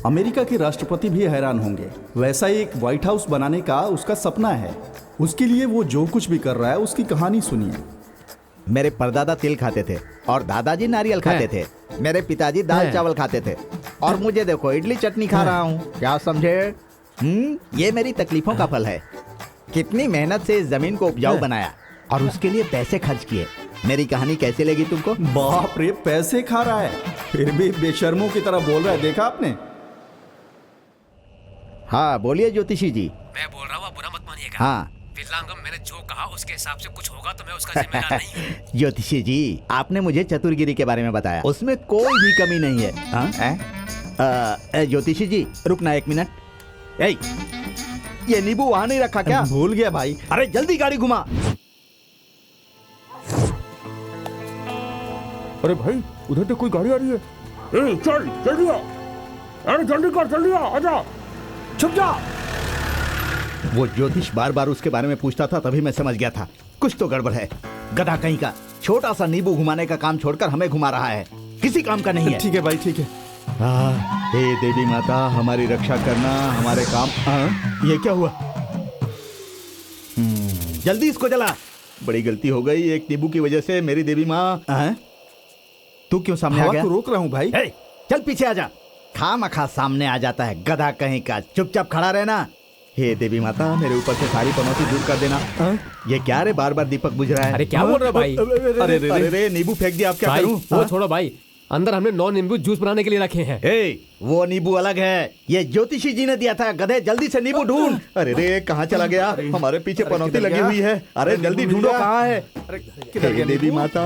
America के राष्ट्रपति भी हैरान होंगे। वैसा ही एक व्हाइट हाउस बनाने का उसका सपना है। उसके लिए वो जो कुछ भी कर रहा है उसकी कहानी सुनिए। मेरे परदादा तिल खाते थे और दादाजी नारियल खाते थे। मेरे पिताजी दाल चावल खाते थे और मुझे देखो इडली चटनी खा रहा हूँ। क्या समझे? ये मेरी तकलीफों का फल है। कितनी मेहनत से इस जमीन को उपजाऊ बनाया और उसके लिए पैसे खर्च किए। मेरी कहानी कैसे लगी तुमको? बाप रे, पैसे खा रहा है फिर भी बेशर्मों की तरह बोल रहा है। देखा आपने? हाँ बोलिए ज्योतिषी जी। मैं बोल रहा हूँ, बुरा मत मानिएगा। हाँ विलांगम, मैंने जो कहा उसके हिसाब से कुछ होगा तो मैं उसका जिम्मेदार नहीं हूँ। ज्योतिषी जी, आपने मुझे चतुरगिरी के बारे में बताया, उसमें कोई भी कमी नहीं है। ज्योतिषी जी रुकना 1 मिनट। ये नींबू वहां नहीं रखा क्या? भूल गया भाई। अरे जल्दी गाड़ी घुमा। अरे भाई उधर तो कोई गाड़ी आ रही है। ए, चल जल्दी आ। अरे जल्दी कर, जल्दी आ, आजा, छुप जा। वो ज्योतिष बार बार उसके बारे में पूछता था, तभी मैं समझ गया था कुछ तो गड़बड़ है। गधा कहीं का, छोटा सा नींबू घुमाने का काम छोड़कर हमें घुमा रहा है, किसी काम का नहीं है। ठीक है भाई, ठीक है। हे देवी माता, हमारी रक्षा करना, हमारे काम। ये क्या हुआ? जल्दी इसको जला। बड़ी गलती हो गई, एक नींबू की वजह से। मेरी देवी माँ, तू क्यों सामने आ गया? तो रोक रहा हूँ भाई। चल पीछे आ जा। खामखा सामने आ जाता है, गधा कहीं का। चुपचाप खड़ा रहना। हे देवी माता, मेरे ऊपर से सारी पनौती दूर कर देना। ये क्या रे, बार बार दीपक बुझ रहा है। अरे क्या बोल रहे हो भाई? अरे नींबू फेंक दिया, अब क्या करूं? वो छोड़ो भाई, अंदर हमने 9 नींबू जूस बनाने के लिए रखे हैं। वो नींबू अलग है, ये ज्योतिषी जी ने दिया था। गधे जल्दी से नींबू ढूंढ। अरे रे, कहाँ चला गया? हमारे पीछे पनौती लगी हुई है। अरे जल्दी ढूंढो, कहाँ है? देवी माता,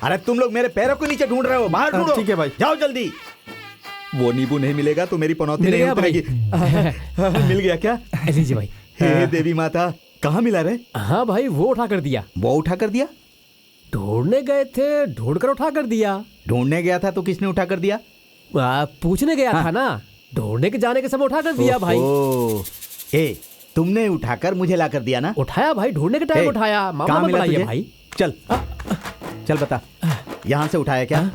अरे तुम लोग मेरे पैरों के नीचे ढूंढ रहे हो, बाहर ढूंढो। ठीक है भाई, जाओ जल्दी। वो नींबू नहीं मिलेगा तो मेरी पनौती नहीं उतरेगी। मिल गया क्या? लीजिए भाई। हे देवी माता, कहाँ मिला रे? हाँ भाई, वो उठा कर दिया। वो उठा कर दिया? ढूंढने गए थे, ढूंढ कर उठा कर दिया। ढूंढने गया था तो किसने उठा कर दिया? पूछने गया था ना, ढूंढने के जाने के समय उठा कर दिया भाई। तुमने उठाकर मुझे ला कर दिया ना? उठाया भाई, ढूंढने के टाइम उठाया। कहाँ मिला तुझे भाई? चल चल बता, यहाँ से उठाया क्या?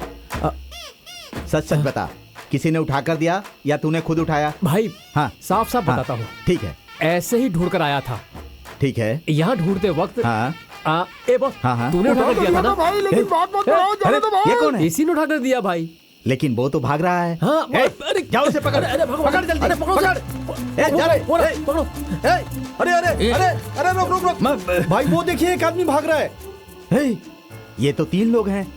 सच सच बता, किसी ने उठा कर दिया या तूने खुद उठाया? भाई हाँ साफ साफ बताता हूँ। ठीक है, ऐसे ही ढूंढ कर आया था। ठीक है। यहाँ ढूंढते वक्त बॉस, तूने उठा कर दिया था ना? भाई, लेकिन बात मत कराओ, जाने दो भाई। ये कौन है? इसी ने उठा कर दिया भाई। लेकिन वो तो भाग रहा है। हाँ, अरे जाओ उसे पकड़, पकड़ जल्दी, पकड़ो। अरे रुक। भाई वो देखिए, एक आदमी भाग रहा है। ये तो 3 लोग हैं।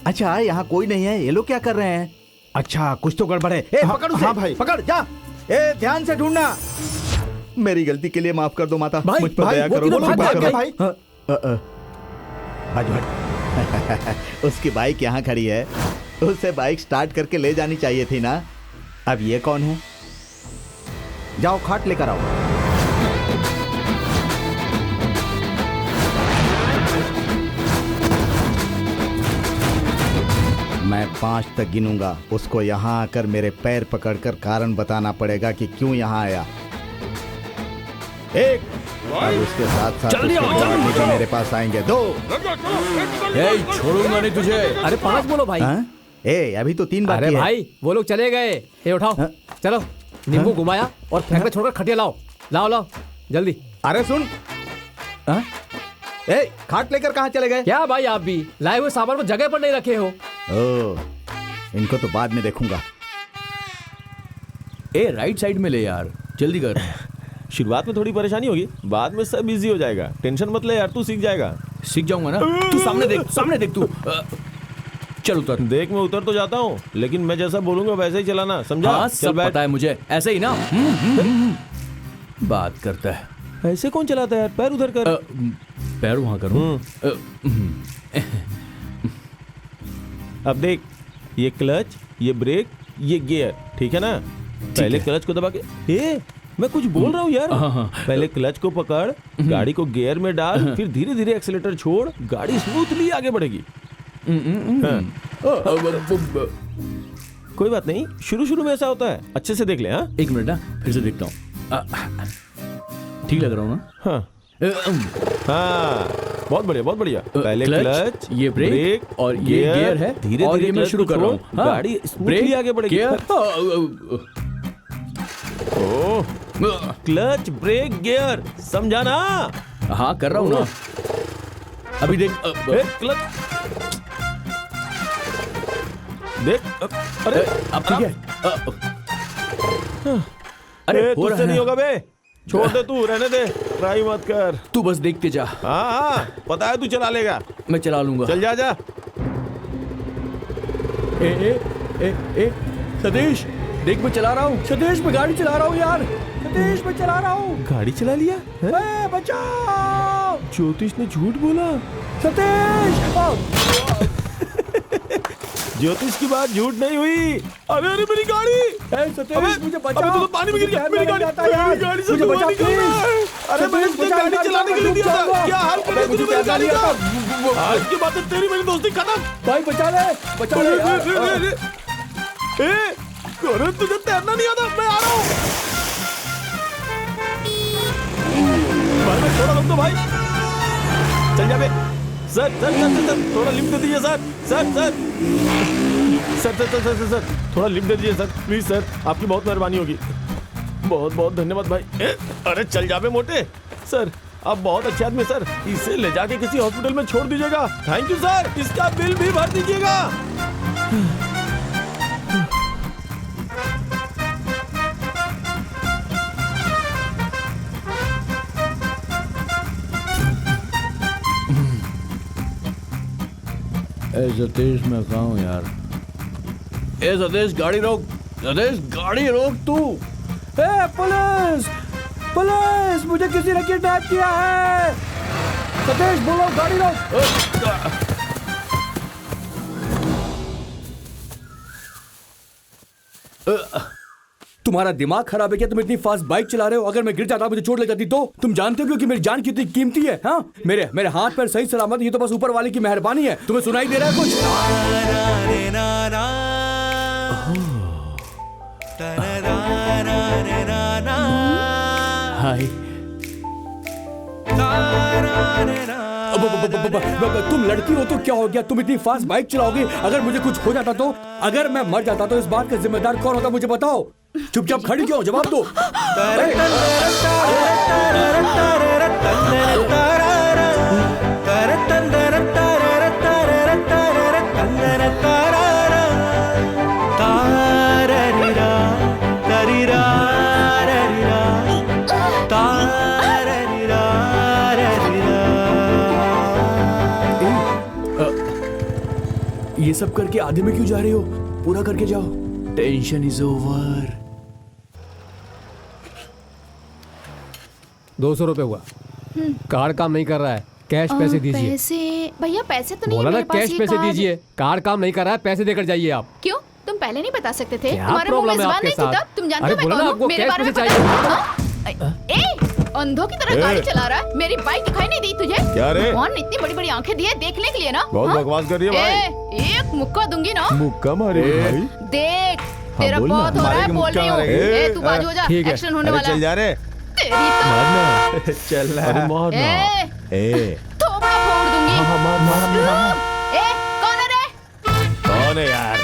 अच्छा, यहाँ कोई नहीं है, ये लोग क्या कर रहे हैं? अच्छा, कुछ तो गड़बड़ है। पकड़ उसे। हाँ भाई, पकड़, जा। ध्यान से ढूंढना। मेरी गलती के लिए माफ कर दो माता, भाई, मुझ पर दया करो। भाई उसकी बाइक यहाँ खड़ी है, उसे बाइक स्टार्ट करके ले जानी चाहिए थी ना। अब ये कौन है? जाओ खाट लेकर आओ। मैं 5 तक गिनूंगा, उसको यहाँ आकर मेरे पैर पकड़कर कारण बताना पड़ेगा कि क्यों यहाँ आया। 1, और उसके साथ साथ जो मेरे पास आएंगे 2। छोड़ूंगा नहीं तुझे। अरे 5 बोलो भाई। अभी तो 3 बाकी है। अरे भाई वो लोग चले गए। ये उठाओ, चलो। नींबू घुमाया और फेंकना छोड़कर खटिया लाओ, लाओ जल्दी। अरे सुन, खाट लेकर कहाँ चले गए? क्या भाई, आप भी लाए हुए सामान को जगह पर नहीं रखे हो? इनको तो बाद में देखूंगा। राइट साइड में ले यार, जल्दी कर। शुरुआत में थोड़ी परेशानी होगी, बाद में सब इजी हो जाएगा। टेंशन मत ले यार, तू सीख जाएगा। सीख जाऊंगा ना। तू सामने देख तू। चल उतर। देख मैं उतर तो जाता हूँ, लेकिन मैं जैसा बोलूंगा वैसे ही चलाना, समझा? हाँ, चल सब बैठ। पता है मुझे, ऐसे ही ना। बात करता है। ऐसे कौन चलाता है यार? पैर उधर कर। पैर वहां करूं। अब देख, ये क्लच, ये ब्रेक, ये गियर, ठीक है ना? पहले क्लच को दबा के, मैं कुछ बोल रहा हूँ यार। पहले क्लच को पकड़, गाड़ी को गियर में डाल, फिर धीरे धीरे एक्सीलेटर छोड़, गाड़ी स्मूथली आगे बढ़ेगी। कोई बात नहीं, शुरू में ऐसा होता है, अच्छे से देख ले। हाँ, 1 मिनट ना, फिर से देखता हूँ। ठीक लग रहा हूँ ना? हाँ। बहुत बढ़िया बहुत बढ़िया। पहले क्लच, ये ब्रेक और ये गियर है। धीरे और धीरे ये मैं शुरू कर रहा हूँ। हाँ, गाड़ी स्मूथली आगे बढ़ेगी। गियर, ओह, क्लच ब्रेक गियर, समझा ना? हाँ कर रहा हूँ ना। अभी देख क्लच देख, अरे अब ठीक है। अरे हो रहा तुझसे है नहीं ना। होगा बे, छोड़ दे तू, रहने दे, ट्राई मत कर। तू बस देखते जा, हाँ पता है तू चला लेगा, मैं चला लूंगा। चल जा जा। ए सतीश, देख मैं चला रहा हूँ। सतीश मैं गाड़ी चला रहा हूँ यार। सतीश मैं चला रहा हूँ। गाड़ी चला लिया? ए, बचाओ ज्योतिष ने झूठ बोला। सतीश। ज्योतिष की बात झूठ नहीं हुई। अरे अरे मेरी गाड़ी, सतीश अबे, मुझे अबे बचाओ। तू तो पानी में गिर गया। मुझे मेरी तैरना गाड़ी, नहीं आता यार। मेरी गाड़ी से मुझे धुआं बचाओ, निकल रहा है। प्लीज। अरे मैंने सतीश, तुझे बचाओ, गाड़ी चलाने के लिए दिया था, क्या हाल कर अबे, तूने मुझे मेरी गाड़ी तैरना का? नहीं आज की बात है, तेरी मेरी दोस्ती खत्म। भाई बचा ले यार। अरे तुझे तैरना नहीं आता, मैं आ रहा हूँ। भाई थोड़ा रुक दो भाई, चल जा बे। Sir sir sir sir, sir थोड़ा लिफ्ट दे दीजिए sir. Sir sir sir sir sir sir sir थोड़ा लिफ्ट दे दीजिए सर, प्लीज सर, आपकी बहुत मेहरबानी होगी। बहुत बहुत धन्यवाद भाई। अरे चल जा बे मोटे। सर आप बहुत अच्छे आदमी सर, इसे ले जाके किसी हॉस्पिटल में छोड़ दीजिएगा। थैंक यू सर, इसका बिल भी भर दीजिएगा। सतीश मैं कहाँ हूँ यार? सतीश गाड़ी रोक। सतीश गाड़ी रोक तू। पुलिस पुलिस, मुझे किसी ने किडनैप किया है। सतीश बोलो गाड़ी रोक। तुम्हारा दिमाग खराब है क्या? तुम इतनी फास्ट बाइक चला रहे हो। अगर मैं गिर जाता, मुझे चोट लग जाती तो? तुम जानते हो कि मेरी जान कितनी कीमती है। हाँ, मेरे हाथ पैर सही सलामत, ये तो बस ऊपर वाले की मेहरबानी है। तुम्हें सुनाई दे रहा है कुछ? हाय। तुम लड़की हो तो क्या हो गया? तुम इतनी फास्ट बाइक चलाओगे, अगर मुझे कुछ हो जाता तो? अगर मैं मर जाता तो इस बात का जिम्मेदार कौन होता, मुझे बताओ। चुपचाप खड़ी क्यों? जवाब दो। ये सब करके आधे में क्यों जा रहे हो? पूरा करके जाओ। Tension is over. 200 रुपए हुआ। कार्ड काम नहीं कर रहा है, कैश पैसे दीजिए। पैसे? भैया पैसे तो नहीं है बोला ना मेरे पास। कैश ये पैसे कार्ड- दीजिए। कार्ड काम नहीं कर रहा है, पैसे देकर जाइए आप। क्यों? तुम पहले नहीं बता सकते थे? क्या तुम्हारे मुंह में प्रॉब्लम है जुबान आपके नहीं थी साथ? तब? तुम जानते अरे हो मैं बोला कौन ना हूँ? आपको मेरे कैश बारे में पैसे पता चाहिए। है? हाँ? अंधों की तरह गाड़ी चला रहा है। मेरी बाइक दिखाई नहीं दी तुझे? क्या रे? कौन इतनी बड़ी बड़ी आंखें दी है देखने के लिए ना? बहुत हाँ? बकवास कर रही है भाई। एक मुक्का दूंगी ना। मुक्का मारे भाई। देख तेरा बोल ना, बहुत हो रहा है, मारेगी, बोल मुक्का रही हूँ। मारेगी। तू बाजू हो जा, ठीक है। एक्शन होने अरे वाला चल है। जा रे। तेरी तो मारना चल अरे मारना। ए थोबड़ा फोड़ दूंगी। हाँ, मार, मार, ए, कौन है रे? कौन है यार?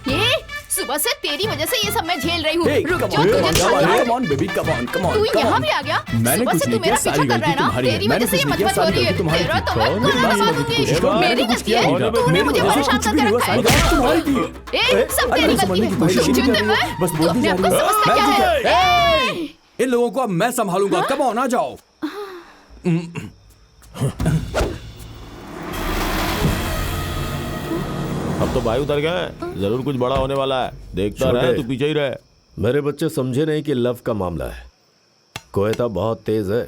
ये सुबह से तेरी वजह से ये सब मैं झेल रही हूँ। Hey, रुक come जाओ, on, तुझे come on, समझ आ- come on, baby, come on, come on, तू come यहाँ on. भी आ गया? मैंने सुबह कुछ से नहीं तू मेरा किया, पीछा सारी कर रहा है गलती ना? तुम्हारी है। तेरी मैंने वजह से ये कुछ नहीं किया, मत हो सारी रही है। गलती तुम्हारी तेरा थी। तो मैं कौन? खुद मैंने दबा कुछ दूंगी। किया, कौन? मेरी मैंने कुछ गलती है। किया नहीं। तूने मेरी मुझे वजह से परेशान कुछ कर भी नहीं हुआ, रखा सारी है। गलती तुम्हारी थी। ए, सब तेरी अरे गलती समझने है। की कोशिश चुप नहीं चुप कर रही है। हूँ, बस तू बोलती अपने जा आप को रही हूँ। समझता क्या है? इन लोगों को अब मैं संभालूंगा। कम ऑन, आ जाओ। अब तो भाई उतर गए, जरूर कुछ बड़ा होने वाला है। देखता छोटे। रहे, तू पीछे ही रहे। मेरे बच्चे समझे नहीं कि लव का मामला है। कोयता बहुत तेज है,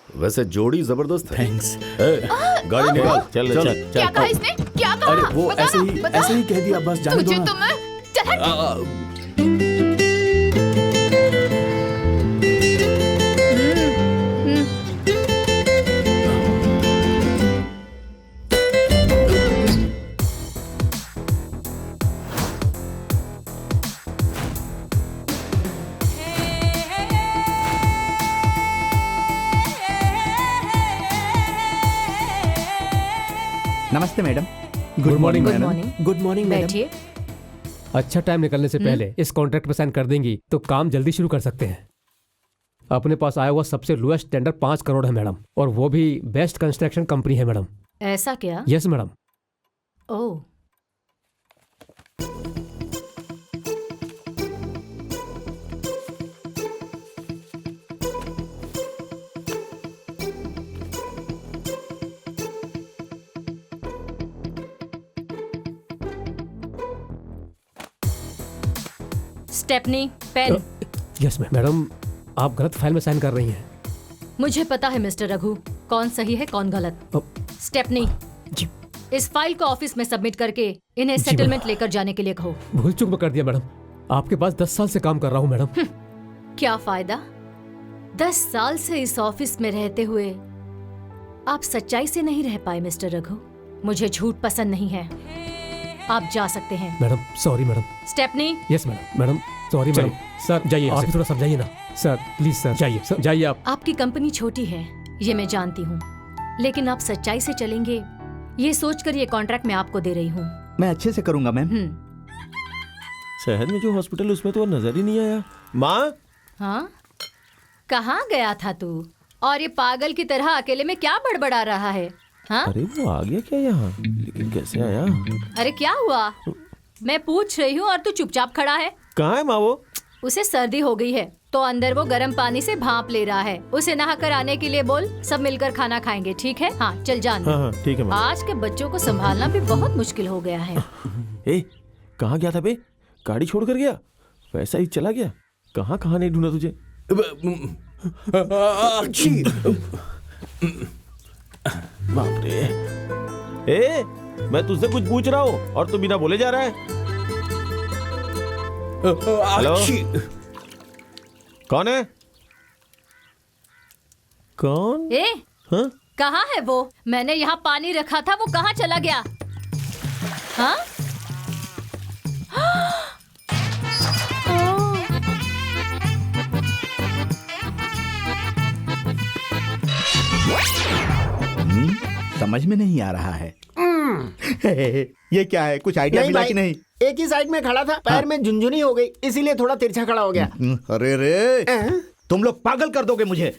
वैसे जोड़ी जबरदस्त है। थैंक्स। गाड़ी निकाल। चल चल। चल क्या चल कहा इसने? क्या कहा? अरे वो बता ऐसे ना, ही बता। ऐसे ही कह दिया, बस जाने दो तुझे ना। तो मैं चल हट। नमस्ते madam. Good morning good madam. Morning. Good morning बैठिए। अच्छा टाइम निकलने से पहले इस कॉन्ट्रैक्ट पे साइन कर देंगी तो काम जल्दी शुरू कर सकते हैं। अपने पास आया हुआ सबसे लोएस्ट टेंडर 5 करोड़ है मैडम, और वो भी बेस्ट कंस्ट्रक्शन कंपनी है मैडम। ऐसा क्या? Yes madam. Oh, stepney pen. Yes madam, आप गलत फाइल में साइन कर रही हैं। मुझे पता है मिस्टर रघु, कौन सही है कौन गलत। स्टेपनी, जी इस फाइल को ऑफिस में सबमिट करके इन्हें जी, सेटलमेंट लेकर जाने के लिए कहो। भूल चूक में कर दिया मैडम। आपके पास 10 साल से काम कर रहा हूँ मैडम। क्या फायदा? 10 साल से इस ऑफिस में रहते हुए आप सच्चाई से नहीं रह पाए मिस्टर रघु। मुझे झूठ पसंद नहीं है। आप जा सकते हैं। Madam sorry madam. Stepney, yes madam. Madam sorry madam. Sir जाइए, आप भी थोड़ा समझाइए ना सर, प्लीज सर। जाइए सर, जाइए आप। आपकी कंपनी छोटी है, ये मैं जानती हूँ, लेकिन आप सच्चाई से चलेंगे ये सोचकर ये कॉन्ट्रैक्ट मैं आपको दे रही हूँ। मैं अच्छे से करूंगा मैम। शहर में जो हॉस्पिटल है उसमें तो वो नजर ही नहीं आया। माँ, हाँ, कहाँ गया था तू? और ये पागल की तरह अकेले में क्या बड़बड़ा रहा है? हाँ? अरे वो आ गया क्या यहाँ? लेकिन कैसे आया? अरे क्या हुआ? मैं पूछ रही हूँ और तू चुपचाप खड़ा है। कहाँ है माँ वो? उसे सर्दी हो गई है तो अंदर वो गर्म पानी से भाप ले रहा है। उसे नहाकर आने के लिए बोल, सब मिलकर खाना खाएंगे, ठीक है? हाँ चल जान। हाँ हाँ ठीक है माँ। आज के बच्चों को संभालना भी बहुत मुश्किल हो गया है। ए, कहाँ गया था बे? गाड़ी छोड़ कर गया? वैसा ही चला गया? कहाँ कहाँ नहीं ढूंढा तुझे? बाप रे। ए, मैं तुझसे कुछ पूछ रहा हूँ और तू बिना बोले जा रहा है। हेलो, कौन है? कौन? ए, हाँ? कहाँ है वो? मैंने यहाँ पानी रखा था, वो कहाँ चला गया? हाँ? समझ में नहीं आ रहा है। ये क्या है? कुछ आइडिया मिला कि नहीं? एक ही साइड में खड़ा था, पैर में झुनझुनी हो गई, इसीलिए थोड़ा तिरछा खड़ा हो गया। अरे रे, तुम लोग पागल कर दोगे मुझे।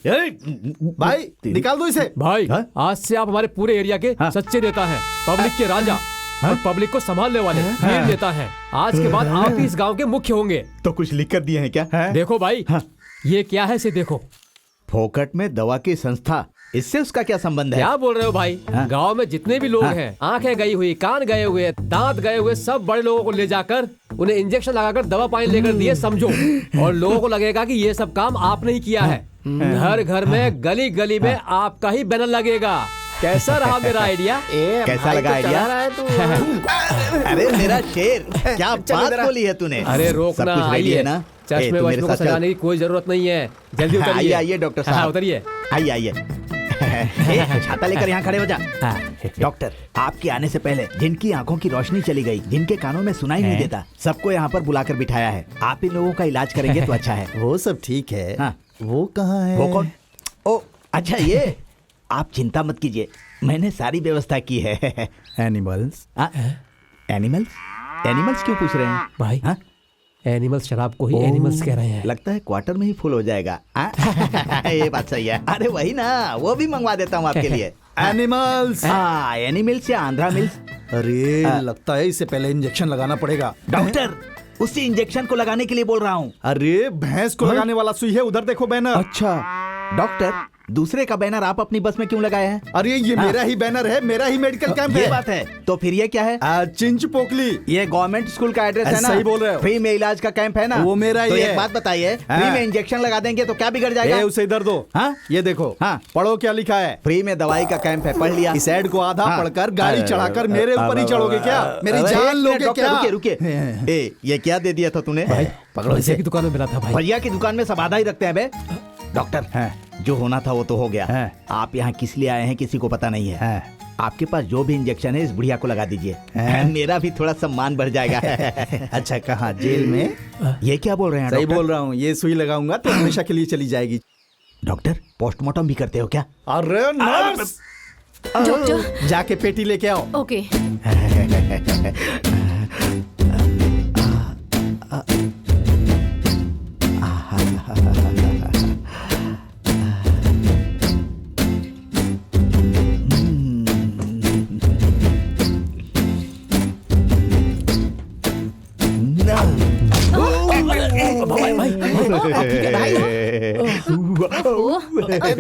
भाई निकाल दो इसे। भाई हाँ? आज से आप हमारे पूरे एरिया के हाँ? सच्चे नेता हैं, पब्लिक के राजा और पब्लिक को संभालने वाले वीर नेता हैं। आज के बाद आप ही इस गांव के मुख्य होंगे। तो कुछ लिख कर दिए हैं क्या? देखो भाई, ये क्या है इसे देखो। फोकट में दवा की संस्था, इससे उसका क्या संबंध है? क्या बोल रहे हो भाई? गांव में जितने भी लोग हैं, आंखें गई हुई, कान गए हुए, दांत गए हुए, सब बड़े लोगों को ले जाकर उन्हें इंजेक्शन लगाकर दवा पानी लेकर दिए, समझो। और लोगों को लगेगा कि ये सब काम आपने ही किया है। घर घर में, गली गली में आपका ही बैनर लगेगा। कैसा रहा मेरा आइडिया? कैसा लगा आइडिया? अरे मेरा शेर, क्या बात बोली है तूने? अरे रोकना, सब कुछ ready है आइए ना? चश्मे तू मेरे वश्मे को साथ चल। सजाने की कोई जरूरत नहीं है। जल्दी उतरिए। आइए आइए डॉक्टर हाँ, साहब, उतरिए। आइए आइए। छाता लेकर यहाँ खड़े हो जा। डॉक्टर, आपके आने से पहले जिनकी आंखों की रोशनी चली गई, जिनके कानों में सुनाई नहीं देता, सबको यहाँ पर बुलाकर बिठाया है। आप इन लोगों का इलाज करेंगे तो अच्छा है। वो सब ठीक है। हाँ। वो कहाँ है? वो कौन? ओ अच्छा, ये आप चिंता मत कीजिए, मैंने सारी व्यवस्था की है। एनिमल्स। एनिमल्स? एनिमल्स क्यों पूछ रहे हैं भाई हाँ? एनिमल्स शराब को ही एनिमल्स कह रहे हैं। लगता है क्वार्टर में ही फुल हो जाएगा। ये बात सही है। अरे वही ना, वो भी मंगवा देता हूँ आपके लिए। एनिमल्स। हाँ, एनिमल्स या आंध्रा मिल्स। अरे लगता है इससे पहले इंजेक्शन लगाना पड़ेगा। डॉक्टर, उसी इंजेक्शन को लगाने के लिए बोल रहा हूँ। अरे भैंस को लगाने वाला सुई है, उधर देखो बैनर। अच्छा डॉक्टर, दूसरे का बैनर आप अपनी बस में क्यों लगाए हैं? अरे ये मेरा ही बैनर है, मेरा ही मेडिकल कैंप ये है। बात है। तो फिर ये क्या है? चिंच पोकली। ये गवर्नमेंट स्कूल का एड्रेस है ना? सही बोल रहे हो। फ्री में इलाज का कैंप है ना? वो मेरा ही तो है। एक बात बताइए, फ्री में इंजेक्शन लगा देंगे तो क्या बिगड़ जाएगा? उसे इधर दो। हाँ? ये देखो। हाँ? पढ़ो क्या लिखा है। फ्री में दवाई का कैंप है, पढ़ लिया? इस एड को आधा हाँ। पढ़कर गाड़ी चढ़ाकर मेरे ऊपर ही चढ़ोगे क्या? मेरी जान लोगे क्या? रुके रुके। ए, ये क्या दे दिया था तूने? पकड़ो, इसे की दुकान में मिला था भाई। भैया की दुकान में सब आधा ही रखते हैं बे। डॉक्टर, जो होना था वो तो हो गया। आप यहाँ किस लिए आए हैं किसी को पता नहीं है। आपके पास जो भी इंजेक्शन है इस बुढ़िया को लगा दीजिए, मेरा भी थोड़ा सम्मान बढ़ जाएगा। अच्छा, कहाँ? जेल में? ये क्या बोल रहे हैं? सही बोल रहा हूँ, ये सुई लगाऊंगा तो हमेशा के लिए चली जाएगी। डॉक्टर, पोस्टमार्टम भी करते हो क्या? अरे नर्स, डॉक्टर। जाके पेटी लेके आओ। ओके।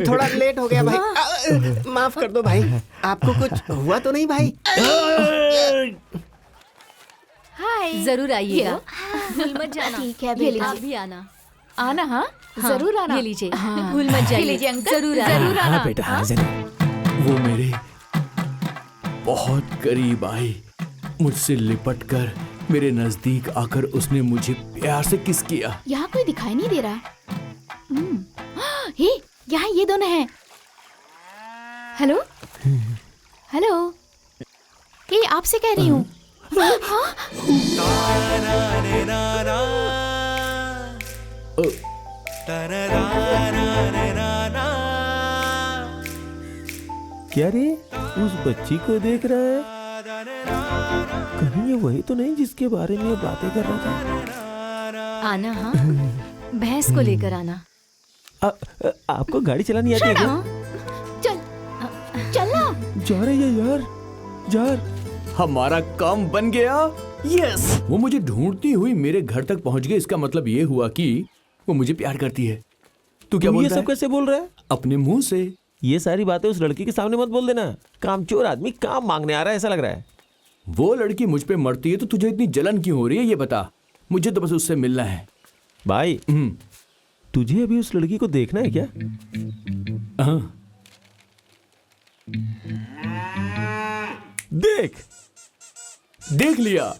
थोड़ा लेट हो गया भाई, माफ कर दो भाई। आपको कुछ हुआ तो नहीं भाई? हाय, जरूर आइएगा। भूल मत जाना। ठीक है, ये लीजिए। आप भी आना। आना हाँ, जरूर आना। ये लीजिए, हाँ। भूल मत जाइए। ये लीजिए अंकल, जरूर आना। जरूर आना। हाँ बेटा, हाँ जरूर। वो मेरे बहुत करीब आई, मुझसे लिपट कर मेरे नजदीक आकर उसने मुझे प्यार से किस किया। यहाँ कोई दिखाई नहीं दे रहा है। हे, यहाँ ये दोनों हैं। हेलो हेलो, ये आपसे कह रही हूँ। क्या रे, उस बच्ची को देख रहा है? कहीं ये वही तो नहीं जिसके बारे में ये बातें कर रहा था? आना हाँ, भैंस को लेकर आना। आपको गाड़ी चलानी आती है क्या? चल चल ना। जा रही है यार, यार। हमारा काम बन गया। यस, वो मुझे ढूंढती हुई मेरे घर तक पहुंच गई। इसका मतलब ये हुआ कि वो मुझे प्यार करती है। तू क्या बोल ये रहा सब है? कैसे बोल रहा है? अपने मुंह से। ये सारी बातें उस लड़की के सामने मत बोल देना। कामचोर आदमी काम मांगने आ रहा है ऐसा लग रहा है। वो लड़की मुझ पे मरती है तो तुझे इतनी जलन क्यों हो रही है ये बता। मुझे तो बस उससे मिलना है। भाई तुझे अभी उस लड़की को देखना है क्या? हाँ। देख लिया।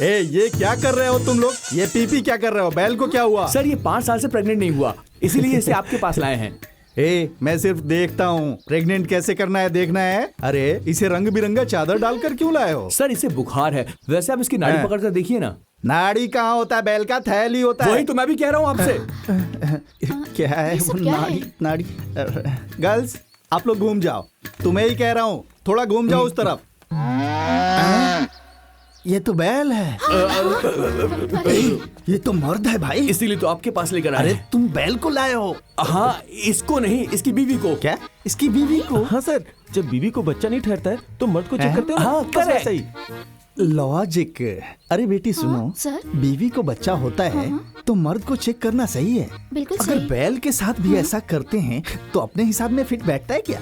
ए, ये क्या कर रहे हो तुम लोग? ये पीपी क्या कर रहे हो? बैल को क्या हुआ? सर ये 5 साल से प्रेग्नेंट नहीं हुआ, इसीलिए इसे आपके पास लाए हैं। ए, मैं सिर्फ देखता हूँ, प्रेग्नेंट कैसे करना है देखना है। अरे इसे रंग बिरंगा चादर डालकर क्यों लाए हो? सर इसे बुखार है, वैसे आप इसकी नाड़ी पकड़ कर देखिए ना। नाड़ी कहाँ होता है? बैल का थैली होता है। वही तो मैं भी कह रहा हूँ आपसे। क्या है वो? नाड़ी नाड़ी। गर्ल्स आप लोग घूम जाओ, तुम्हें ही कह रहा हूँ, थोड़ा घूम जाओ उस तरफ। ये तो बैल है। ये तो मर्द है भाई। इसीलिए तो आपके पास लेकर आए। अरे तुम बैल को लाए हो? हाँ, इसको नहीं, इसकी बीवी को। क्या? इसकी बीवी को? हाँ सर, जब बीवी को बच्चा नहीं ठहरता है तो मर्द को चेक करते हो ना? हाँ, बस वैसा ही। लॉजिक। अरे बेटी सुनो, सर। बीवी को बच्चा होता है तो मर्द को चेक करना सही है। बिल्कुल अगर सही। बैल के साथ भी ऐसा करते हैं तो अपने हिसाब में फिट बैठता है क्या?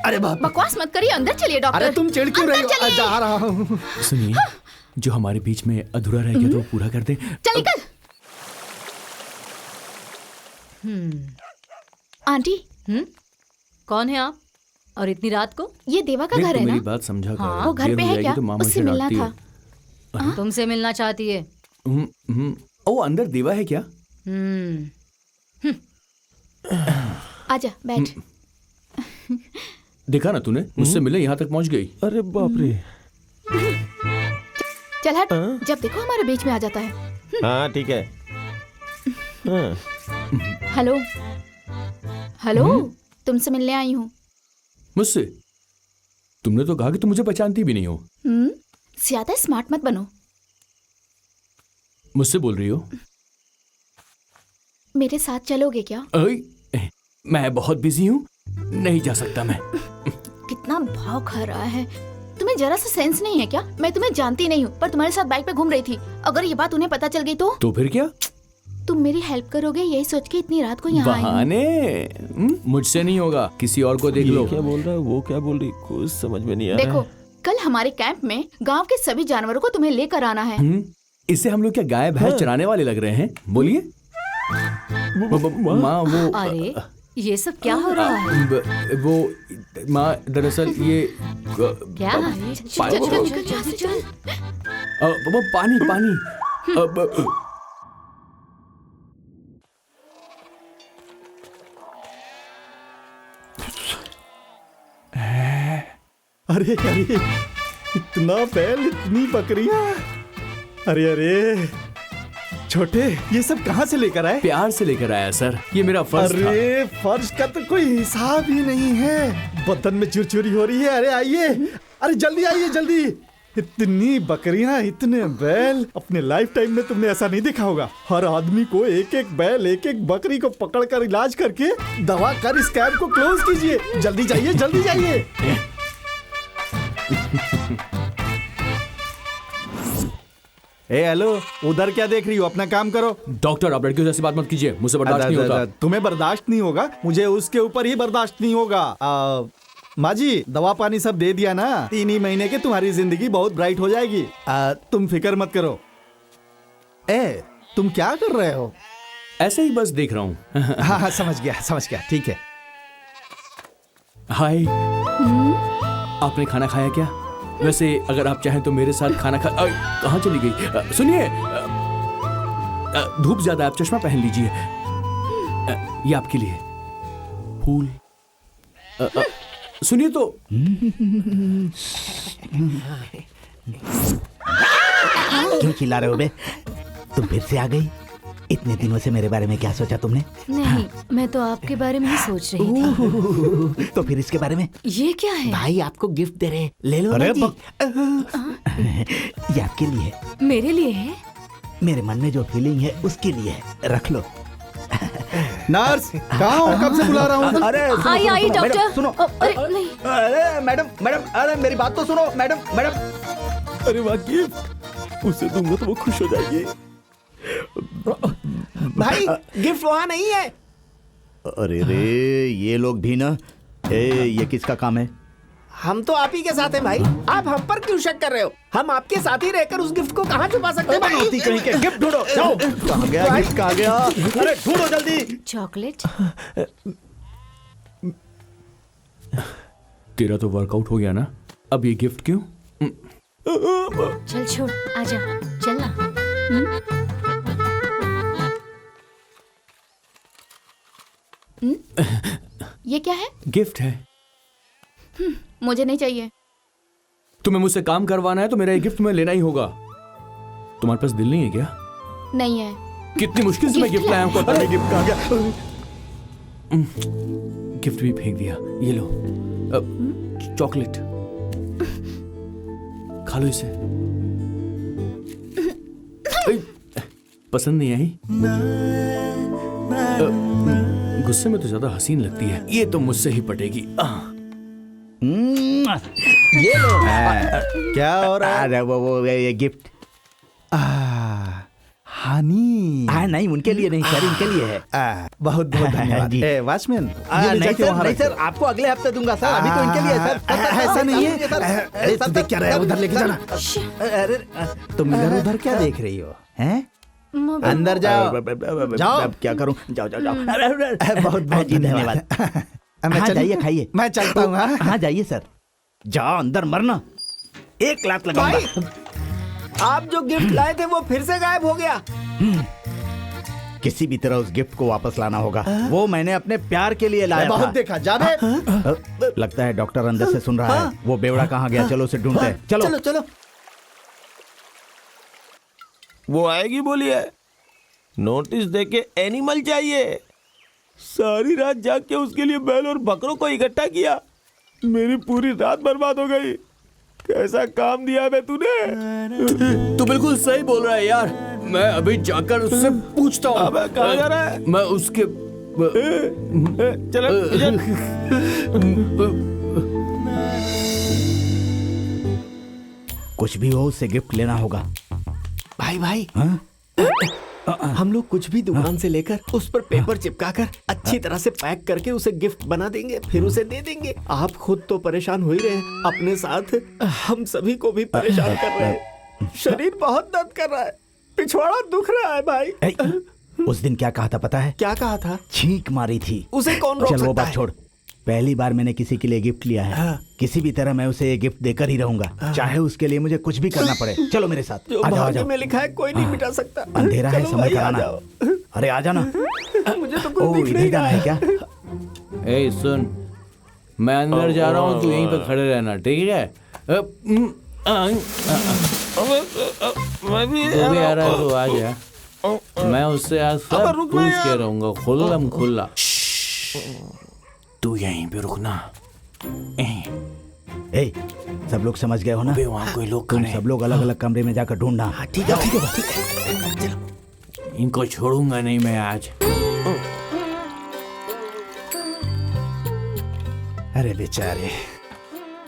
अरे बाप, बकवास मत करिए, अंदर चलिए डॉक्टर। अरे तुम चिढ़ क्यों रही अंदर हो? चलिए। जा रहा हूँ। सुनिए, जो हमारे बीच में अधूरा रह गया तो वो पूरा कर दे। चल निकल। आंटी, कौन है आप? और इतनी रात को? ये देवा का देख, घर तो है मेरी ना? बात समझा कर। वो घर देर पे हो है जाएगी क्या? तो मामा उससे से मिलना डांटती था। है। तुमसे मिलना चाहती है? ओ अंदर देवा है क्या? आजा बैठ। देखा ना तूने, मुझसे मिले यहाँ तक पहुँच गई। अरे बाप रे। चल हट, जब देखो हमारे बीच में आ जाता है। हाँ ठीक है। हाँ। हेलो हेलो, तुमसे मिलने आई हूँ। मुझसे? तुमने तो कहा कि तुम मुझे पहचानती भी नहीं हो। ज्यादा स्मार्ट मत बनो। मुझसे बोल रही हो? मेरे साथ चलोगे क्या? मैं बहुत बिजी हूँ, नहीं जा सकता मैं। कितना भाव खा रहा है। तुम्हें जरा सा सेंस नहीं है क्या? मैं तुम्हें जानती नहीं हूँ, पर तुम्हारे साथ बाइक पे घूम रही थी। अगर ये बात उन्हें पता चल गई तो फिर क्या? तुम मेरी हेल्प करोगे यही सोच के इतनी रात को यहाँ आई हूँ। बहाने मुझसे नहीं होगा, किसी और को देख लो। क्या बोल रहा है, वो क्या बोल रही, कुछ समझ में नहीं आ रहा देखो, है। कल हमारे कैंप में गांव के सभी जानवरों को तुम्हें लेकर आना है। इससे हम लोग क्या गाय भैंस चराने वाले लग रहे हैं? बोलिए। माँ वो अरे ये सब क्या हो रहा है? वो माँ दरअसल ये क्या? वो पानी अरे अरे, इतना बैल, इतनी बकरियां। अरे अरे, छोटे, ये सब कहाँ से लेकर आए? प्यार से लेकर आया सर, ये मेरा फर्ज था। अरे फर्ज का तो कोई हिसाब ही नहीं है। बदन में चुरचुरी हो रही है। अरे आइए, अरे जल्दी आइए जल्दी। इतनी बकरियां, इतने बैल, अपने लाइफ टाइम में तुमने ऐसा नहीं देखा होगा। हर आदमी को एक एक बैल, एक एक बकरी को पकड़कर इलाज करके दवा कर इस कैंप को क्लोज कीजिए। जल्दी जाइए, जल्दी जाइए। ए हेलो, उधर क्या देख रही हो? अपना काम करो। डॉक्टर, आप लड़कियों से ऐसी बात मत कीजिए, मुझसे बर्दाश्त नहीं होता। तुम्हें बर्दाश्त नहीं होगा, मुझे उसके ऊपर ही बर्दाश्त नहीं होगा। माँ जी, दवा पानी सब दे दिया ना? 3 ही महीने के तुम्हारी जिंदगी बहुत ब्राइट हो जाएगी। तुम फिक्र मत करो। ए, तुम क्या कर रहे हो? ऐसे ही बस देख रहा हूँ। हाँ हाँ, समझ गया समझ गया, ठीक है। हाय, आपने खाना खाया क्या? वैसे अगर आप चाहें तो मेरे साथ खाना कहाँ चली गई? सुनिए, धूप ज्यादा, आप चश्मा पहन लीजिए। ये आपके लिए फूल। सुनिए तो। क्यों चिल्ला रहे हो बे? तुम फिर से आ गई? इतने दिनों से मेरे बारे में क्या सोचा तुमने? नहीं, मैं तो आपके बारे में ही सोच रही थी। तो फिर इसके बारे में? ये क्या है? भाई आपको गिफ्ट दे रहे हैं, ले लो ना जी। ये आपके लिए है। मेरे लिए है? मेरे मन में जो फीलिंग है उसके लिए है, रख लो। नर्स, कहाँ हो? कब से बुला रहा हूँ। अरे आई आई डॉक्टर। सुनो, अरे नहीं। अरे मैडम मैडम, अरे मेरी बात तो सुनो मैडम मैडम। अरे वाह, गिफ्ट उसे दूंगा तो वो खुश हो जाएगी। भाई गिफ्ट वहाँ नहीं है। अरे रे, ये लोग भी ना। ये किसका काम है? हम तो आप ही के साथ हैं भाई। आप हम पर क्यों शक कर रहे हो? हम आपके साथ ही रहकर उस गिफ्ट को कहाँ छुपा सकते हैं भाई? कहीं के गिफ्ट ढूंढो, जाओ। कहाँ गया गिफ्ट, कहाँ गया? अरे ढूंढो जल्दी। चॉकलेट। तेरा तो वर्कआउट हो गया ना, अब ये गिफ्ट क्यों? चल छोड़, आजा, चल ना। ये क्या है? गिफ्ट है। मुझे नहीं चाहिए। तुम्हें मुझसे काम करवाना है तो मेरा ये गिफ्ट तुम्हें लेना ही होगा। तुम्हारे पास दिल नहीं है क्या? नहीं है। कितनी मुश्किल से मैं गिफ्ट लाया हूं। अरे गिफ्ट कहाँ गया? गिफ्ट भी फेंक दिया। ये लो, चॉकलेट खा लो इसे। पसंद नहीं आई? गुस्से में तो ज्यादा हसीन लगती है। ये तो मुझसे ही पटेगी। ये लो। क्या हो रहा है? अरे वो ये गिफ्ट। हानी। नहीं, उनके लिए नहीं सर, इनके लिए है। बहुत बहुत धन्यवाद। जी। वॉचमैन, नहीं सर, आपको अगले हफ्ते दूंगा सर, अभी तो इनके लिए है सर। ऐसा नहीं है। अरे तू देख क्या रहा है? उधर लेके जाना। अरे तुम इधर उधर क्या देख रही हो? हैं? अंदर जाओ। जाओ। अब क्या करूं? जाओ जाओ जाओ। बहुत बहुत जी धन्यवाद। हाँ जाइए, खाइए। मैं चलता हूँ। हाँ जाइए सर, जाओ अंदर, मरना 1 लाख लगाऊंगा। आप जो गिफ्ट लाए थे वो फिर से गायब हो गया। किसी भी तरह उस गिफ्ट को वापस लाना होगा। वो मैंने अपने प्यार के लिए लाया बहुत था। देखा जाने। लगता है डॉक्टर अंदर से सुन रहा है। वो बेवड़ा कहाँ गया? चलो उसे ढूंढते हैं। चलो चलो चलो। वो आएगी बोलिए। नोटिस देके एनिमल चाहिए। सारी रात जाग के उसके लिए बैल और बकरों को इकट्ठा किया। मेरी पूरी रात बर्बाद हो गई। कैसा काम दिया है तूने? तू बिल्कुल सही बोल रहा है यार। मैं अभी जाकर उससे पूछता हूँ। अब कहाँ जा रहा है? मैं उसके चलो इधर। कुछ भी हो, उससे गिफ्ट लेना होगा। भाई भाई, हाँ? हम लोग कुछ भी दुकान से लेकर उस पर पेपर चिपकाकर अच्छी तरह से पैक करके उसे गिफ्ट बना देंगे, फिर उसे दे देंगे। आप खुद तो परेशान हो ही रहे हैं, अपने साथ हम सभी को भी परेशान कर रहे हैं। शरीर बहुत दर्द कर रहा है, पिछवाड़ा दुख रहा है भाई। उस दिन क्या कहा था पता है? क्या कहा था? छींक मारी थी। उसे कौन रोक चल वो सकता बात है? छोड़। पहली बार मैंने किसी के लिए गिफ्ट लिया है। किसी भी तरह मैं उसे ये गिफ्ट देकर ही रहूंगा, चाहे उसके लिए मुझे कुछ भी करना पड़े। चलो मेरे साथ। जो आ जाओ, आ भाग्य जाओ। में लिखा है कोई नहीं मिटा सकता। अंधेरा है, चलो समय भाई, का आ आना। जाओ। अरे आ जाना। मुझे तो ओ कुछ दिख इधर नहीं जाना रहा है क्या? ए सुन, मैं अंदर जा रहा हूँ, तू यहीं पे खड़े रहना, ठीक है? मैं भी तू भी आ रहा है तो आ जा। मैं उससे आज सब पूछ के रहूंगा, खुल्लम खुल्ला। तू यहीं पे रुकना। ए, सब लोग समझ गए हो ना? वहाँ कोई लोग तुम खड़े हैं। सब लोग अलग अलग कमरे में जाकर ढूंढना। ठीक है, ठीक है, ठीक है। इनको छोड़ूंगा नहीं मैं आज। अरे बेचारे,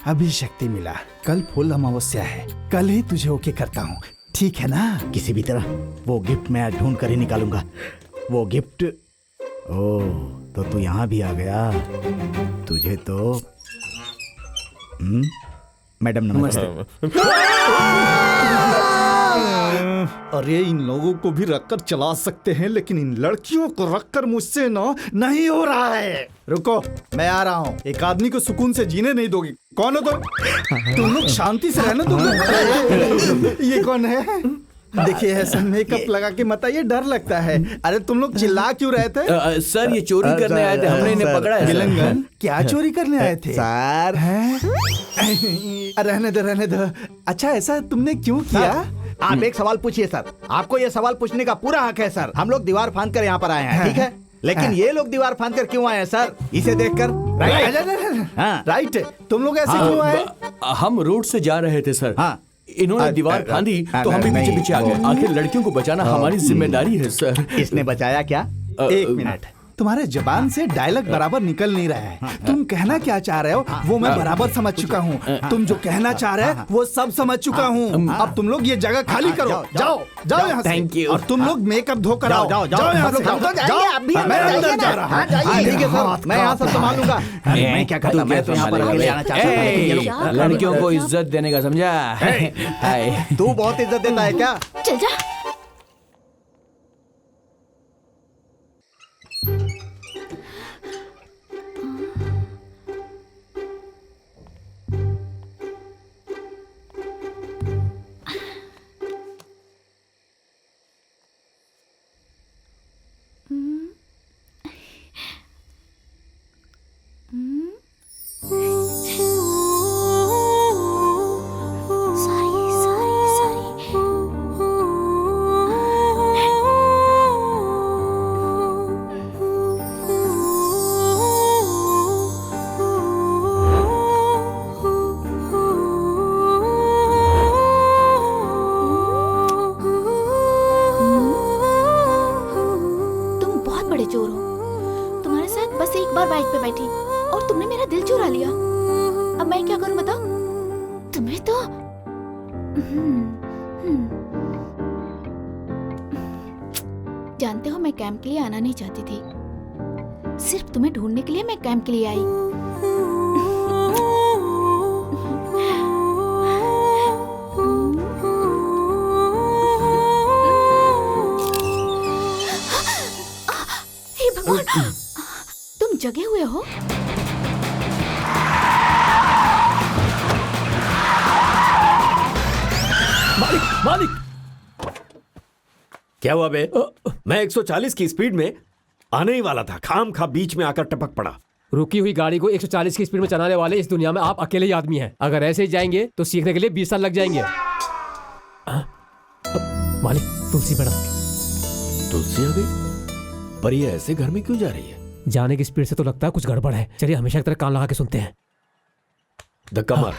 अभी शक्ति मिला। कल फुल अमावस्या है, कल ही तुझे ओके करता हूँ, ठीक है ना? किसी भी तरह वो गिफ्ट मैं आज ढूंढ कर ही निकालूंगा। वो गिफ्ट। ओ, तो तू यहाँ भी आ गया। तुझे तो मैडम नमस्ते। अरे इन लोगों को भी रखकर चला सकते हैं, लेकिन इन लड़कियों को रखकर मुझसे ना नहीं हो रहा है। रुको, मैं आ रहा हूँ। एक आदमी को सुकून से जीने नहीं दोगे। कौन हो तुम लोग शांति से रहने दोगे? ये कौन है? देखिए ऐसा मेकअप लगा के मत आइए, डर लगता है। अरे तुम लोग चिल्ला क्यों रहे थे? सर ये चोरी करने आए थे, हमने इन्हें पकड़ा है। विलंगन, क्या चोरी करने आए थे? सर, रहने दो। अच्छा, ऐसा तुमने क्यों किया? आप एक सवाल पूछिए सर। आपको ये सवाल पूछने का पूरा हक है सर। हम लोग दीवार फांद कर यहाँ पर आए हैं, ठीक है? लेकिन ये लोग दीवार फांद कर क्यों आए हैं सर? इसे देखकर। राइट, तुम लोग ऐसे क्यों आए? हम रोड से जा रहे थे सर। हाँ। इन्होंने दीवार फांदी तो हम भी पीछे पीछे आ गए। आखिर लड़कियों को बचाना हमारी जिम्मेदारी है सर। इसने बचाया क्या? एक मिनट, तुम्हारे जबान से डायलॉग बराबर निकल नहीं रहा है। तुम कहना क्या चाह रहे हो वो मैं बराबर समझ चुका हूँ। तुम जो कहना चाह रहे हो वो सब समझ चुका हूँ। अब तुम लोग ये जगह खाली करो। जाओ यहाँ से। Thank you। और तुम लोग मेकअप धोकर आओ। जाओ यहाँ से। मैं अंदर जा रहा हूँ। ठीक है सर, मैं यहाँ सब संभाल लूंगा। मैं क्या करता, मैं तो यहाँ पर अकेले आना चाहता हूँ, लेकिन ये लोग लड़कियों को इज्जत देने का समझा? तू बहुत इज्जत देता है क्या? चल जा। जानते हो मैं कैंप के लिए आना नहीं चाहती थी, सिर्फ तुम्हें ढूंढने के लिए मैं कैंप के लिए आई। हे भगवान, तुम जगे हुए हो? मालिक क्या हुआ बे? मैं 140 की स्पीड में आने ही वाला था, खाम खा बीच में आकर टपक पड़ा। रुकी हुई गाड़ी को 140 की स्पीड में चलाने वाले इस दुनिया में आप अकेले ही आदमी हैं। अगर ऐसे ही जाएंगे तो सीखने के लिए 20 साल लग जाएंगे। मालिक, तुलसी मैडम। तुलसी आ गई? पर ये ऐसे घर में क्यों जा रही है? जाने की स्पीड से तो लगता है कुछ गड़बड़ है। चलिए हमेशा की तरह कान लगा के सुनते हैं। धक्का मार।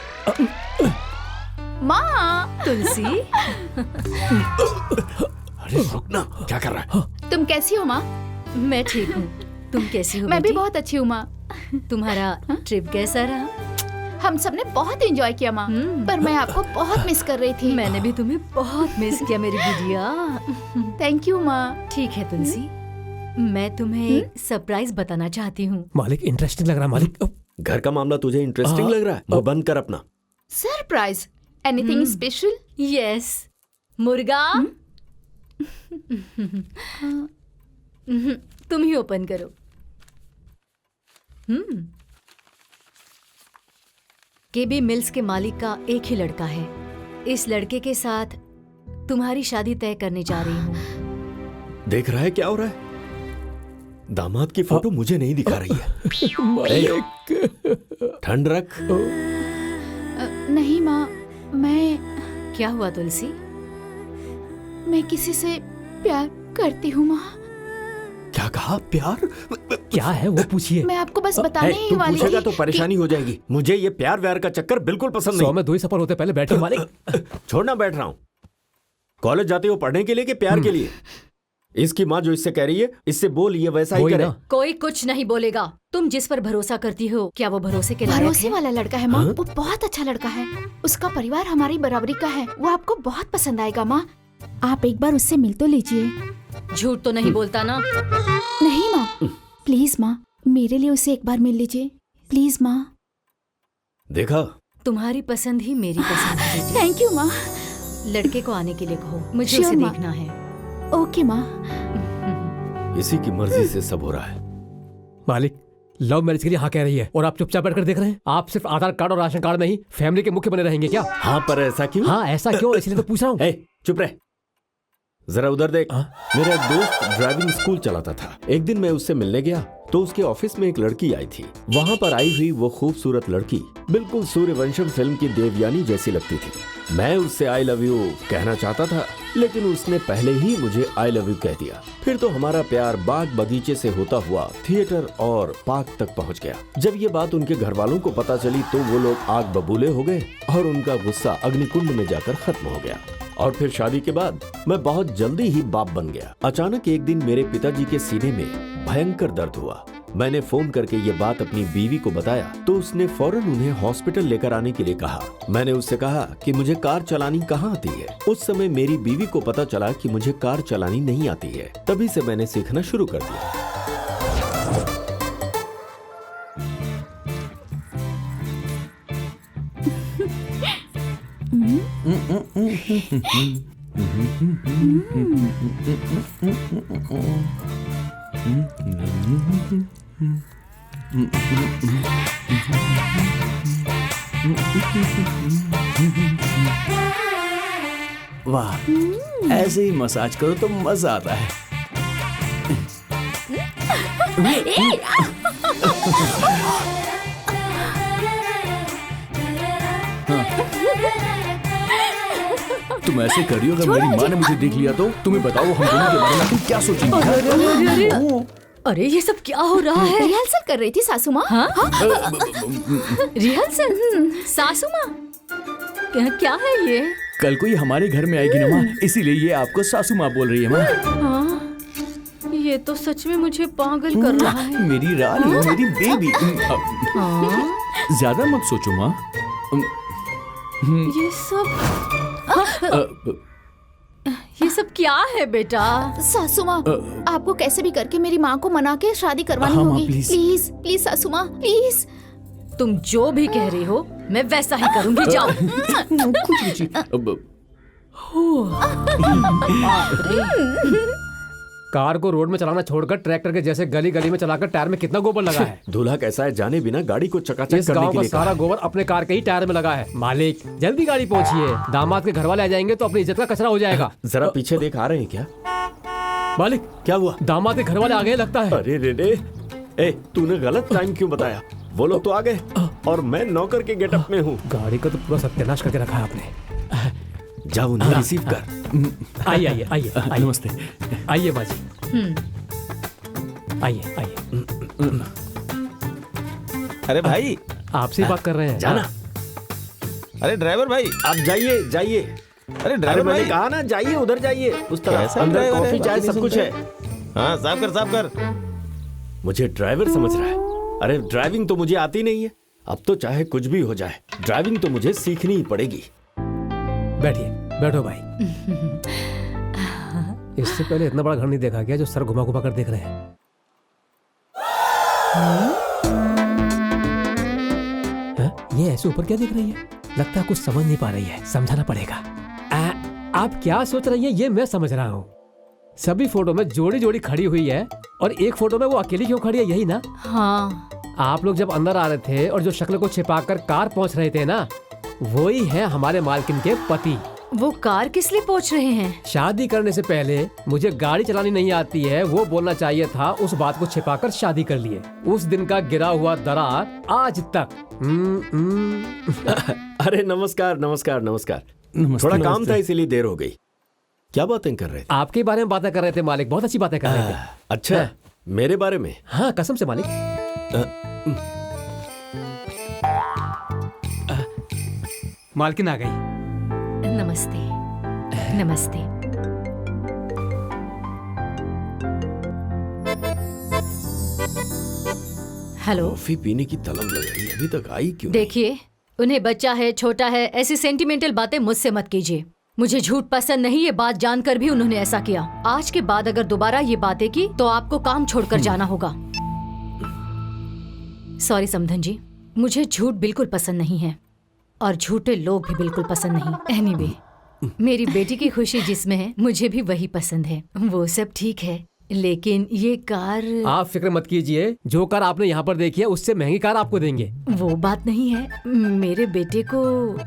माँ। तुलसी। अरे रुकना, क्या कर रहा है? तुम कैसी हो माँ? मैं ठीक हूँ, तुम कैसी हो? मैं भी बहुत अच्छी हूँ माँ। तुम्हारा ट्रिप कैसा रहा? हम सबने बहुत एंजॉय किया माँ, पर मैं आपको बहुत मिस कर रही थी। मैंने भी तुम्हें बहुत मिस किया मेरी गुड़िया। थैंक यू माँ। ठीक है तुलसी, मैं तुम्हें एक सरप्राइज बताना चाहती हूँ। मालिक इंटरेस्टिंग लग रहा है। मालिक, घर का मामला तुझे इंटरेस्टिंग लग रहा है? वो बंद कर अपना। सरप्राइज? Anything special? यस, मुर्गा। तुम ही ओपन करो। केबी मिल्स के मालिक का एक ही लड़का है। इस लड़के के साथ तुम्हारी शादी तय करने जा रही हूँ। देख रहा है क्या हो रहा है? दामाद की फोटो मुझे नहीं दिखा रही है। ठंड रख। नहीं माँ, मैं। क्या हुआ तुलसी? मैं किसी से प्यार करती हूँ माँ। क्या कहा? प्यार? क्या है वो पूछिए। मैं आपको बस बताने ही तू वाली पूछेगा थी तो परेशानी हो जाएगी। मुझे ये प्यार व्यार का चक्कर बिल्कुल पसंद 100 नहीं। में 2 ही सफर होते, पहले बैठे मालिक। छोड़ना, बैठ रहा हूँ। कॉलेज जाते हो पढ़ने के लिए कि प्यार के लिए? इसकी माँ जो इससे कह रही है, इससे बोल ये वैसा ही करे। कोई कुछ नहीं बोलेगा। तुम जिस पर भरोसा करती हो, क्या वो भरोसे के लायक भरोसे है? वाला लड़का है माँ। वो बहुत अच्छा लड़का है। उसका परिवार हमारी बराबरी का है। वो आपको बहुत पसंद आएगा माँ। आप एक बार उससे मिल तो लीजिए। झूठ तो नहीं बोलता ना? नहीं माँ, प्लीज माँ, मेरे लिए उससे एक बार मिल लीजिए प्लीज माँ। देखा, तुम्हारी पसंद ही मेरी पसंद है। थैंक यू माँ। लड़के को आने के लिए कहो, मुझे Sure, उसे माँ। देखना है। ओके माँ। इसी की मर्जी से सब हो रहा है। मालिक, लव मैरिज के लिए हाँ कह रही है और आप चुपचाप बैठकर देख रहे हैं। आप सिर्फ आधार कार्ड और राशन कार्ड में ही फैमिली के मुख्य बने रहेंगे क्या? हाँ, पर ऐसा क्यों? हाँ, ऐसा क्यों? इसलिए तो पूछ रहा हूँ। चुप रहे, जरा उधर देख। मेरा एक दोस्त ड्राइविंग स्कूल चलाता था। एक दिन मैं उससे मिलने गया तो उसके ऑफिस में एक लड़की आई थी। वहाँ पर आई हुई वो खूबसूरत लड़की बिल्कुल सूर्यवंशम फिल्म की देवयानी जैसी लगती थी। मैं उससे आई लव यू कहना चाहता था, लेकिन उसने पहले ही मुझे आई लव यू कह दिया। फिर तो हमारा प्यार बाग बगीचे से होता हुआ थिएटर और पार्क तक पहुँच गया। जब ये बात उनके घर वालों को पता चली तो वो लोग आग बबूले हो गए और उनका गुस्सा अग्निकुंड में जाकर खत्म हो गया। और फिर शादी के बाद मैं बहुत जल्दी ही बाप बन गया। अचानक एक दिन मेरे पिताजी के सीने में भयंकर दर्द हुआ। मैंने फोन करके ये बात अपनी बीवी को बताया तो उसने फौरन उन्हें हॉस्पिटल लेकर आने के लिए कहा। मैंने उससे कहा कि मुझे कार चलानी कहाँ आती है। उस समय मेरी बीवी को पता चला कि मुझे कार चलानी नहीं आती है। तभी से मैंने सीखना शुरू कर दिया। वाह, ऐसे ही मसाज करो तो मजा आता है। तुम ऐसे कर रही हो, अगर मेरी माँ ने मुझे देख लिया तो तुम्हें बताओ हम दोनों के बारे में तुम क्या सोचेंगी? अरे ये सब क्या हो रहा है? रिहर्सल कर रही थी सासू माँ। हाँ? रिहर्सल? सासू माँ? क्या है ये? कल को ये हमारे घर में आएगी ना माँ, इसीलिए ये आपको सासू माँ बोल रही है माँ। हाँ, ये तो सच में मुझे पागल कर रहा है। मेरी रानी, मेरी बेबी। ज्यादा मत सोचो माँ। ये सब क्या है बेटा? सासू माँ, आपको कैसे भी करके मेरी माँ को मना के शादी करवानी हाँ, होगी। प्लीज। प्लीज प्लीज सासू माँ, प्लीज। तुम जो भी कह रही हो मैं वैसा ही करूंगी। जाओ। कार को रोड में चलाना छोड़कर ट्रैक्टर के जैसे गली गली में चलाकर टायर में कितना गोबर लगा है। दूल्हा कैसा है जाने बिना गाड़ी को चकाचक इस करने गांव के का लिए सारा कहा। गोबर अपने कार के ही टायर में लगा है। मालिक, जल्दी गाड़ी पहुंचिए, दामाद के घर वाले आ जाएंगे तो अपनी इज्जत का कचरा हो जाएगा। जरा पीछे देख, आ रहे हैं क्या? मालिक, क्या हुआ? दामाद के घर वाले आ गए लगता है। अरे रे, ए तूने गलत टाइम क्यों बताया? वो लोग तो आ गए और मैं नौकर के गेटअप में हूँ। गाड़ी का तो पूरा सत्यानाश करके रखा है आपने। जाओ उन्हें रिसीव कर। आइए आइए आइए, नमस्ते। आइए बाजी, आइए आइए। अरे भाई, आपसे ही बात कर रहे हैं। जाना। अरे ड्राइवर भाई, आप जाइए जाइए। अरे ड्राइवर मैंने भाई, कहा ना जाइए, उधर जाइए उस तरह। कैसा अंदर ड्राइवर है? कॉफी चाय सब कुछ है। हाँ, साफ कर साफ कर। मुझे ड्राइवर समझ रहा है? अरे ड्राइविंग तो मुझे आती नहीं है। अब तो चाहे कुछ भी हो जाए, ड्राइविंग तो मुझे सीखनी ही पड़ेगी। बैठिए, बैठो भाई। इससे पहले इतना बड़ा घर नहीं देखा गया जो सर घुमा घुमा कर देख रहे हैं। ये ऐसे ऊपर क्या देख रही है? लगता है कुछ समझ नहीं पा रही है, समझाना पड़ेगा। आप क्या सोच रही है ये मैं समझ रहा हूँ। सभी फोटो में जोड़ी जोड़ी खड़ी हुई है और एक फोटो में वो अकेली क्यों खड़ी है, यही ना? हाँ। आप लोग जब अंदर आ रहे थे और जो शक्ल को छिपाकर कार पहुंच रहे थे ना, वही है हमारे मालकिन के पति। वो कार किस लिए पहुंच रहे हैं? शादी करने से पहले मुझे गाड़ी चलानी नहीं आती है वो बोलना चाहिए था। उस बात को छिपाकर शादी कर लिए। उस दिन का गिरा हुआ दरार आज तक। अरे नमस्कार नमस्कार नमस्कार। नमस्ते, थोड़ा काम नमस्ते। था इसीलिए देर हो गई। क्या बातें कर रहे थे? आपके बारे में बातें कर रहे थे मालिक, बहुत अच्छी बातें कर रहे थे। अच्छा, मेरे बारे में? हाँ कसम से मालिक। मालकिन आ गई। नमस्ते। नमस्ते। हेलो। कॉफी पीने की तलब लग रही है, अभी तक आई क्यों? देखिए, उन्हें बच्चा है, छोटा है, ऐसी सेंटिमेंटल बातें मुझसे मत कीजिए। मुझे झूठ पसंद नहीं, ये बात जानकर भी उन्होंने ऐसा किया। आज के बाद अगर दोबारा ये बातें की तो आपको काम छोड़कर जाना होगा। सॉरी समधन जी, मुझे झूठ बिल्कुल पसंद नहीं है और झूठे लोग भी बिल्कुल पसंद नहीं। एनीवे, मेरी बेटी की खुशी जिसमें है मुझे भी वही पसंद है। वो सब ठीक है, लेकिन ये कार। आप फिक्र मत कीजिए, जो कार आपने यहाँ पर देखी है उससे महंगी कार आपको देंगे। वो बात नहीं है, मेरे बेटे को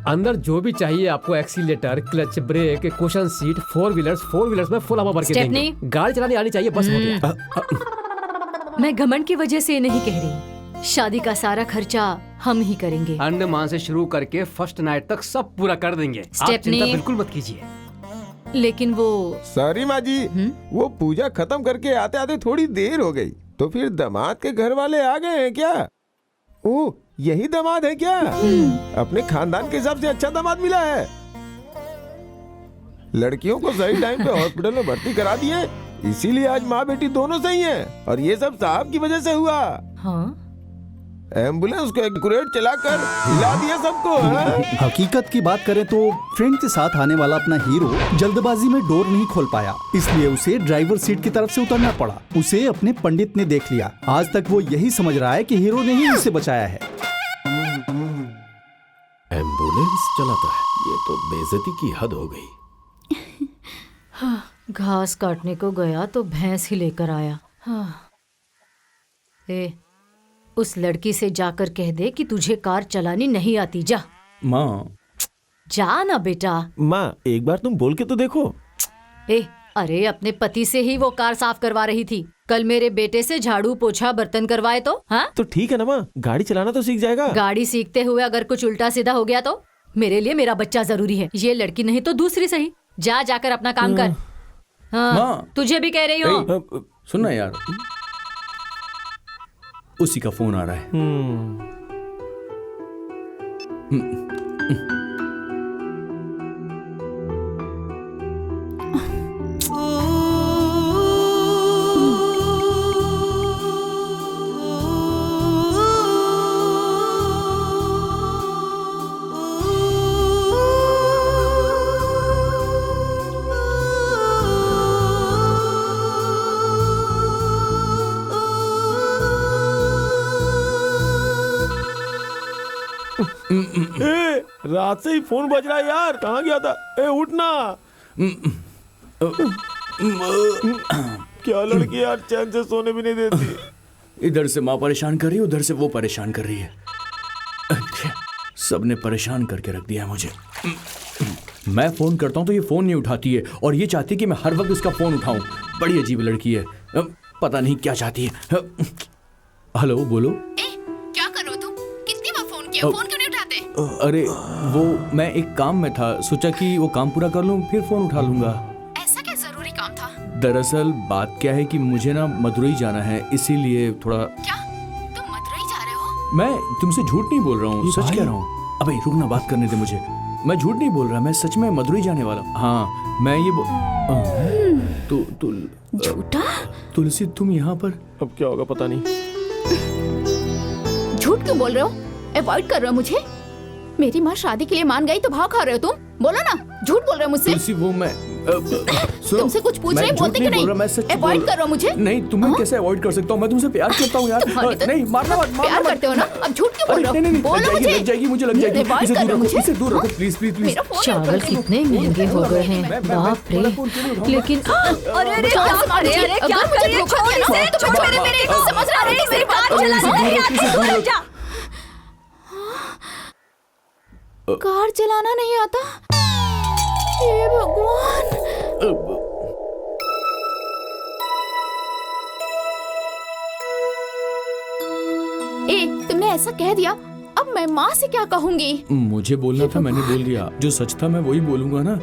अंदर जो भी चाहिए आपको, accelerator, clutch, brake, cushion seat, four wheelers में फुल हवा भर के देंगे। गाड़ी चलानी आनी चाहिए, बस हो गया। मैं घमंड की वजह से नहीं कह रही, शादी का सारा खर्चा हम ही करेंगे। अंडमान से शुरू करके फर्स्ट नाइट तक सब पूरा कर देंगे। आप चिंता बिल्कुल मत कीजिए। लेकिन वो सॉरी माँ जी, वो पूजा खत्म करके आते आते थोड़ी देर हो गई, तो फिर दामाद के घर वाले आ गए हैं क्या? ओह, यही दामाद है क्या? अपने खानदान के हिसाब से अच्छा दामाद मिला है। लड़कियों को सही टाइम पे हॉस्पिटल में भर्ती करा दिए, इसीलिए आज माँ बेटी दोनों सही हैं। और ये सब साहब की वजह से हुआ। हाँ? एम्बुलेंस को एक्यूरेट चलाकर हिला दिया सबको। हकीकत की बात करें तो फ्रेंड के साथ आने वाला अपना हीरो जल्दबाजी में डोर नहीं खोल पाया, इसलिए उसे ड्राइवर सीट की तरफ से उतरना पड़ा। उसे अपने पंडित ने देख लिया। आज तक वो यही समझ रहा है कि हीरो ने ही उसे बचाया है। एम्बुलेंस चलाता है, ये तो बेइज्जती की हद हो गई। घास काटने को गया तो भैंस ही लेकर आया। उस लड़की से जाकर कह दे कि तुझे कार चलानी नहीं आती। जा माँ। जा ना बेटा। माँ, एक बार तुम बोल के तो देखो। अरे अपने पति से ही वो कार साफ करवा रही थी, कल मेरे बेटे से झाड़ू पोछा बर्तन करवाए तो। हाँ तो ठीक है ना माँ, गाड़ी चलाना तो सीख जाएगा। गाड़ी सीखते हुए अगर कुछ उल्टा सीधा हो गया तो मेरे लिए मेरा बच्चा जरूरी है। ये लड़की नहीं तो दूसरी सही। जा जाकर अपना काम कर। हाँ, तुझे भी कह रही हूँ। सुनना यार, उसी का फोन आ रहा है। रात से ही फोन बज रहा है यार, कहाँ गया था? उठना। क्या लड़की यार, चैन से सोने भी नहीं देती। इधर से माँ परेशान कर रही है, उधर से वो परेशान कर रही है। सबने परेशान करके रख दिया है मुझे। मैं फोन करता हूँ तो ये फोन नहीं उठाती है, और ये चाहती है कि मैं हर वक्त इसका फोन उठाऊं। बड़ी अजीब लड़की है, पता नहीं क्या चाहती है। हेलो, बोलो। क्या कर रहे हो तुम? कितनी बार फोन किया, फोन क्यों नहीं उठाते? अरे वो मैं एक काम में था, सोचा कि वो काम पूरा कर लूं फिर फोन उठा लूंगा। ऐसा क्या जरूरी काम था? दरअसल बात क्या है कि मुझे ना मदुरई जाना है, इसीलिए थोड़ा। क्या तुम मदुरई जा रहे हो? मैं तुमसे झूठ नहीं बोल रहा हूँ, सच कह रहा हूँ। अबे रुकना, बात करने दे मुझे। मैं झूठ नहीं बोल रहा, मैं सच में मदुरई जाने वाला हूँ। हाँ मैं ये झूठा? तुलसी तुम यहाँ पर? अब क्या होगा पता नहीं। झूठ क्यों बोल रहे हो? अवॉइड कर रहे हो मुझे? मेरी माँ शादी के लिए मान गई तो भाव खा रहे हो तुम? बोलो ना, झूठ बोल रहे हो मुझसे। तुलसी वो मैं तुमसे कुछ पूछ रहे, बोलते क्यों नहीं? अवॉइड कर रहे हो मुझे? नहीं, तुम्हें कैसे अवॉइड कर सकता हूँ? मैं तुमसे प्यार करता हूँ यार। नहीं मारना मत, प्यार करते हो ना, अब झूठ क्यों बोल रहे हो? नहीं, बोलो मुझे। लग जाएगी, मुझे लग जाएगी। इसे दूर रखो प्लीज प्लीज प्लीज। चावल कितने महंगे हो गए हैं, बाप रे। लेकिन अरे क्या समझ रहे हो? मेरी बात चला कार चलाना नहीं आता? हे भगवान। तुमने ऐसा कह दिया, अब मैं माँ से क्या कहूँगी? मुझे बोलना था, मैंने बोल दिया। जो सच था मैं वही बोलूंगा ना।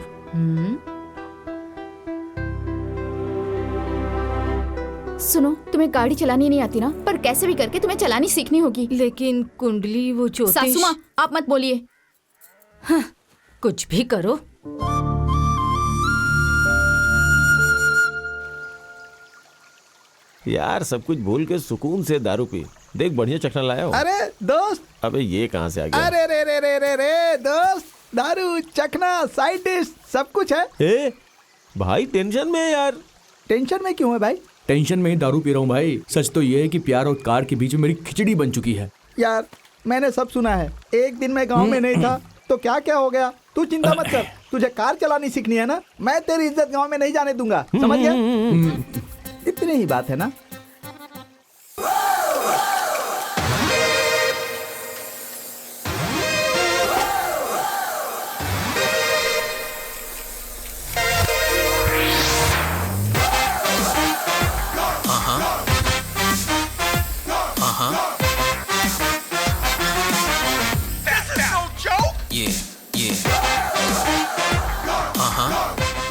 सुनो, तुम्हें गाड़ी चलानी नहीं आती ना, पर कैसे भी करके तुम्हें चलानी सीखनी होगी। लेकिन कुंडली वो ज्योतिष। सासू माँ, आप मत बोलिए। हाँ, कुछ भी करो। यार सब कुछ भूल के सुकून से दारू पी। देख बढ़िया चखना लाया हो। अरे दोस्त, अबे ये कहाँ से आ गया? अरे रे रे रे रे रे दोस्त, दारू, चखना, साइड डिश सब कुछ है। ए, भाई टेंशन में है यार। टेंशन में क्यों है भाई? टेंशन में ही दारू पी रहा हूँ भाई। सच तो ये है कि प्यार और कार के बीच में मेरी खिचड़ी बन चुकी है। यार मैंने सब सुना है। एक दिन मैं गांव में नहीं था तो क्या क्या हो गया। तू चिंता मत कर, तुझे कार चलानी सीखनी है ना, मैं तेरी इज्जत गांव में नहीं जाने दूंगा, समझ गया? इतनी ही बात है ना।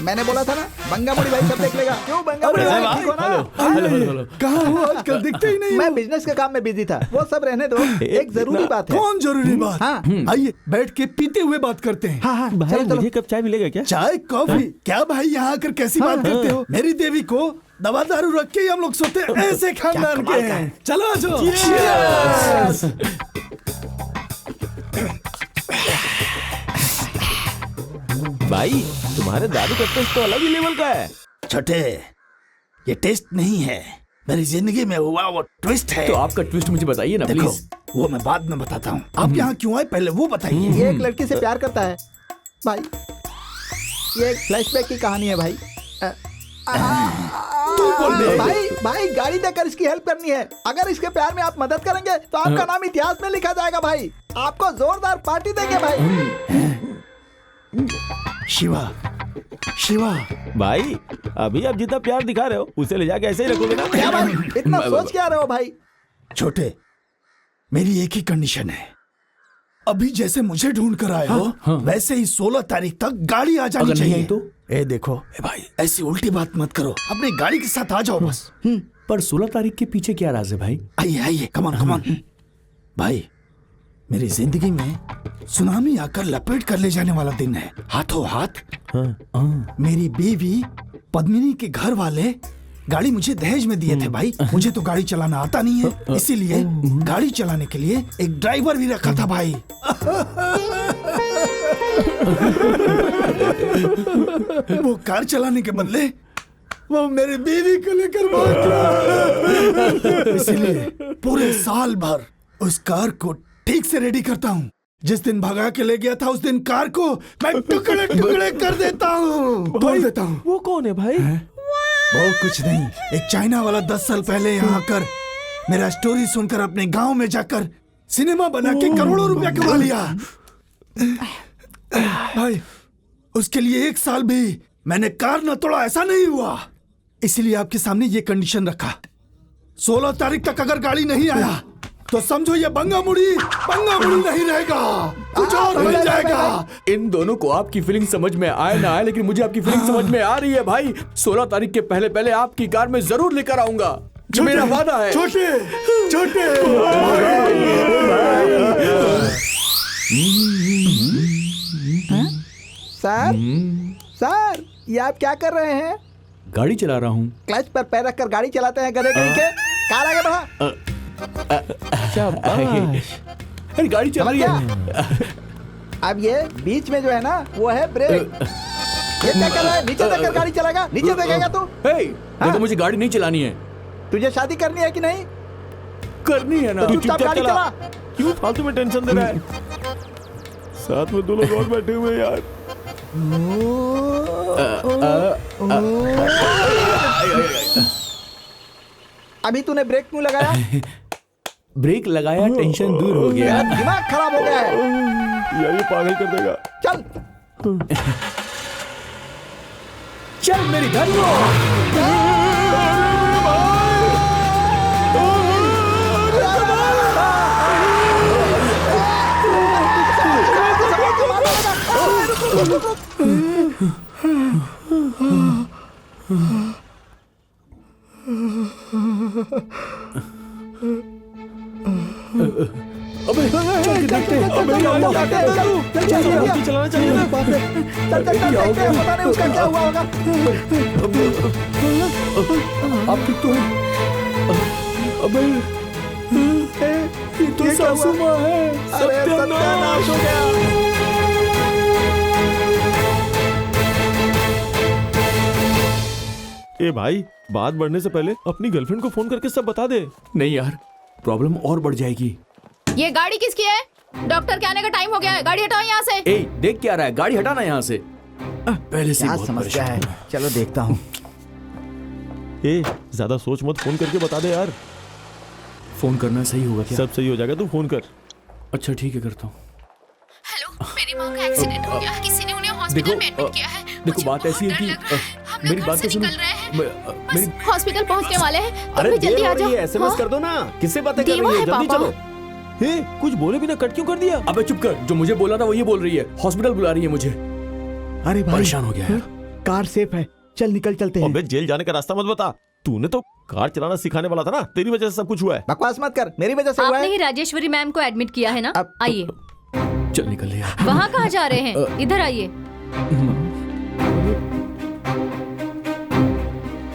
मैंने बोला था ना, बंगा मुड़ी भाई सब देख लेगा। क्यों बंगा मुड़ी भाई, ठीक हो ना? कहाँ हो आजकल, दिखते ही नहीं हो। मैं बिजनेस के काम में बिजी था, वो सब रहने दो। एक जरूरी बात है। कौन जरूरी बात? हाँ। आइए बैठ के पीते हुए बात करते हैं। हाँ हाँ, भाई मुझे कब चाय मिलेगा क्या? चाय कॉफी? क्या भाई यहाँ आकर कैसी बात करते हो? मेरी देवी को दवा दारू रख के ही हम लोग सोते हैं, ऐसे खानदान के हैं। चलो जो भाई तुम्हारे दारू का टेस्ट तो अलग ही लेवल का है। छोटे, ये टेस्ट नहीं है, मेरी जिंदगी में हुआ वो ट्विस्ट है। तो आपका ट्विस्ट मुझे बताइए ना देखो, प्लीज। वो मैं बाद में बताता हूँ। आप यहाँ क्यों आए पहले वो बताइए। ये एक लड़की से प्यार करता है भाई। ये एक फ्लैशबैक की कहानी है भाई। तू बोल दे भाई। भाई गाड़ी देकर इसकी हेल्प करनी है। अगर इसके प्यार में आप मदद करेंगे तो आपका नाम इतिहास में लिखा जाएगा भाई। आपको जोरदार पार्टी देंगे भाई। शिवा, शिवा भाई अभी आप जितना प्यार दिखा रहे हो उसे ले जाके ऐसे ही रखोगे ना? क्या भाई, इतना सोच क्या रहे हो भाई? छोटे, मेरी एक ही कंडीशन है। अभी जैसे मुझे ढूंढ कर आए हो वैसे ही 16 तारीख तक गाड़ी आ जानी चाहिए। तो ए देखो भाई, ऐसी उल्टी बात मत करो, अपनी गाड़ी के साथ आ जाओ बस। पर 16 तारीख के पीछे क्या राज है भाई? आइए आइए, कमान कमान। भाई मेरी जिंदगी में सुनामी आकर लपेट कर ले जाने वाला दिन है। हाथों हाथ मेरी बीवी पद्मिनी के घर वाले गाड़ी मुझे दहेज में दिए थे भाई। मुझे तो गाड़ी चलाना आता नहीं है, इसीलिए गाड़ी चलाने के लिए एक ड्राइवर भी रखा था भाई। वो कार चलाने के बदले वो मेरी बीवी को लेकर भाग गया। इसीलिए पूरे साल भर उस कार को ठीक से रेडी करता हूँ। जिस दिन भगा के ले गया था उस दिन कार को मैं टुकड़े टुकड़े कर देता हूँ, तोड़ देता हूँ। वो कौन है भाई? वो कुछ नहीं, एक चाइना वाला 10 साल पहले यहाँ आकर मेरा स्टोरी सुनकर अपने गांव में जाकर सिनेमा बना के करोड़ों रुपया कमा लिया। भाई उसके लिए 1 साल भी मैंने कार न तोड़ा ऐसा नहीं हुआ। इसलिए आपके सामने ये कंडीशन रखा, 16 तारीख तक अगर गाड़ी नहीं आया तो समझो ये बंगा मुड़ी नहीं रहेगा, कुछ और बन जाएगा। इन दोनों को आपकी फीलिंग समझ में आए ना आए, लेकिन मुझे आपकी फीलिंग समझ में आ रही है भाई। 16 तारीख के पहले पहले आपकी कार में जरूर लेकर आऊंगा, जो मेरा वादा है। छोटे छोटे सर ये आप क्या कर रहे हैं? गाड़ी चला रहा हूँ। क्लच पर पैर रखकर गाड़ी चलाते हैं गधे कहीं के। कार आगे बढ़ा। अरे गाड़ी चल रही है। अब ये बीच में जो है ना वो है ब्रेक। ये क्या कर रहा है? नीचे देखकर गाड़ी चलाएगा? नीचे देखेगा तू? देखो मुझे गाड़ी नहीं चलानी है। तुझे शादी करनी है कि नहीं? करनी है ना। तो चुपचाप गाड़ी चला। क्यों फालतू में टेंशन दे रहा है? साथ में 2 लोग और बैठे हुए हैं यार। अभी तूने ब्रेक क्यों लगाया? ब्रेक लगाया, टेंशन दूर हो गया। दिमाग खराब हो गया है यार, ये पागल कर देगा। चल चल मेरी धनियो। अबे चलाना चाहिए ना। पता नहीं उसका क्या हुआ होगा। अब तो अबे ये तो सासू माँ है। सत्यानाश हो गया। ए भाई, बात बढ़ने से पहले अपनी गर्लफ्रेंड को फोन करके सब बता दे। नहीं यार, प्रॉब्लम और बढ़ जाएगी। ये गाड़ी किसकी है? डॉक्टर के आने का टाइम हो गया है, गाड़ी हटाओ यहाँ से। ए, देख क्या रहा है, गाड़ी हटाना यहाँ से। पहले से बहुत समस्या है, परेशान। चलो देखता हूँ। ए, ज्यादा सोच मत, फोन करके बता दे यार। फोन करना सही होगा क्या? सब सही हो जाएगा, तू फोन कर। अच्छा ठीक है, करता हूँ। हेलो, मेरी माँ का एक्सीडेंट हो गया, किसी ने उन्हें हॉस्पिटल में एडमिट किया है। देखो बात ऐसी है कि मेरी बात तो सुनो। मेरी हॉस्पिटल पहुंचने वाले हैं। अरे तुम भी जल्दी आ जाओ। एसएमएस कर दो ना, किससे बातें कर रही है? जल्दी चलो। हे, कुछ बोले बिना कट क्यों कर दिया? अबे चुप कर, जो मुझे बोला था वो ये बोल रही है, हॉस्पिटल बुला रही है मुझे। अरे भाई, परेशान हो गया यार। कार सेफ है, चल निकल चलते हैं। अबे जेल जाने का रास्ता मत बता, तूने तो कार चलाना सिखाने वाला था ना, तेरी वजह से सब कुछ हुआ है। बकवास मत कर, मेरी वजह से हुआ आपने है। ही राजेश्वरी मैम को एडमिट किया है ना? आइए। चल निकल ले यार। वहाँ कहाँ जा रहे हैं? इधर आइए।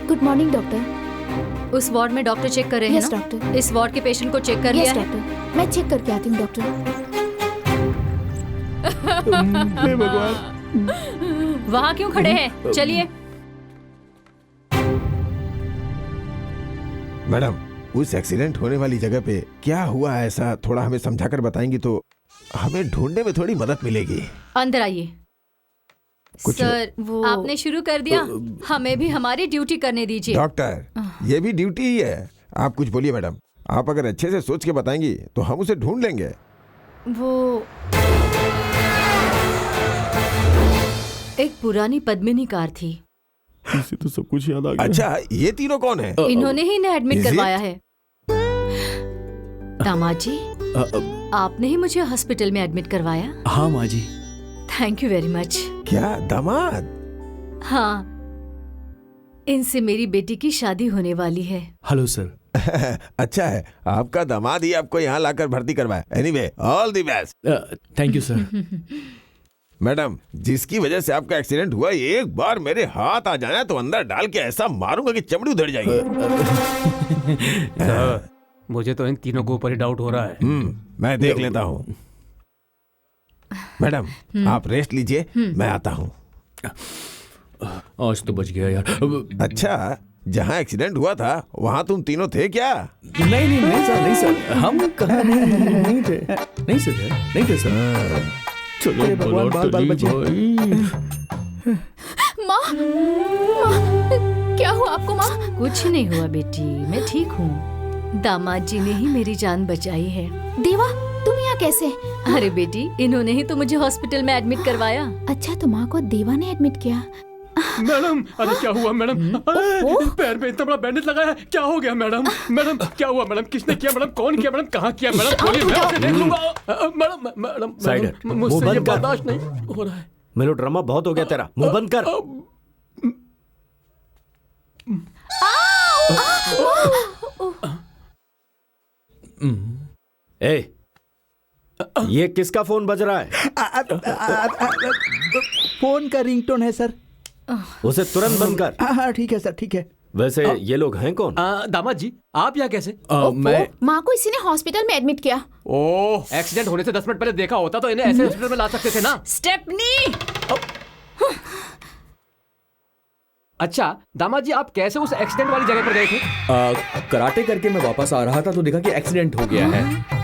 Good morning doctor. उस वार्ड में डॉक्टर चेक कर रहे हैं Yes, ना? डॉक्टर। इस वार्ड के पेशेंट को चेक कर Yes, लिया है? डॉक्टर। मैं चेक करके आती हूँ डॉक्टर। हे भगवान। वहाँ क्यों खड़े हैं? चलिए। मैडम, उस एक्सीडेंट होने वाली जगह पे क्या हुआ है ऐसा थोड़ा हमें समझाकर बताएंगी तो हमें ढूंढने में थोड़ी मदद मिलेगी। अंदर आइए। सर, वो आपने शुरू कर दिया, हमें भी हमारी ड्यूटी करने दीजिए। डॉक्टर, ये भी ड्यूटी ही है। आप कुछ बोलिए मैडम, आप अगर अच्छे से सोच के बताएंगी तो हम उसे ढूंढ लेंगे। वो एक पुरानी पद्मिनी कार थी। इसे तो सब कुछ याद आ गया। अच्छा, ये तीनों कौन है? इन्होंने ही इन्हें एडमिट Is it? करवाया है। दामाद जी, आपने ही मुझे हॉस्पिटल में एडमिट करवाया। हाँ माँ जी। Thank you very much. क्या दामाद? हाँ, इनसे मेरी बेटी की शादी होने वाली है। Hello sir. अच्छा है, आपका दामाद ही आपको यहाँ लाकर भर्ती करवाया। Anyway, all the best. Thank you sir. Madam, जिसकी वजह से आपका एक्सीडेंट हुआ, एक बार मेरे हाथ आ जाए तो अंदर डाल के ऐसा मारूंगा कि चमड़ी उधड़ जाएगी। मुझे तो इन तीनों के ऊपर ही डाउट हो रहा है। मैं देख लेता हूँ। मैडम, आप रेस्ट लीजिए, मैं आता हूँ। आज तो बच गया यार। अच्छा, जहाँ एक्सीडेंट हुआ था वहाँ तुम तीनों थे क्या? नहीं सर, हम कहाँ नहीं थे। नहीं सर, नहीं थे सर। चलो भगवान, बाल बचे। माँ, क्या हुआ आपको माँ? कुछ नहीं हुआ बेटी, मैं ठीक हूँ। दामाद जी ने ही मेरी जान बचाई है। देवा, तुम यहाँ कैसे? अरे बेटी, इन्होंने ही तो मुझे हॉस्पिटल में एडमिट करवाया। अच्छा, तो माँ को देवा ने एडमिट किया। मैडम, अरे क्या हुआ मैडम? पैर में इतना बड़ा बैंडेज लगा है, क्या हो गया मैडम? मैडम क्या हुआ मैडम? किसने किया मैडम? कौन किया मैडम? कहाँ किया मैडम? बोलिए, मैं आपसे देख लूंगा। मैडम मैडम साइडर, मुझसे ये बंद कर। बर्दाश्त नहीं हो रहा है। मेलोड्रामा बहुत हो गया तेरा, मुंह बंद कर। ए, ये किसका फोन बज रहा है? फोन का रिंगटोन है सर। उसे तुरंत बंद कर। हाँ ठीक है सर, ठीक है। वैसे ये लोग हैं कौन? दामाद जी, आप यहाँ कैसे? मैं माँ को इसी ने हॉस्पिटल में एडमिट किया। ओह, एक्सीडेंट होने से 10 मिनट पहले देखा होता तो इन्हें ऐसे हॉस्पिटल में ला सकते थे ना। स्टेपनी! अच्छा दामाद जी, आप कैसे उस एक्सीडेंट वाली जगह पर गए थे? कराटे करके मैं वापस आ रहा था तो देखा कि एक्सीडेंट हो गया है।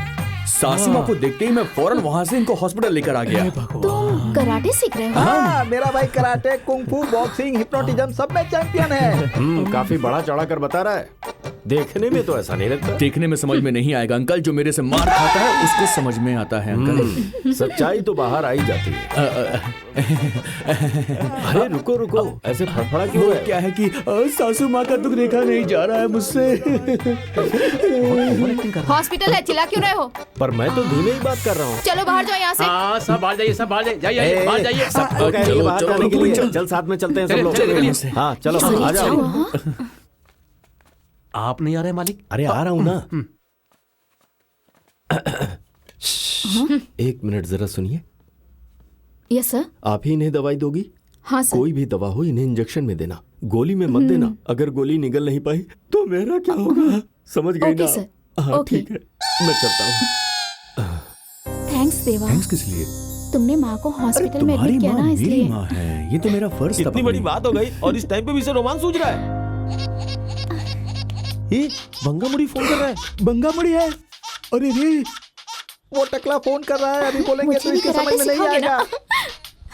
सासू माँ को देखते ही मैं फौरन वहाँ से इनको हॉस्पिटल लेकर आ गया। तुम कराटे सीख रहे हो? हाँ, मेरा भाई कराटे, कुंफू, बॉक्सिंग, हिप्नोटिज्म सब में चैंपियन है। काफी बड़ा चढ़ा कर बता रहा है। देखने में तो ऐसा नहीं लगता। देखने में समझ में नहीं आएगा अंकल, जो मेरे से मार खाता है उसको समझ में आता है अंकल। सच्चाई तो बाहर आई जाती है। अरे रुको रुको, ऐसे फड़फड़ा क्यों है? क्या है कि सासू माँ का दुख देखा नहीं जा रहा है मुझसे। हॉस्पिटल है, चिल्ला क्यों रहे हो? पर मैं तो धीमे ही बात कर रहा हूँ। चलो बाहर जाओ यहाँ से। हाँ, सब बाहर जाइए, सब बाहर जाइए, जाइए बाहर जाइए। सबको कह रही है बाहर जाने के लिए। चल साथ में चलते हैं सब लोग। हाँ चलो, आ जाओ। आप नहीं आ रहे मालिक? अरे आ रहा हूँ ना। एक मिनट जरा सुनिए। Yes sir. आप ही इन्हें दवाई दोगी? हाँ सर। कोई भी दवा हो इन्हें इंजेक्शन में देना, गोली में मत देना। अगर गोली निगल नहीं पाई तो मेरा क्या होगा? समझ गई ना? Okay sir. हाँ ओके। ठीक है, मैं चलता हूँ। थैंक्स देवा। थैंक्स किस लिए? तुमने माँ को हॉस्पिटल में तुम्हारी एडमिट किया माँ ना, मेरी इसलिए। माँ है, ये तो मेरा फर्ज था। इतनी बड़ी बात हो गई और इस टाइम पे भी इसे रोमांस सूझ रहा है। ये बंगा मुड़ी फोन कर रहा है। बंगा मुड़ी है। अरे रे, वो टकला फोन कर रहा है, अभी बोलेंगे मुझे तो भी इसके समझ कराटे में नहीं सिखाओगे ना? आएगा।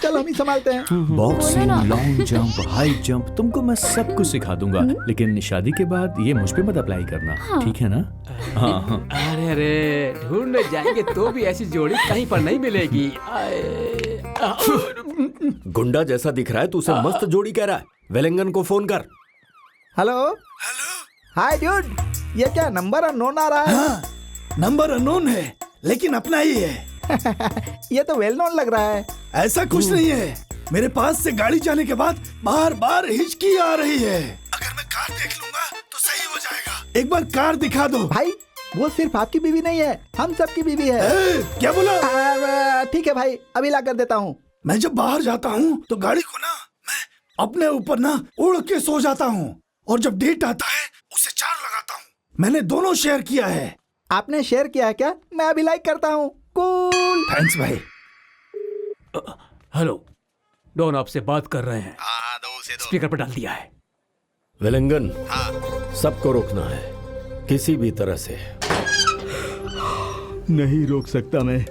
चल हम ही संभालते हैं। Boxing, long jump, high jump, तुमको मैं सब कुछ सिखा दूंगा, लेकिन शादी के बाद ये मुझ पे मत अप्लाई करना, ठीक है ना? हाँ हाँ। अरे अरे, ढूंढने जाएंगे तो भी ऐसी जोड़ी कहीं पर नहीं मिलेगी। गुंडा जैसा दिख रहा है, तू उसे मस्त जोड़ी कह रहा है। वेलिंगन को फोन कर। हेलो हाय ड्यूड, ये क्या नंबर अननोन आ रहा है? हाँ, नंबर अननोन है लेकिन अपना ही है। ये तो वेल नोन लग रहा है। ऐसा कुछ नहीं है, मेरे पास से गाड़ी जाने के बाद बार बार हिचकी आ रही है। अगर मैं कार देख लूंगा तो सही हो जाएगा। एक बार कार दिखा दो। भाई वो सिर्फ आपकी बीवी नहीं है, हम सबकी बीवी है। क्या बोला? ठीक है भाई, अभी ला कर देता हूँ। मैं जब बाहर जाता हूँ तो गाड़ी को ना मैं अपने ऊपर ना उड़ के सो जाता हूँ, और जब डेट आता है उसे 4 लगाता हूँ। मैंने दोनों शेयर किया है। आपने शेयर किया है क्या? मैं अभी लाइक करता हूँ। कूल। थैंक्स भाई। हेलो, डॉन आपसे बात कर रहे हैं। स्पीकर पर डाल दिया है। वेलिंगन, सबको रोकना है किसी भी तरह से। नहीं रोक सकता मैं,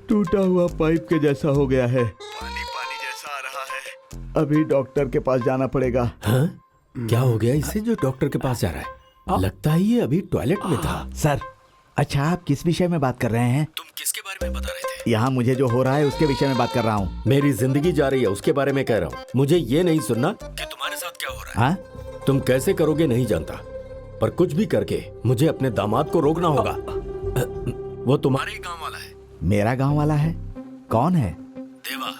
टूटा हुआ पाइप के जैसा हो गया है, पानी पानी जैसा आ रहा है। अभी डॉक्टर के पास जाना पड़ेगा। हाँ? क्या हो गया इसे जो डॉक्टर के पास जा रहा है? लगता है ये अभी टॉयलेट में था। सर, अच्छा आप किस विषय में बात कर रहे हैं? तुम किसके बारे में बता रहे थे? यहाँ मुझे जो हो रहा है उसके विषय में बात कर रहा हूँ। मेरी जिंदगी जा रही है उसके बारे में कह रहा हूँ। मुझे ये नहीं सुनना कि तुम्हारे साथ क्या हो रहा है। तुम कैसे करोगे नहीं जानता, पर कुछ भी करके मुझे अपने दामाद को रोकना होगा। वो तुम्हारे ही गांव वाला है। मेरा गांव वाला है? कौन है? देवा।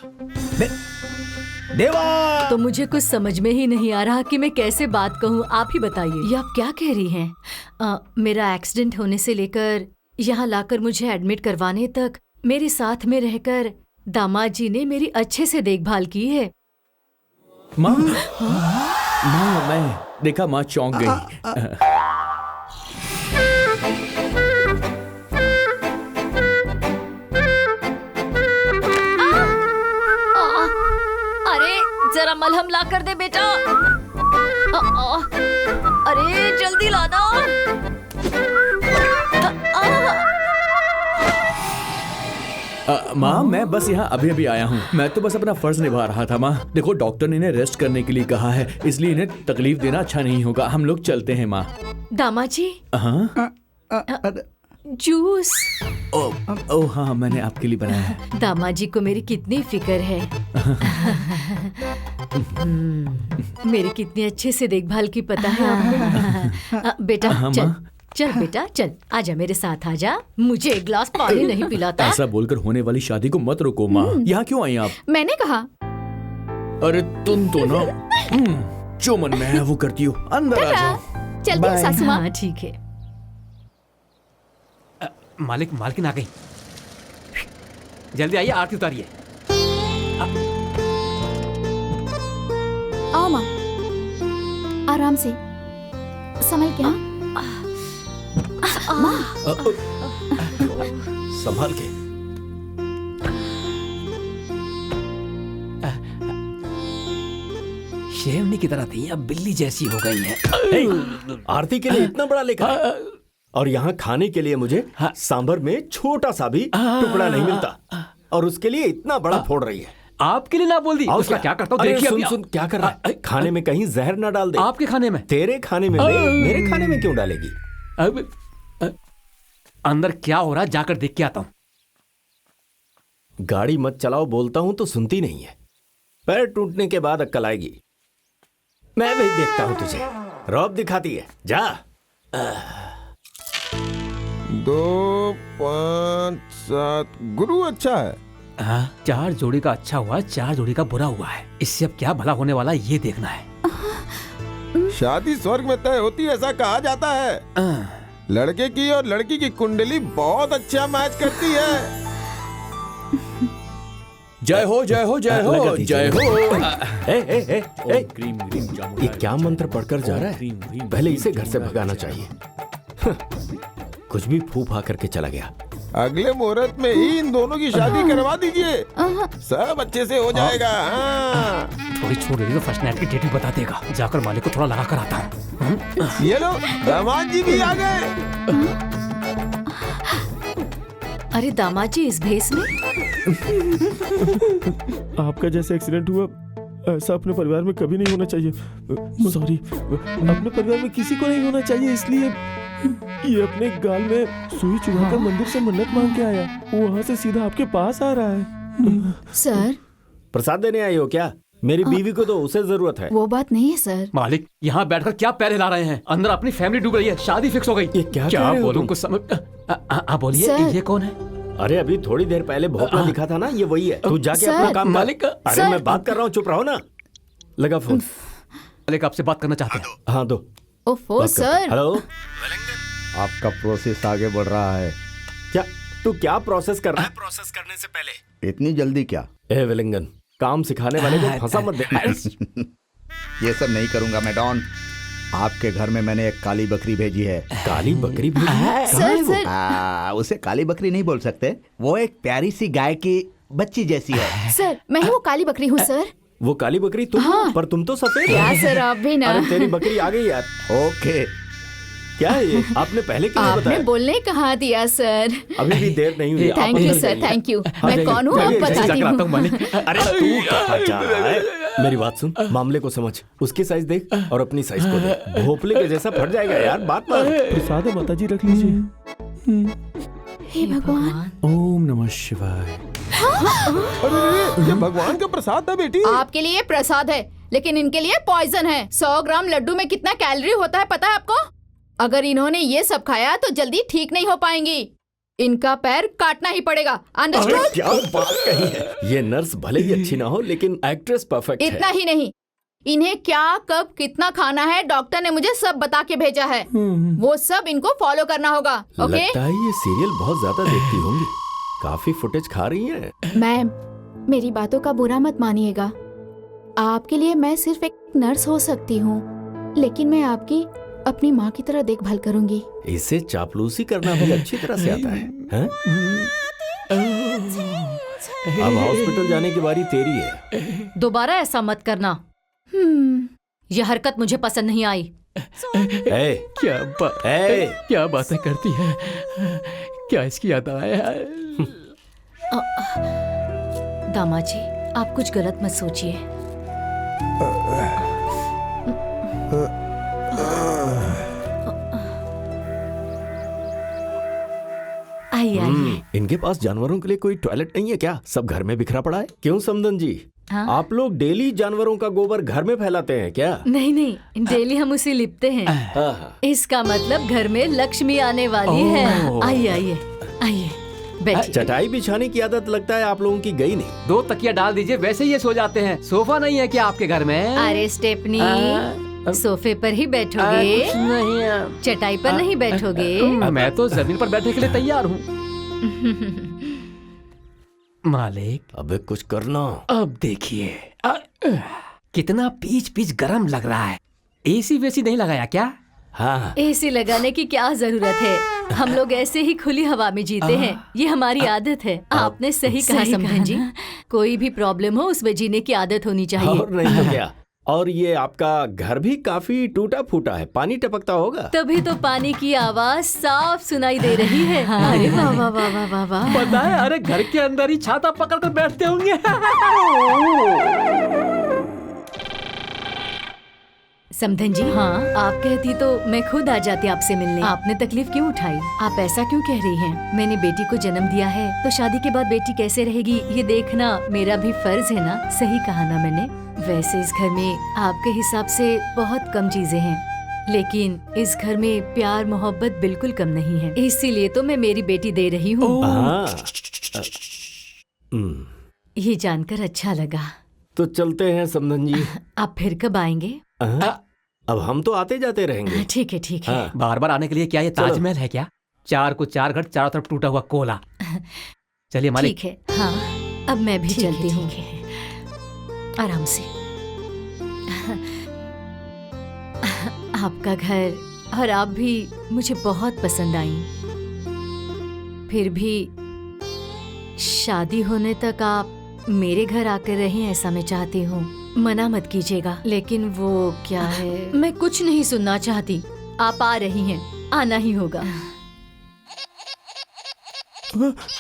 देवा! तो मुझे कुछ समझ में ही नहीं आ रहा कि मैं कैसे बात कहूँ। आप ही बताइए, ये आप क्या कह रही हैं? मेरा एक्सीडेंट होने से लेकर यहाँ लाकर मुझे एडमिट करवाने तक मेरे साथ में रहकर दामाद जी ने मेरी अच्छे से देखभाल की है। माँ, माँ मैं देखा माँ चौंक गई। अरे जरा मलहम ला कर दे बेटा। अरे जल्दी लाना। माँ मैं बस यहाँ अभी अभी आया हूँ। मैं तो बस अपना फर्ज निभा रहा था। माँ देखो, डॉक्टर ने इन्हें रेस्ट करने के लिए कहा है, इसलिए इन्हें तकलीफ देना अच्छा नहीं होगा। हम लोग चलते हैं माँ। दामाद जी, हाँ जूस। ओ हाँ, मैंने आपके लिए बनाया है। दामाद जी को मेरी कितनी फिक्र है। मेरी कितनी अच्छे से देखभाल की पता है आपको। बेटा चल चल बेटा चल, आजा मेरे साथ आजा। मुझे एक गिलास पानी नहीं पिलाता। ऐसा बोलकर होने वाली शादी को मत रोको माँ। यहाँ क्यों आई आप? मैंने कहा। अरे तुम तो ना जो मन में है वो करती हो। अंदर आ जाओ। चलती हूँ सासू माँ। हाँ ठीक है। मालकिन आ गई। जल्दी आइए, आरती उतारिए। आओ माँ, आराम से संभल के। माँ संभाल के। शेरनी की तरह थी, अब बिल्ली जैसी हो गई है। आरती के लिए इतना बड़ा लेकर, और यहाँ खाने के लिए मुझे सांभर में छोटा सा भी टुकड़ा नहीं मिलता, और उसके लिए इतना बड़ा फोड़ रही है। आपके लिए ना बोल दी, उसका क्या करता हूँ देखिए। सुन सुन क्या कर रहा है। खाने में कहीं जहर ना डाल दे। आपके खाने में? तेरे खाने में मेरे खाने में क्यों डालेगी? अब अंदर क्या हो रहा है जाकर देख के आता हूँ। गाड़ी मत चलाओ बोलता हूँ तो सुनती नहीं है। पैर टूटने के बाद अक्कल आएगी। मैं भी देखता हूँ तुझे। रौब दिखाती है, जा। 2, 5, 7 गुरु अच्छा है। 4 जोड़ी का अच्छा हुआ, 4 जोड़ी का बुरा हुआ है। इससे अब क्या भला होने वाला ये देखना है। शादी स्वर्ग में तय होती है ऐसा कहा जाता है। लड़के की और लड़की की कुंडली बहुत अच्छा मैच करती है। जय हो जय हो जय हो जय हो। क्रीम क्रीम जामुन। ये क्या मंत्र पढ़कर जा रहा है? पहले इसे घर से भगाना चाहिए। कुछ भी फूफा करके चला गया। अगले मुहूर्त में ही इन दोनों की शादी करवा दीजिए, सब अच्छे से हो जाएगा। हाँ। थोड़ी छोड़ रही तो फर्स्ट नाइट की डेट भी बता देगा। जाकर मालिक को थोड़ा लगा कर आता हूँ। ये लो दामाद जी भी आ गए। अरे दामाद जी इस भेस में? आपका जैसे एक्सीडेंट हुआ ऐसा अपने परिवार में कभी नहीं होना चाहिए। सॉरी, अपने परिवार में किसी को नहीं होना चाहिए, इसलिए ये अपने गाल में सुई चुभाकर मंदिर से मन्नत मांग के आया। वहाँ से सीधा आपके पास आ रहा है। सर, प्रसाद देने आई हो क्या? मेरी बीवी को तो उसे जरूरत है। वो बात नहीं है सर। मालिक यहाँ बैठकर क्या पैर हिला रहे हैं? अंदर अपनी फैमिली डूब रही है, शादी फिक्स हो गई। ये क्या बोलूं कुछ समझ। बोलिए, ये कौन है? अरे अभी थोड़ी देर पहले भोपला दिखा था ना, ये वही है। तू जाके अपना काम कर। मालिक, अरे मैं बात कर रहा हूँ, चुप रहो ना। लगा फोन। मालिक आपसे बात करना चाहते हैं। हाँ दो। ओफो सर। हेलो, आपका प्रोसेस आगे बढ़ रहा है। क्या तू क्या प्रोसेस कर रहा है? प्रोसेस करने से पहले इतनी जल्दी क्या? ए विलिंगन, काम सिखाने वाले को फंसा मत दे। ये सब नहीं करूंगा मैं डॉन। आपके घर में मैंने एक काली बकरी भेजी है। काली बकरी भेजी है? सर, उसे काली बकरी नहीं बोल सकते, वो एक प्यारी सी गाय की बच्ची जैसी है। सर मैं ही वो काली बकरी हूँ सर। वो काली बकरी तुम? हाँ। पर तुम तो सफेद क्या हो। सर, आप भी ना। अरे तेरी बकरी आ गई यार। ओके, क्या है ये? आपने पहले क्यों नहीं आपने बताया? बोलने कहाँ दिया सर। अभी भी देर नहीं हुई। Thank you sir, thank you. मैं कौन हूँ आप बताती हूँ। अरे तू कहाँ जा रहा है? मेरी बात सुन, मामले को समझ, उसकी साइज देख और अपनी साइज को देख। भोपले के जैसा फट जाएगा यार, बात मान। प्रसाद है माता जी, रख लीजिए। हे भगवान। ओम नमः शिवाय। अरे ये भगवान का प्रसाद था बेटी। आपके लिए प्रसाद है, लेकिन इनके लिए पॉइजन है। 100 ग्राम लड्डू में कितना कैलोरी होता है पता है आपको? अगर इन्होंने ये सब खाया तो जल्दी ठीक नहीं हो पाएंगी। इनका पैर काटना ही पड़ेगा। अंडरस्टूड? क्या बात कही है। ये नर्स भले ही अच्छी ना हो, लेकिन एक्ट्रेस परफेक्ट है। इतना ही नहीं, इन्हें क्या कब कितना खाना है डॉक्टर ने मुझे सब बता के भेजा है। वो सब इनको फॉलो करना होगा। ओके? लगता है ये सीरियल बहुत ज्यादा देखती होंगी, काफी फुटेज खा रही हैं। मैम, मेरी बातों का बुरा मत मानिएगा। आपके लिए मैं सिर्फ एक नर्स हो सकती हूँ, लेकिन मैं आपकी अपनी माँ की तरह देखभाल करूंगी। इसे चापलूसी करना भी अच्छी तरह से आता है, हैं? अब हॉस्पिटल जाने की बारी तेरी है। दोबारा ऐसा मत करना। यह हरकत मुझे पसंद नहीं आई। क्या बातें करती है? क्या इसकी याद आया? दामाद जी, आप कुछ गलत मत सोचिए। आइए। इनके पास जानवरों के लिए कोई टॉयलेट नहीं है क्या? सब घर में बिखरा पड़ा है। क्यों समदन जी? हाँ? आप लोग डेली जानवरों का गोबर घर में फैलाते हैं क्या? नहीं नहीं, डेली हम उसे लिपते हैं। इसका मतलब घर में लक्ष्मी आने वाली है। आइए आइए आइए, बैठिए। चटाई बिछाने की आदत लगता है आप लोगों की गई नहीं। 2 तकिया डाल दीजिए, वैसे ही ये सो जाते हैं। सोफा नहीं है क्या आपके घर में? अरे स्टेपनी, सोफे पर ही बैठोगे? कुछ नहीं, चटाई पर नहीं बैठोगे? मैं तो जमीन पर बैठने के लिए तैयार हूँ। मालिक, अबे कुछ करना। अब देखिए, कितना पीच पीच गरम लग रहा है। एसी वेसी नहीं लगाया क्या? हाँ, एसी लगाने की क्या जरूरत है? हम लोग ऐसे ही खुली हवा में जीते हैं, ये हमारी आदत है। आपने सही कहा समधन जी। कोई भी प्रॉब्लम हो उसमें जीने की आदत होनी चाहिए। और नहीं तो क्या। और ये आपका घर भी काफी टूटा फूटा है, पानी टपकता होगा। तभी तो पानी की आवाज साफ सुनाई दे रही है। अरे वाह वाह वाह वाह वाह वाह। पता है, अरे घर के अंदर ही छाता पकड़कर बैठते होंगे। समधन जी, हाँ आप कहती तो मैं खुद आ जाती आपसे मिलने। आपने तकलीफ क्यों उठाई? आप ऐसा क्यों कह रही हैं? मैंने बेटी को जन्म दिया है, तो शादी के बाद बेटी कैसे रहेगी ये देखना मेरा भी फर्ज है ना। सही कहा ना मैंने? वैसे इस घर में आपके हिसाब से बहुत कम चीजें हैं, लेकिन इस घर में प्यार मोहब्बत बिल्कुल कम नहीं है। इसीलिए तो मैं मेरी बेटी दे रही हूँ। ये जानकर अच्छा लगा। तो चलते हैं समधन जी। आप फिर कब आएंगे? अब हम तो आते जाते रहेंगे। ठीक है ठीक है। बार बार आने के लिए क्या ये ताजमहल है क्या? 4 को 4 घट, चारों तरफ टूटा हुआ कोला। चलिए मालिक। ठीक है। हाँ अब मैं भी चलती हूँ। आराम से। आपका घर और आप भी मुझे बहुत पसंद आई। फिर भी शादी होने तक आप मेरे घर आकर रहें ऐसा मैं चाहती हूँ। मना मत कीजिएगा। लेकिन वो क्या है, मैं कुछ नहीं सुनना चाहती। आप आ रही हैं, आना ही होगा।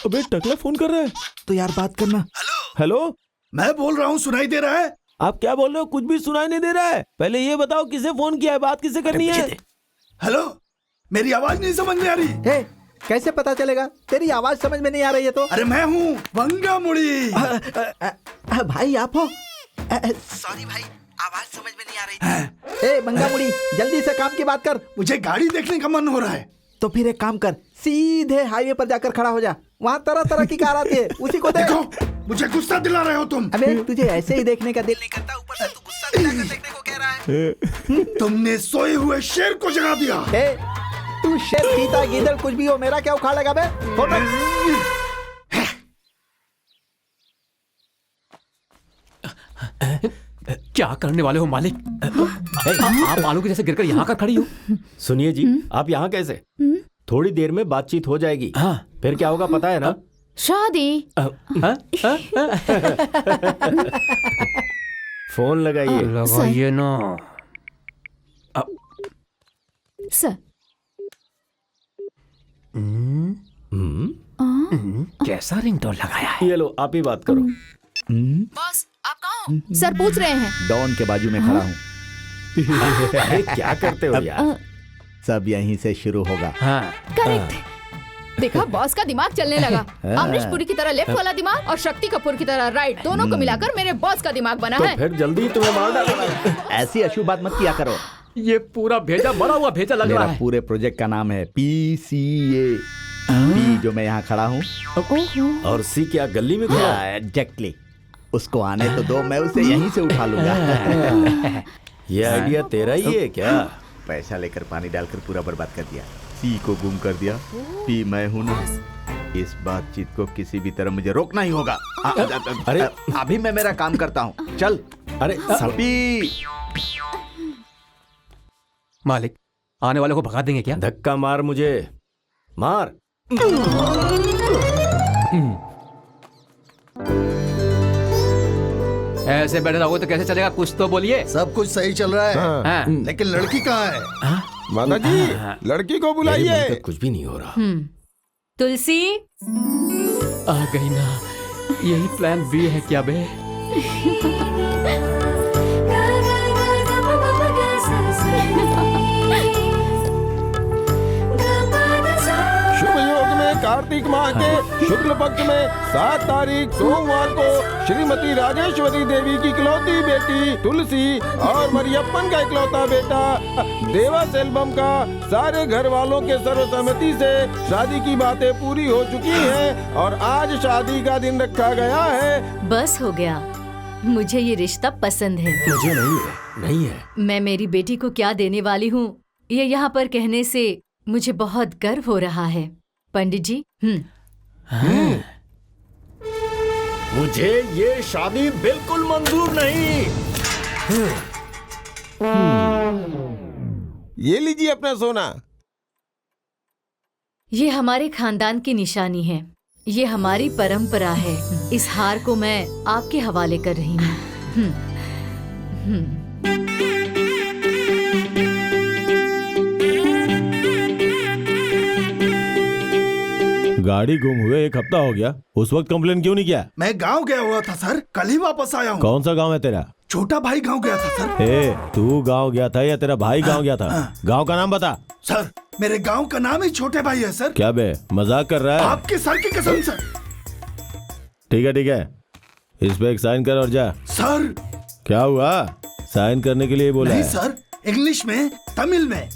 अबे टकला फोन कर रहा है। तो यार बात करना। हेलो, मैं बोल रहा हूँ, सुनाई दे रहा है? आप क्या बोल रहे हो? कुछ भी सुनाई नहीं दे रहा है। पहले ये बताओ किसे फोन किया है, बात किसे करनी है? हेलो, मेरी आवाज नहीं समझ में आ रही? हे, कैसे पता चलेगा? तेरी आवाज समझ में नहीं आ रही है तो? अरे मैं हूँ बंगा मुड़ी। भाई आप हो? सॉरी भाई, आवाज समझ में नहीं आ रही थी। ए बंगा मुड़ी, जल्दी से काम की बात कर। मुझे गाड़ी देखने का मन हो रहा है। तो फिर एक काम कर, सीधे हाईवे पर जाकर खड़ा हो जा। वहाँ तरह तरह की कार आती है, उसी को देख। मुझे गुस्सा दिला रहे हो तुम। अबे तुझे ऐसे ही देखने का दिल नहीं करता, ऊपर से तू गुस्सा दिलाकर देखने को कह रहा है। तुमने सोए हुए शेर को जगा दिया। तू शेर, चीता, गीदड़ कुछ भी हो, मेरा क्या उखाड़ेगा बे? क्या करने वाले हो मालिक? आप आलू के जैसे गिरकर यहाँ कर खड़ी हो। सुनिए जी, आप यहाँ कैसे? थोड़ी देर में बातचीत हो जाएगी। हाँ, फिर क्या होगा पता है ना? शादी। फोन लगाइए ना। सर कैसा रिंगटोन लगाया है? ये लो, आप ही बात करो। बॉस आप कहाँ हो? सर पूछ रहे हैं। डॉन के बाजू में खड़ा हूँ। अरे क्या करते हो यार? सब यहीं से शुरू होगा। करेक्ट। देखा, बॉस का दिमाग चलने लगा। अमरीश पुरी की तरह लेफ्ट वाला दिमाग और शक्ति कपूर की तरह राइट, दोनों को मिलाकर मेरे बॉस का दिमाग बना है। तो फिर जल्दी तुम्हें मार डालूंगा। ऐसी अशुभ बात मत किया करो। ये पूरा भेजा मरा हुआ भेजा लग रहा है। पूरे प्रोजेक्ट का नाम है PCA। पी जो मैं यहाँ खड़ा हूँ, और सी क्या गली में खड़ा? एग्जैक्टली। उसको आने तो दो, मैं उसे यहीं से उठा लूंगा। ये आइडिया तेरा ही है क्या? पैसा लेकर पानी डालकर पूरा बर्बाद कर दिया। सी को गुम कर दिया। पी मैं हूँ ना। इस बातचीत को किसी भी तरह मुझे रोकना ही होगा। अरे अभी मैं मेरा काम करता हूँ, चल। अरे पी। मालिक, आने वाले को भगा देंगे क्या? धक्का मार मुझे, मार। ऐसे बैठे रहोगे तो कैसे चलेगा? कुछ तो बोलिए। सब कुछ सही चल रहा है। हाँ। लेकिन लड़की कहाँ है? माता जी, लड़की को बुलाइए। कुछ भी नहीं हो रहा। तुलसी आ गई ना। यही प्लान B है क्या बे? शुभ योग में कार्तिक माह के शुक्ल पक्ष में 7 तारीख सोमवार को श्रीमती राजेश्वरी देवी की इकलौती बेटी तुलसी और मरियप्पन का इकलौता बेटा देवा सेल्वम का सारे घर वालों के सर्वसम्मति से शादी की बातें पूरी हो चुकी हैं और आज शादी का दिन रखा गया है। बस हो गया। मुझे ये रिश्ता पसंद है। मुझे नहीं है। मैं मेरी बेटी को क्या देने वाली हूँ, ये यहाँ पर कहने से मुझे बहुत गर्व हो रहा है। पंडित जी। मुझे ये शादी बिल्कुल मंजूर नहीं। ये लीजिए अपना सोना। ये हमारे खानदान की निशानी है, ये हमारी परंपरा है। इस हार को मैं आपके हवाले कर रही हूँ। गाड़ी गुम हुए 1 हफ्ता हो गया, उस वक्त कंप्लेन क्यों नहीं किया? मैं गांव गया हुआ था सर, कल ही वापस आया हूँ। कौन सा गांव है तेरा? छोटा भाई गांव गया था सर। तू गांव गया था या तेरा भाई गांव गया था? गांव का नाम बता। सर मेरे गांव का नाम ही छोटे भाई है सर। क्या बे, मजाक कर रहा है? आपके सर की कसम सर। ठीक है, इस पे एक साइन कर और जा। सर क्या हुआ? साइन करने के लिए बोला नहीं है? सर, इंग्लिश में, तमिल में।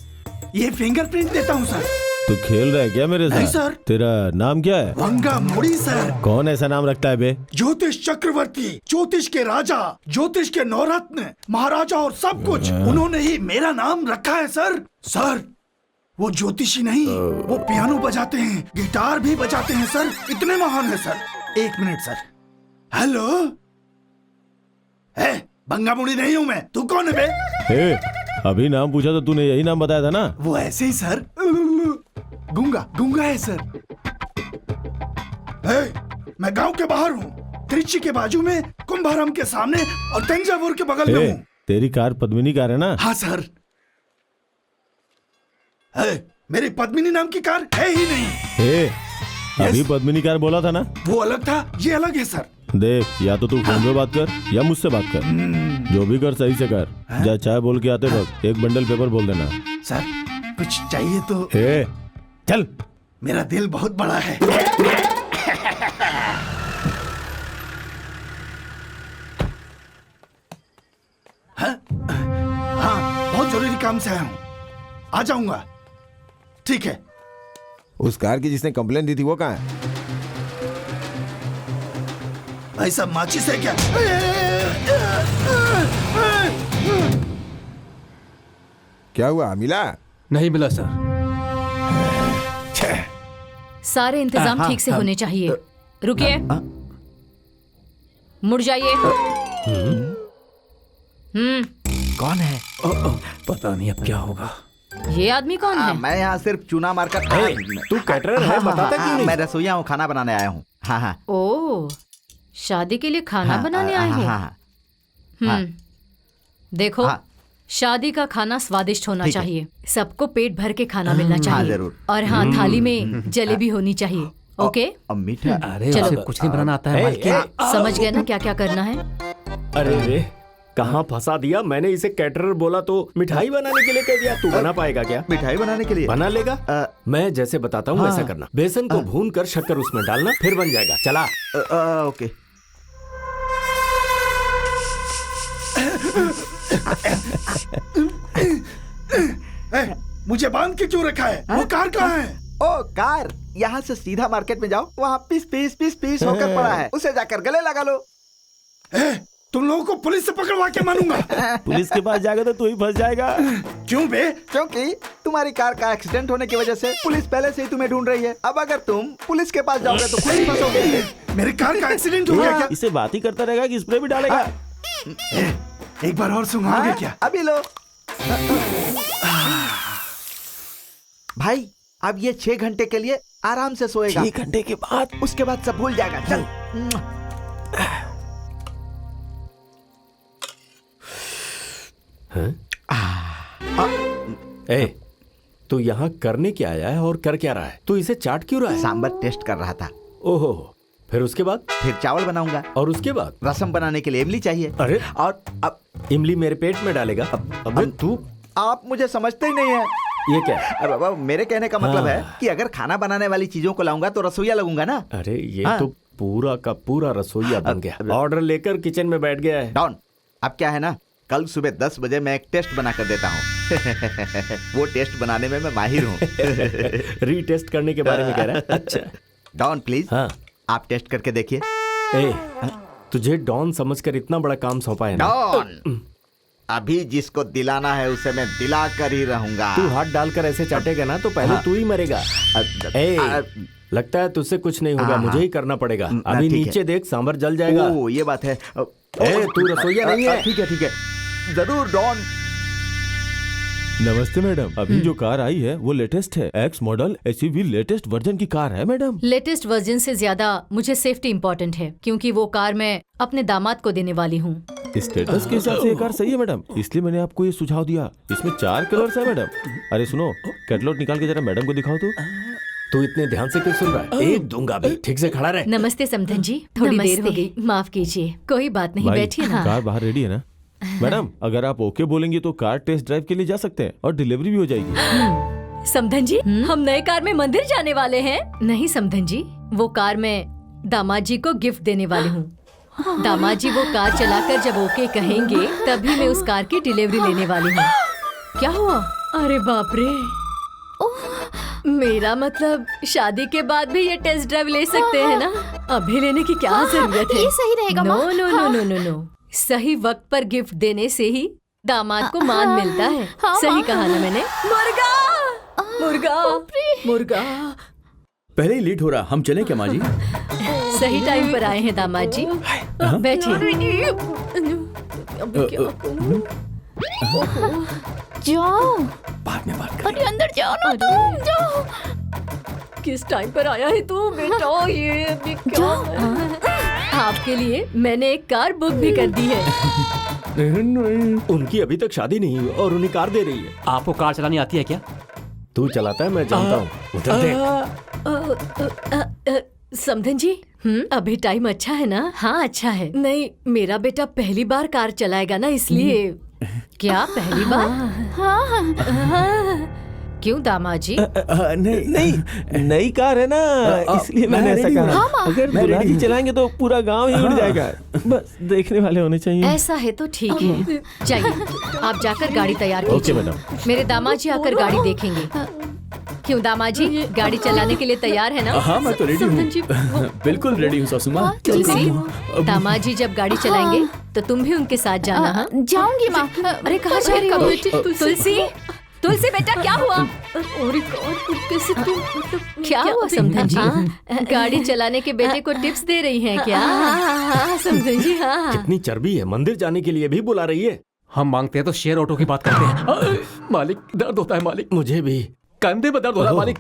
ये फिंगरप्रिंट देता हूँ सर। तू खेल रहा है क्या मेरे साथ? नहीं सर। तेरा नाम क्या है? भंगा मुड़ी सर। कौन ऐसा नाम रखता है बे? ज्योतिष चक्रवर्ती, ज्योतिष के राजा, ज्योतिष के नौरत्न, महाराजा और सब कुछ उन्होंने ही मेरा नाम रखा है सर। सर वो ज्योतिषी नहीं, वो पियानो बजाते हैं, गिटार भी बजाते हैं सर, इतने महान है सर। एक मिनट सर। हेलो, भंगा मुड़ी नहीं हूँ मैं, तू कौन है बे? अभी नाम पूछा तो तूने यही नाम बताया था ना? वो ऐसे ही सर, गूंगा गूंगा है सर। मैं गांव के बाहर हूँ, त्रिची के बाजू में, कुंभारम के सामने और तंजावुर के बगल में हूँ। तेरी कार पद्मिनी कार है ना? हाँ सर। मेरी पद्मिनी नाम की कार है ही नहीं। अभी पद्मिनी कार बोला था ना? वो अलग था, ये अलग है सर। देख, या तो तू फोन पे बात कर या मुझसे बात कर, जो भी कर सही से कर। जा चाय बोल के आते वक्त एक बंडल पेपर बोल देना। सर कुछ चाहिए तो? चल, मेरा दिल बहुत बड़ा है। हाँ, बहुत जरूरी काम से आया हूँ, आ जाऊंगा। ठीक है। उस कार की जिसने कंप्लेन दी थी वो कहाँ है? भाई साहब माचिस है क्या? क्या हुआ, मिला? नहीं मिला सर। सारे इंतजाम ठीक से होने चाहिए। रुकिए, मुड़ जाइए। कौन है? पता नहीं अब क्या होगा। ये आदमी कौन है? मैं यहाँ सिर्फ चूना मारकर। तू कैटरर है, बताता क्यों नहीं? मैं रसोईया हूँ, खाना बनाने आया हूँ। हाँ हाँ। ओ, शादी के लिए खाना बनाने आए हो? देखो, शादी का खाना स्वादिष्ट होना चाहिए, सबको पेट भर के खाना मिलना चाहिए। जरूर। और हाँ, थाली में जलेबी होनी चाहिए। ओके? मीठा? अरे चलो, कुछ नहीं बनाना आता है। समझ गए ना क्या क्या करना है? अरे रे, कहाँ फंसा दिया। मैंने इसे कैटरर बोला तो मिठाई बनाने के लिए कह दिया। तू बना पाएगा क्या? मिठाई बनाने के लिए बना लेगा? मैं जैसे बताता हूँ वैसा करना। बेसन को भून कर शक्कर उसमें डालना, फिर बन जाएगा। चला। ओके। मुझे बांध के क्यों रखा है? वो कार कहाँ है? ओ कार, यहाँ से सीधा मार्केट में जाओ, वहाँ पीस पीस पीस पीस होकर पड़ा है, उसे जाकर गले लगा लो। तुम लोगों को पुलिस से पकड़वा के मानूंगा। पुलिस के पास जाएगा तो तू ही फंस जाएगा। क्यों बे? क्योंकि तुम्हारी कार का एक्सीडेंट होने की वजह से पुलिस पहले से ही तुम्हें ढूंढ रही है। अब अगर तुम पुलिस के पास जाओगे तो खुद ही फंसोगे। मेरी कार का एक्सीडेंट हो गया क्या? इसे बात ही करता रहेगा कि स्प्रे भी डालेगा। एक बार और सुनाओगे क्या? अभी लो। भाई, अब ये 6 घंटे के लिए आराम से सोएगा। 6 घंटे के बाद? उसके बाद सब भूल जाएगा। चल। तू यहाँ करने क्या आया है और कर क्या रहा है? तू इसे चाट क्यों रहा है? सांबर टेस्ट कर रहा था। ओहो, फिर उसके बाद? फिर चावल बनाऊंगा। और उसके बाद? रसम बनाने के लिए इमली चाहिए। अरे, और अब इमली मेरे पेट में डालेगा? अबे तू, आप मुझे समझते ही नहीं है। ये क्या? अरे बाबा, मेरे कहने का मतलब है कि अगर खाना बनाने वाली चीजों को लाऊंगा तो रसोईया लगूंगा ना। अरे ये तो पूरा का पूरा रसोईया बन गया। ऑर्डर लेकर किचन में बैठ गया है। डॉन, अब क्या है ना, कल सुबह 10 बजे मैं एक टेस्ट बना कर देता हूँ। वो टेस्ट बनाने में मैं माहिर हूँ। रीटेस्ट करने के बारे में कह रहा है? अच्छा डॉन प्लीज, आप टेस्ट करके देखिए। तुझे डॉन समझकर इतना बड़ा काम सौंपा है ना? डॉन, अभी जिसको दिलाना है उसे मैं दिला कर ही रहूंगा। तू हाथ डालकर ऐसे चाटेगा ना तो पहले तू ही मरेगा। लगता है तुझसे कुछ नहीं होगा, मुझे ही करना पड़ेगा। अभी नीचे देख, सांभर जल जाएगा। ओ, ये बात है। तू रसोईया नहीं है? ठीक है ठीक है, जरूर डॉन। नमस्ते मैडम, अभी जो कार आई है वो लेटेस्ट है, x model SUV latest version की कार है मैडम। लेटेस्ट वर्जन से ज्यादा मुझे सेफ्टी इम्पोर्टेंट है, क्योंकि वो कार मैं अपने दामाद को देने वाली हूँ। स्टेटस के हिसाब से ये कार सही है मैडम, इसलिए मैंने आपको ये सुझाव दिया। इसमें 4 कलर्स है मैडम। अरे सुनो, कैटलॉग निकाल के जरा मैडम को दिखाओ तो। तू इतने ध्यान से क्यों सुन रहा है? एक दूंगा भी, ठीक से खड़ा रहे। नमस्ते समधन जी, थोड़ी देर हो गई, माफ कीजिए। कोई बात नहीं, बैठिए ना। कार बाहर रेडी है ना मैडम? अगर आप ओके बोलेंगी तो कार टेस्ट ड्राइव के लिए जा सकते हैं और डिलीवरी भी हो जाएगी। समधन जी, हम नए कार में मंदिर जाने वाले हैं। नहीं समधन जी, वो कार मैं दामाद जी को गिफ्ट देने वाली हूँ। दामाद जी वो कार चलाकर जब ओके कहेंगे तभी मैं उस कार की डिलीवरी लेने वाली हूँ। क्या हुआ? अरे बाप रे। मेरा मतलब शादी के बाद भी ये टेस्ट ड्राइव ले सकते हैं ना? अभी लेने की क्या जरूरत है? ये सही रहेगा नो माँ। No no no no no, सही वक्त पर गिफ्ट देने से ही दामाद को मान मिलता है। सही कहा ना मैंने? मुर्गा मुर्गा मुर्गा। पहले ही लेट हो रहा, हम चलें क्या माँ जी? सही टाइम पर आए हैं दामाद जी, बैठिए। जाओ, बाद में बात अरे अंदर जाओ ना तुम, जाओ। किस टाइम पर आया है तू बेटा? ये अभी क्या है? आपके लिए मैंने एक कार बुक भी कर दी है। उनकी अभी तक शादी नहीं हुई और उन्हें कार दे रही है। आपको कार चलानी आती है क्या? तू चलाता है, मैं जानता हूँ। उधर देख। समधन जी, अभी टाइम अच्छा है ना? हाँ अच्छा है। नहीं, मेरा बेटा पहली बार कार चलाएगा ना, इसलिए। क्या पहली बार? हाँ। क्यों दामाद जी? नहीं नई कार है ना, इसलिए मैंने ऐसा कहा। अगर दूल्हा जी चलाएंगे तो पूरा गांव ही उड़ जाएगा। बस देखने वाले होने चाहिए। ऐसा है तो ठीक है, चाहिए आप जाकर गाड़ी तैयार कीजिए। Okay madam. मेरे दामाद जी आकर गाड़ी देखेंगे। क्यों दामाद जी, गाड़ी चलाने के लिए तैयार है ना? हाँ मैं तो रेडी समधन जी, हूँ, बिल्कुल रेडी हूँ सासू माँ। तुलसी, दामाद जी जब गाड़ी चलाएंगे तो तुम भी उनके साथ जाना। हाँ जाऊंगी माँ। अरे कहाँ जा रही हो? तुलसी तुलसी बेटा, क्या हुआ? क्या हुआ समधन जी? गाड़ी चलाने के बेटे को टिप्स दे रही हैं क्या? हाँ समधन जी। हाँ कितनी चर्बी है, मंदिर जाने के लिए भी बुला रही है। हम मांगते हैं तो शेयर ऑटो की बात करते हैं। मालिक, दर्द होता है मालिक। मुझे भी कंधे में दर्द हो रहा है मालिक।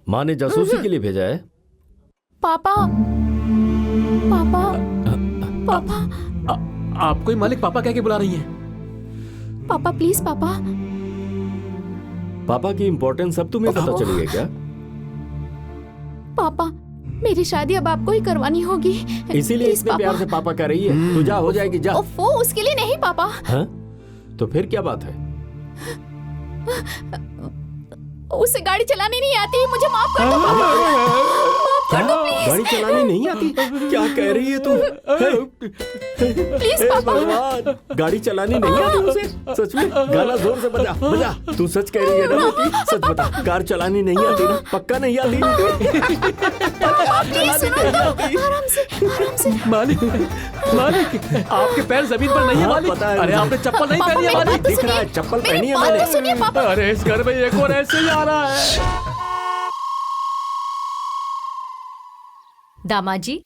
माँ ने जासूसी के लिए भेजा है। पापा पापा पापा। आपको ही मालिक पापा कह के बुला रही हैं। पापा प्लीज पापा। पापा की इम्पोर्टेंस अब तुम्हें पता चली है क्या? पापा, मेरी शादी अब आपको ही करवानी होगी। इसीलिए Please, इतने पापा। प्यार से पापा कह रही है। तू जा, हो जाएगी, जा। ओफो, उसके लिए नहीं पापा। हाँ? तो फिर क्या बात है? उसे गाड़ी चलानी नहीं आती, मुझे माफ कर दो पापा। माफ कर दो प्लीज। गाड़ी चलानी नहीं आती? क्या कह रही है तू? प्लीज पापा। भगवान, गाड़ी चलानी नहीं आती उसे? सच में? गाना जोर से बजा बजा। तू सच कह रही है ना बेटी? सच बता, कार चलानी नहीं आती ना? पक्का नहीं आती? आराम से। मालिक मालिक, आपके पैर जमीन पर नहीं है मालिक। पता है अरे आपने चप्पल नहीं पहनी है मालिक। दिख रहा है, चप्पल पहनी है मैंने। सुनिए पापा। अरे इस घर में एक और ऐसे ही आ रहा है। दामाद जी,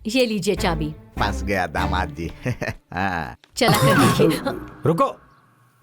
ये लीजिए चाबी। फंस गया दामाद जी। हाँ। चला कर देखिए। रुको,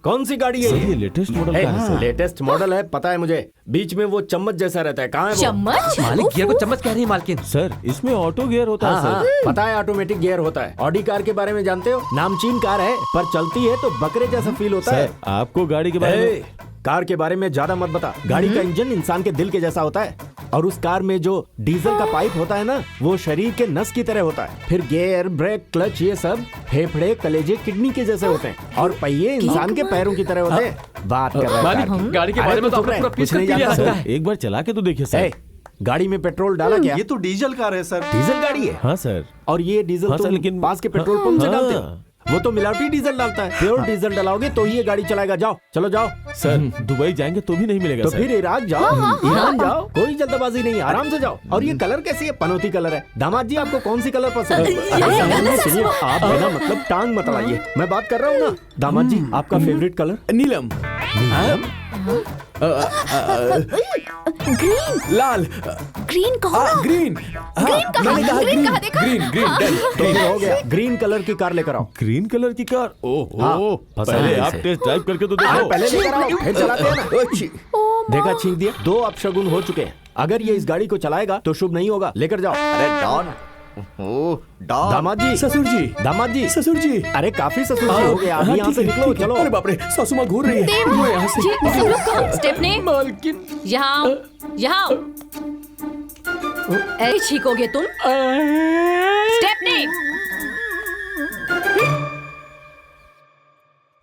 कौन सी गाड़ी है ये लेटेस्ट मॉडल का है सर। लेटेस्ट मॉडल है, पता है मुझे। बीच में वो चम्मच जैसा रहता है, कहाँ है वो? चम्मच? मालिक, गियर को चम्मच कह रही है मालकिन। सर इसमें ऑटो गियर होता है हाँ, सर। पता है, ऑटोमेटिक गियर होता है। ऑडी कार के बारे में जानते हो? नामचीन कार है, पर चलती है तो बकरे जैसा फील होता है। सर आपको गाड़ी के बारे में कार के बारे में ज्यादा मत बता। गाड़ी का इंजन इंसान के दिल के जैसा होता है, और उस कार में जो डीजल का पाइप होता है ना, वो शरीर के नस की तरह होता है। फिर गियर, ब्रेक, क्लच, ये सब फेफड़े, कलेजे, किडनी के जैसे होते हैं, और पहिए इंसान के पैरों की तरह होते हैं। बात कर रहा है गाड़ी के बारे में तो आपने पूरा कुछ नहीं पीस कर जानता। दिया। एक बार चला के तो देखिए सर। गाड़ी में पेट्रोल डाला क्या? ये तो डीजल कार है सर। डीजल गाड़ी है? हाँ सर। और ये डीजल हाँ सर, तुम लेकिन पास के पेट्रोल पंप से हाँ। डालते हो? वो तो मिलावटी डीजल डालता है। प्योर डीजल डालोगे तो ही ये गाड़ी चलाएगा। जाओ, चलो जाओ। सर दुबई जाएंगे तो भी नहीं मिलेगा तो सर। फिर इराक जाओ, ईरान जाओ, कोई जल्दबाजी नहीं, आराम से जाओ। और ये कलर कैसी है? पनौती कलर है। दामाद जी, आपको कौन सी कलर पसंद है? सुनिए, आप बिना मतलब टांग मत अड़ाइए, मैं बात कर रहा हूँ ना। दामाद जी, आपका फेवरेट कलर? नीलम, ग्रीन। लाल, ग्रीन कहो ना। ग्रीन। ग्रीन कहा, ग्रीन कहा, देखा? ग्रीन। तो फिर हो गया, ग्रीन कलर की कार लेकर आओ। ग्रीन कलर की कार? ओहो, हाँ, पहले आप टेस्ट ड्राइव करके तो देखो। पहले लेकर आओ, फिर चलाते हैं ना। देखा, छीन दिया। 2 अपशगुन हो चुके हैं। अगर ये इस गाड़ी को चलाएगा तो शुभ नहीं होगा। लेकर जाओ। अरे डॉन, डॉन। दामाद जी, ससुर जी, दामाद जी, ससुर जी। अरे काफी ससुर जी हो गया, अभी यहाँ से निकलो, चलो। अरे बाप रे, सासू माँ घूर रही है। वो यहाँ से। जी, रुको, स्टेफनी, मालकिन, यहाँ आओ, यहाँ आओ। ऐसे छीकोगे तुम? स्टेफनी!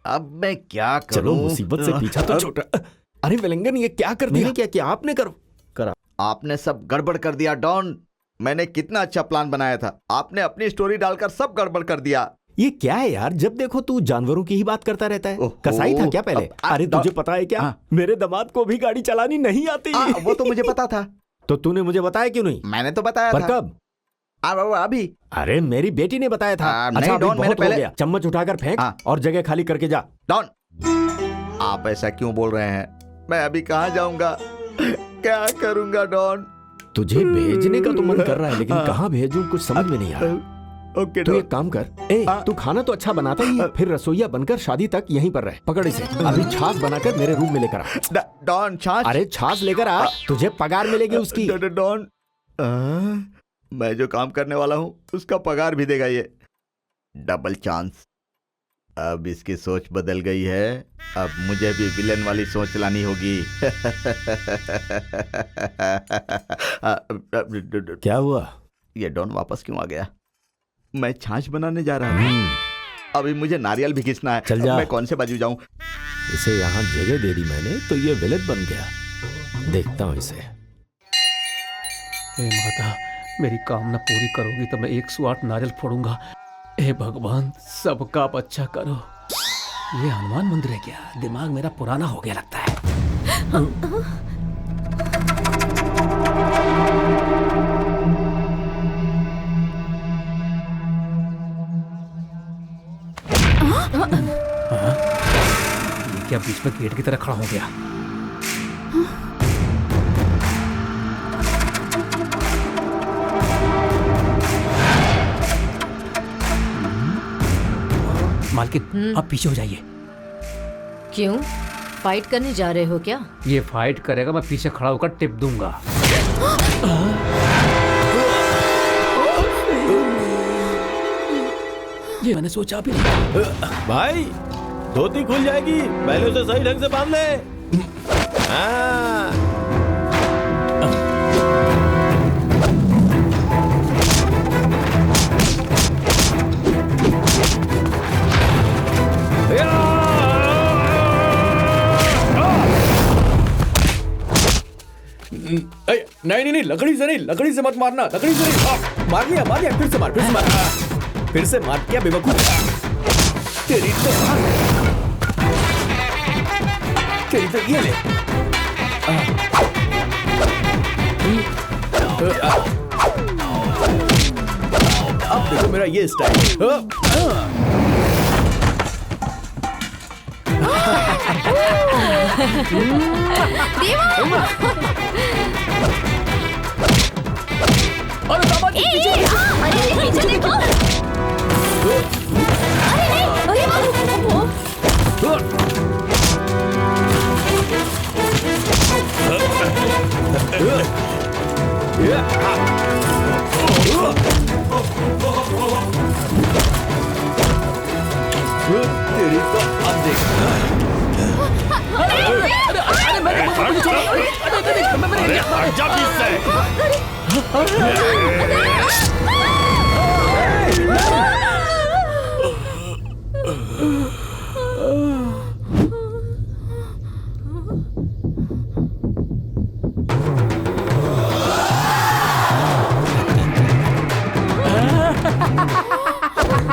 अब मैं क्या करूं? चलो, मुसीबत से पीछा तो छोटा। अरे विलंगन, ये क्या कर दिया? क्या आपने करा? आपने सब गड़बड़ कर दिया डॉन। मैंने कितना अच्छा प्लान बनाया था, आपने अपनी स्टोरी डालकर सब गड़बड़ कर दिया। ये क्या है यार, जब देखो तू जानवरों की ही बात करता रहता है। कसाई था क्या पहले? अरे तुझे पता है क्या, मेरे दामाद को भी गाड़ी चलानी नहीं आती। वो तो मुझे पता था। तो तूने मुझे बताया क्यों नहीं? मैंने तो बताया पर था। कब? अभी। अरे मेरी बेटी ने बताया था। नहीं, अच्छा, अभी डॉन, मैंने बहुत हो पहले- गया। चम्मच उठाकर फेंक और जगह खाली करके जा। डॉन, आप ऐसा क्यों बोल रहे हैं? मैं अभी कहाँ जाऊंगा, क्या करूंगा डॉन? तुझे भेजने का तो मन कर रहा है, लेकिन कहाँ भेजूं कुछ समझ में नहीं आ रहा। ओके, तू एक काम कर, तू खाना तो अच्छा बनाता ही है, फिर रसोईया बनकर शादी तक यहीं पर रह। पकड़ इसे, अभी छाछ बनाकर मेरे रूम में लेकर आ। डॉन, छाछ? अरे छाछ लेकर आ, तुझे पगार मिलेगी उसकी। डॉन, मैं जो काम करने वाला हूँ उसका पगार भी देगा ये। Double chance. अब इसकी सोच बदल गई है, अब मुझे भी विलेन वाली सोच लानी होगी। क्या हुआ? ये डॉन वापस क्यों आ गया? मैं छाछ बनाने जा रहा हूँ, अभी मुझे नारियल भी घिसना है। चल जा। मैं कौन से बाजू जाऊं? इसे यहाँ जगह दे दी मैंने तो ये विलेन बन गया। देखता हूँ इसे। हे माता, मेरी कामना पूरी करोगी तो मैं 108 नारियल फोड़ूंगा। हे भगवान, सबका आप अच्छा करो। ये हनुमान मंदिर है क्या? दिमाग मेरा पुराना हो गया लगता है। ये क्या बीच में गेट की तरह खड़ा हो गया? मालकिन, आप पीछे हो जाइए। क्यों? फाइट करने जा रहे हो क्या? ये फाइट करेगा, मैं पीछे खड़ा होकर टिप दूंगा। ये मैंने सोचा भी नहीं। भाई धोती खुल जाएगी, पहले उसे सही ढंग से बांध ले। हाँ। नहीं, लकड़ी से नहीं, लकड़ी से मत मारना, लकड़ी से नहीं। मार लिया, फिर से मार, फिर से मार क्या बेवकूफ। तेरी तो ये ले। अब देखो मेरा ये स्टाइल। अरे बाबा जी, पीछे देखो। अरे तेरी तो अब देख।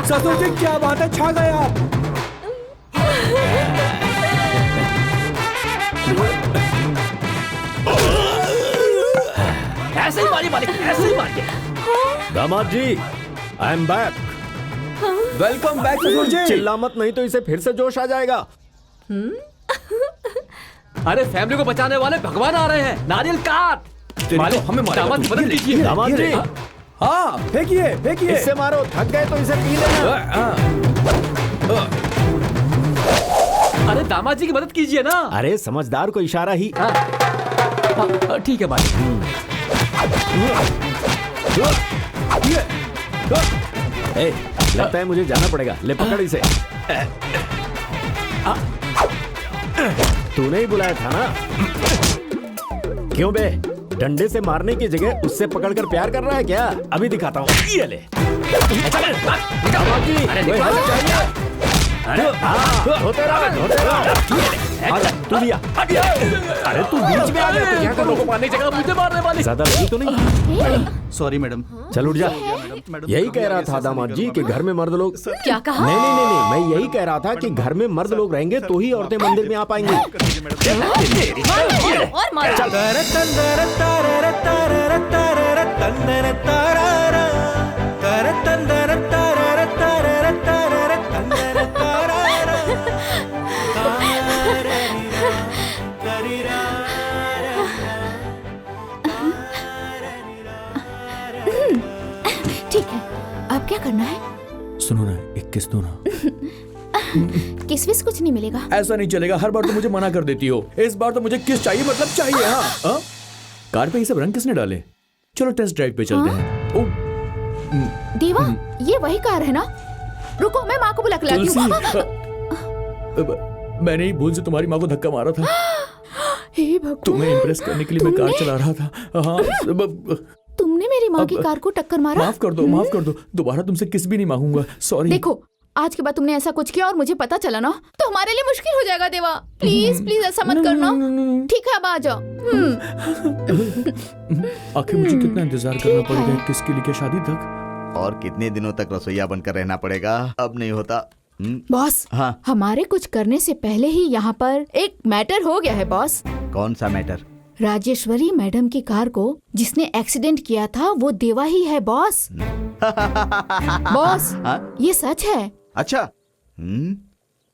ससुर जी क्या बात है, छा गए आप। ऐसे ही मारिए मालिक, ऐसे ही मारिए। दामाद जी, I am back. Welcome back ससुर जी। चिल्ला मत, नहीं तो इसे फिर से जोश आ जाएगा। अरे फैमिली को बचाने वाले भगवान आ रहे हैं, नारियल काट। मालिक हमें दामाद की मदद कीजिए। दामाद जी, हाँ फेंकिए, इससे मारो, थक गए तो इसे पी लेना। अरे दामाद जी की मदद कीजिए ना। अरे समझदार को इशारा ही। ठीक है मालिक। लगता है मुझे जाना पड़ेगा, ले पकड़ इसे। तूने ही बुलाया था ना? क्यों बे, डंडे से मारने की जगह उससे पकड़कर प्यार कर रहा है क्या? अभी दिखाता हूँ, ये ले। होते रहो। तू लिया। अरे तू बीच में आ गया, तू यहाँ लोगों को मारने की जगह मुझे मारने वाली। ज्यादा लगी तो नहीं? Sorry madam. चल उठ जा। यही कह रहा था दामाद जी कि घर में मर्द लोग। क्या कहा? नहीं, मैं यही कह रहा था कि घर में मर्द लोग रहेंगे तो ही औरतें मंदिर में आ पाएंगी। और मारो। ठीक है, अब क्या करना है? सुनो ना, एक किस दो ना। किस विस कुछ नहीं मिलेगा। ऐसा नहीं चलेगा, हर बार तो मुझे मना कर देती हो। इस बार तो मुझे किस चाहिए, मतलब चाहिए। हाँ, कार पे ये सब रंग किसने डाले? चलो टेस्ट ड्राइव पे चलते हैं। ओह देवा, ये वही कार है ना? रुको, मैं माँ को बुला के लाती हूँ। मैंने ही भूल से तुम्हारी माँ को धक्का मारा था। हे भगवान, तुम्हें इम्प्रेस करने के लिए मैं कार चला रहा था। हाँ, तुमने मेरी माँ की कार को टक्कर मारा? माफ कर दो, दोबारा तुमसे किस भी नहीं मांगूंगा। सॉरी। देखो, आज के बाद तुमने ऐसा कुछ किया और मुझे पता चला ना, तो हमारे लिए मुश्किल हो जाएगा देवा। प्लीज प्लीज ऐसा मत करना। ठीक है, अब आ जाओ। आखिर मुझे कितना इंतजार करना पड़ेगा किसके लिए, क्या शादी तक? और कितने दिनों तक रसोईया बनकर रहना पड़ेगा? अब नहीं होता। बॉस, हाँ, हमारे कुछ करने से पहले ही यहाँ पर एक मैटर हो गया है बॉस। कौन सा मैटर? राजेश्वरी मैडम की कार को जिसने एक्सीडेंट किया था वो देवा ही है बॉस। बॉस, हाँ? ये सच है। अच्छा।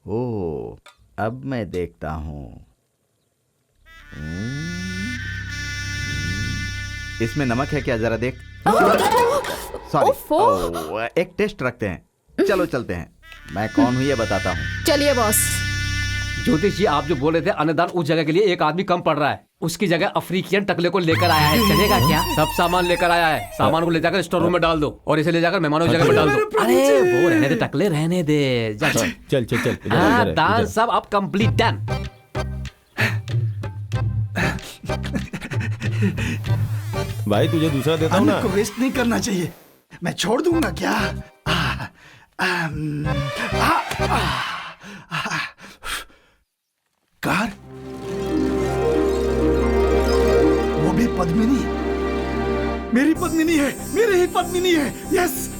ओ, अब मैं देखता हूँ। इसमें नमक है क्या, जरा देख। सॉरी, एक टेस्ट रखते हैं। चलो चलते हैं। मैं कौन हूँ ये बताता हूँ। चलिए बॉस। ज्योतिष जी, आप जो बोल रहे थे अन्नदान, उस जगह के लिए एक आदमी कम पड़ रहा है। उसकी जगह अफ्रीकियन टकले को लेकर आया है। चलेगा क्या? सब सामान लेकर आया है। सामान को ले जाकर स्टोर रूम में डाल दो और इसे ले जाकर मेहमानों की जगह में डाल दो। अरे वो रहने दे, टकले रहने दे। चल। हाँ, दान सब अब कंप्लीट डन। भाई तुझे दूसरा देता हूँ ना। अन्न को वेस्ट नहीं करना चाहिए। मैं छोड़ दूंगा क्या? कार, वो भी पद्मिनी। मेरी पद्मिनी है, मेरी ही पद्मिनी है। यस।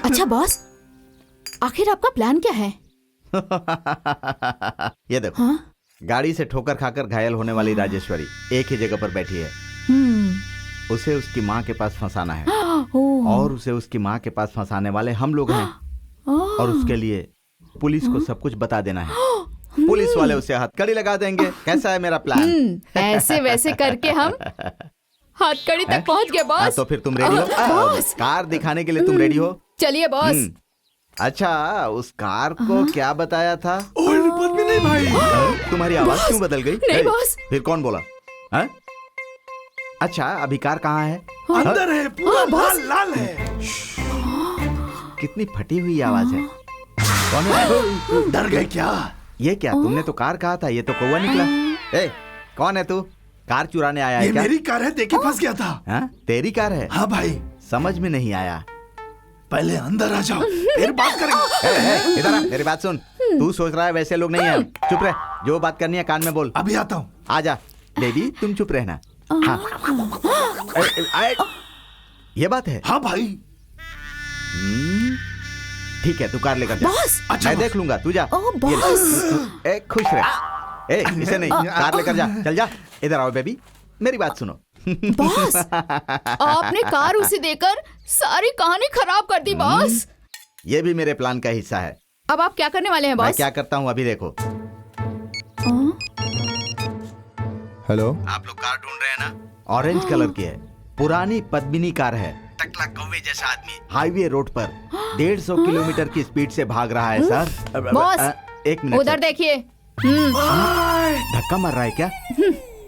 अच्छा बॉस, आखिर आपका प्लान क्या है? ये देखो। हाँ? गाड़ी से ठोकर खाकर घायल होने वाली राजेश्वरी एक ही जगह पर बैठी है। उसे उसकी माँ के पास फंसाना है और उसे उसकी माँ के पास फंसाने वाले हम लोग हैं। और उसके लिए पुलिस को सब कुछ बता देना है। पुलिस वाले उसे हथकड़ी लगा देंगे। कैसा है मेरा प्लान? ऐसे वैसे करके हम हथकड़ी तक पहुंच गए बॉस। तो फिर तुम रेडी हो? कार दिखाने के लिए तुम रेडी हो? चलिए बॉस। अच्छा, उस कार को क्या बताया था? पद्मिनी भाई। तुम्हारी आवाज क्यों बदल गई? नहीं बॉस। फिर कौन बोला? है? अच्छा, अभी कार कहाँ है? अंदर है, पूरा लाल है। कितनी फटी हुई आवाज है। कौन है? डर गए क्या? ये क्या, तुमने तो कार कहा था, ये तो कौवा निकला। ए, कौन है तू? कार चुराने आया है क्या? मेरी कार है, देखे फंस गया था। हाँ? तेरी कार है? हाँ भाई। समझ में नहीं आया। पहले अंदर आ जाओ, फिर बात करेंगे। इधर आ, मेरी बात सुन। तू सोच रहा है वैसे लोग नहीं है। चुप रह, जो बात करनी है कान में बोल। अभी आता हूँ। आजा बेबी, तुम चुप रहना। हाँ। ये बात है? हाँ भाई। ठीक है, तू कार लेकर जा। अच्छा, मैं देख लूंगा, तू जा। खुश रह। इसे नहीं, कार लेकर जा। चल जा। इधर आओ बेबी, मेरी बात सुनो। बॉस, आपने कार उसे देकर सारी कहानी खराब कर दी बॉस। ये भी मेरे प्लान का हिस्सा है। अब आप क्या करने वाले हैं बॉस? मैं क्या करता हूँ अभी देखो। हेलो, आप लोग कार ढूंढ रहे हैं ना? ऑरेंज कलर की है, पुरानी पद्मिनी कार है। टकला कौवे जैसा आदमी हाईवे रोड पर 150 किलोमीटर की स्पीड से भाग रहा है सर। बॉस, एक मिनट, उधर देखिए। धक्का मार रहा है क्या?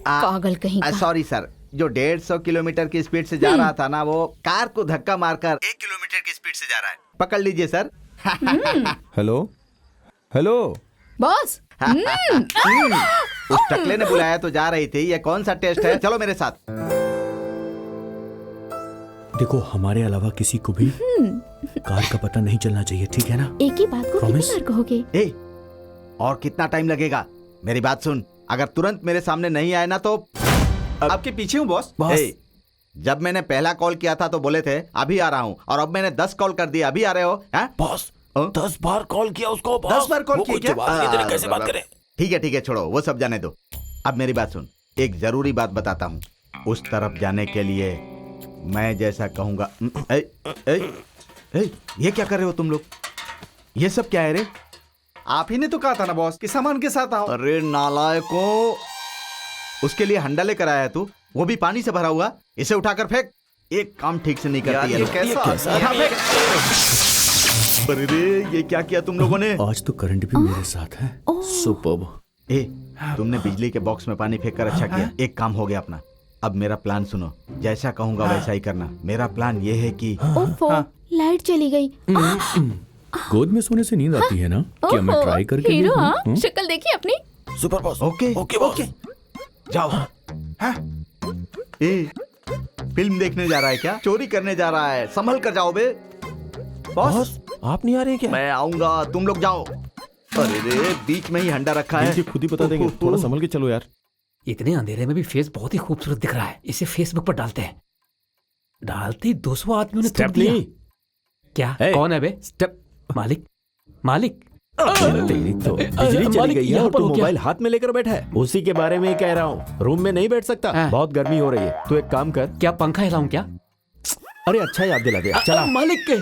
पागल कहीं का। सॉरी सर, जो 150 किलोमीटर की स्पीड से जा रहा था ना, वो कार को धक्का मारकर 1 किलोमीटर की स्पीड से जा रहा है। पकड़ लीजिए सर। Hello, hello boss. उस टकले ने बुलाया तो जा रही थी। ये कौन सा टेस्ट है? चलो मेरे साथ। देखो, हमारे अलावा किसी को भी कार का पता नहीं चलना चाहिए, ठीक है ना? एक ही बात को कितनी बार कहोगे? ए, और कितना टाइम लगेगा? मेरी बात सुन, अगर तुरंत मेरे सामने नहीं आए ना तो आपके पीछे हूँ बॉस। जब मैंने पहला कॉल किया था तो बोले थे अभी आ रहा हूँ, और अब मैंने 10 कॉल कर दिया, अभी आ रहे हो? बॉस 10 बार कॉल किया उसको। 10 बार कॉल किया क्या? कैसे बात करें? ठीक है छोड़ो, वो सब जाने दो। अब मेरी बात सुन, एक जरूरी बात बताता हूँ। उस तरफ जाने के लिए मैं जैसा कहूंगा। ये क्या कर रहे हो तुम लोग? ये सब क्या है रे? आप ही ने तो कहा था ना बॉस कि सामान के साथ आओ। अरे नालायकों, उसके लिए हंडा लेकर आया है तू, वो भी पानी से भरा हुआ। इसे उठाकर फेंक। एक काम ठीक से नहीं करती है। अरे रे, ये क्या किया तुम लोगों ने? आज तो करंट भी मेरे साथ है। सुपर्ब। तुमने बिजली के बॉक्स में पानी फेंक कर अच्छा किया। एक काम हो गया अपना। अब मेरा प्लान सुनो, जैसा कहूंगा वैसा ही करना। मेरा प्लान ये है कि लाइट चली गई। गोद में सोने से नींद आती है ना? क्या मैं ट्राई करके हीरो, देखूं? शक्ल देखी अपनी? Super boss. ओके जाओ। फिल्म देखने जा रहा है क्या? चोरी करने जा रहा है? संभल कर जाओ बे। बॉस आप नहीं आ रहे क्या? मैं आऊंगा, तुम लोग जाओ। अरे रे, बीच में ही हंडा रखा है। खुद ही बता देंगे, थोड़ा संभल के चलो यार। इतने अंधेरे में भी फेस बहुत ही खूबसूरत दिख रहा है। इसे फेसबुक पर डालते हैं। डालते ही 200 आदमियों ने थूक दिया। क्या? कौन है बे? स्टेप मालिक तेरी तो बिजली चली गई है और तू मोबाइल हाथ में लेकर बैठा है। उसी के बारे में ही कह रहा हूँ। रूम में नहीं बैठ सकता, बहुत गर्मी हो रही है। तू एक काम कर। क्या पंखा हिलाऊं क्या? अरे अच्छा याद दिला दिया। चला मालिक के।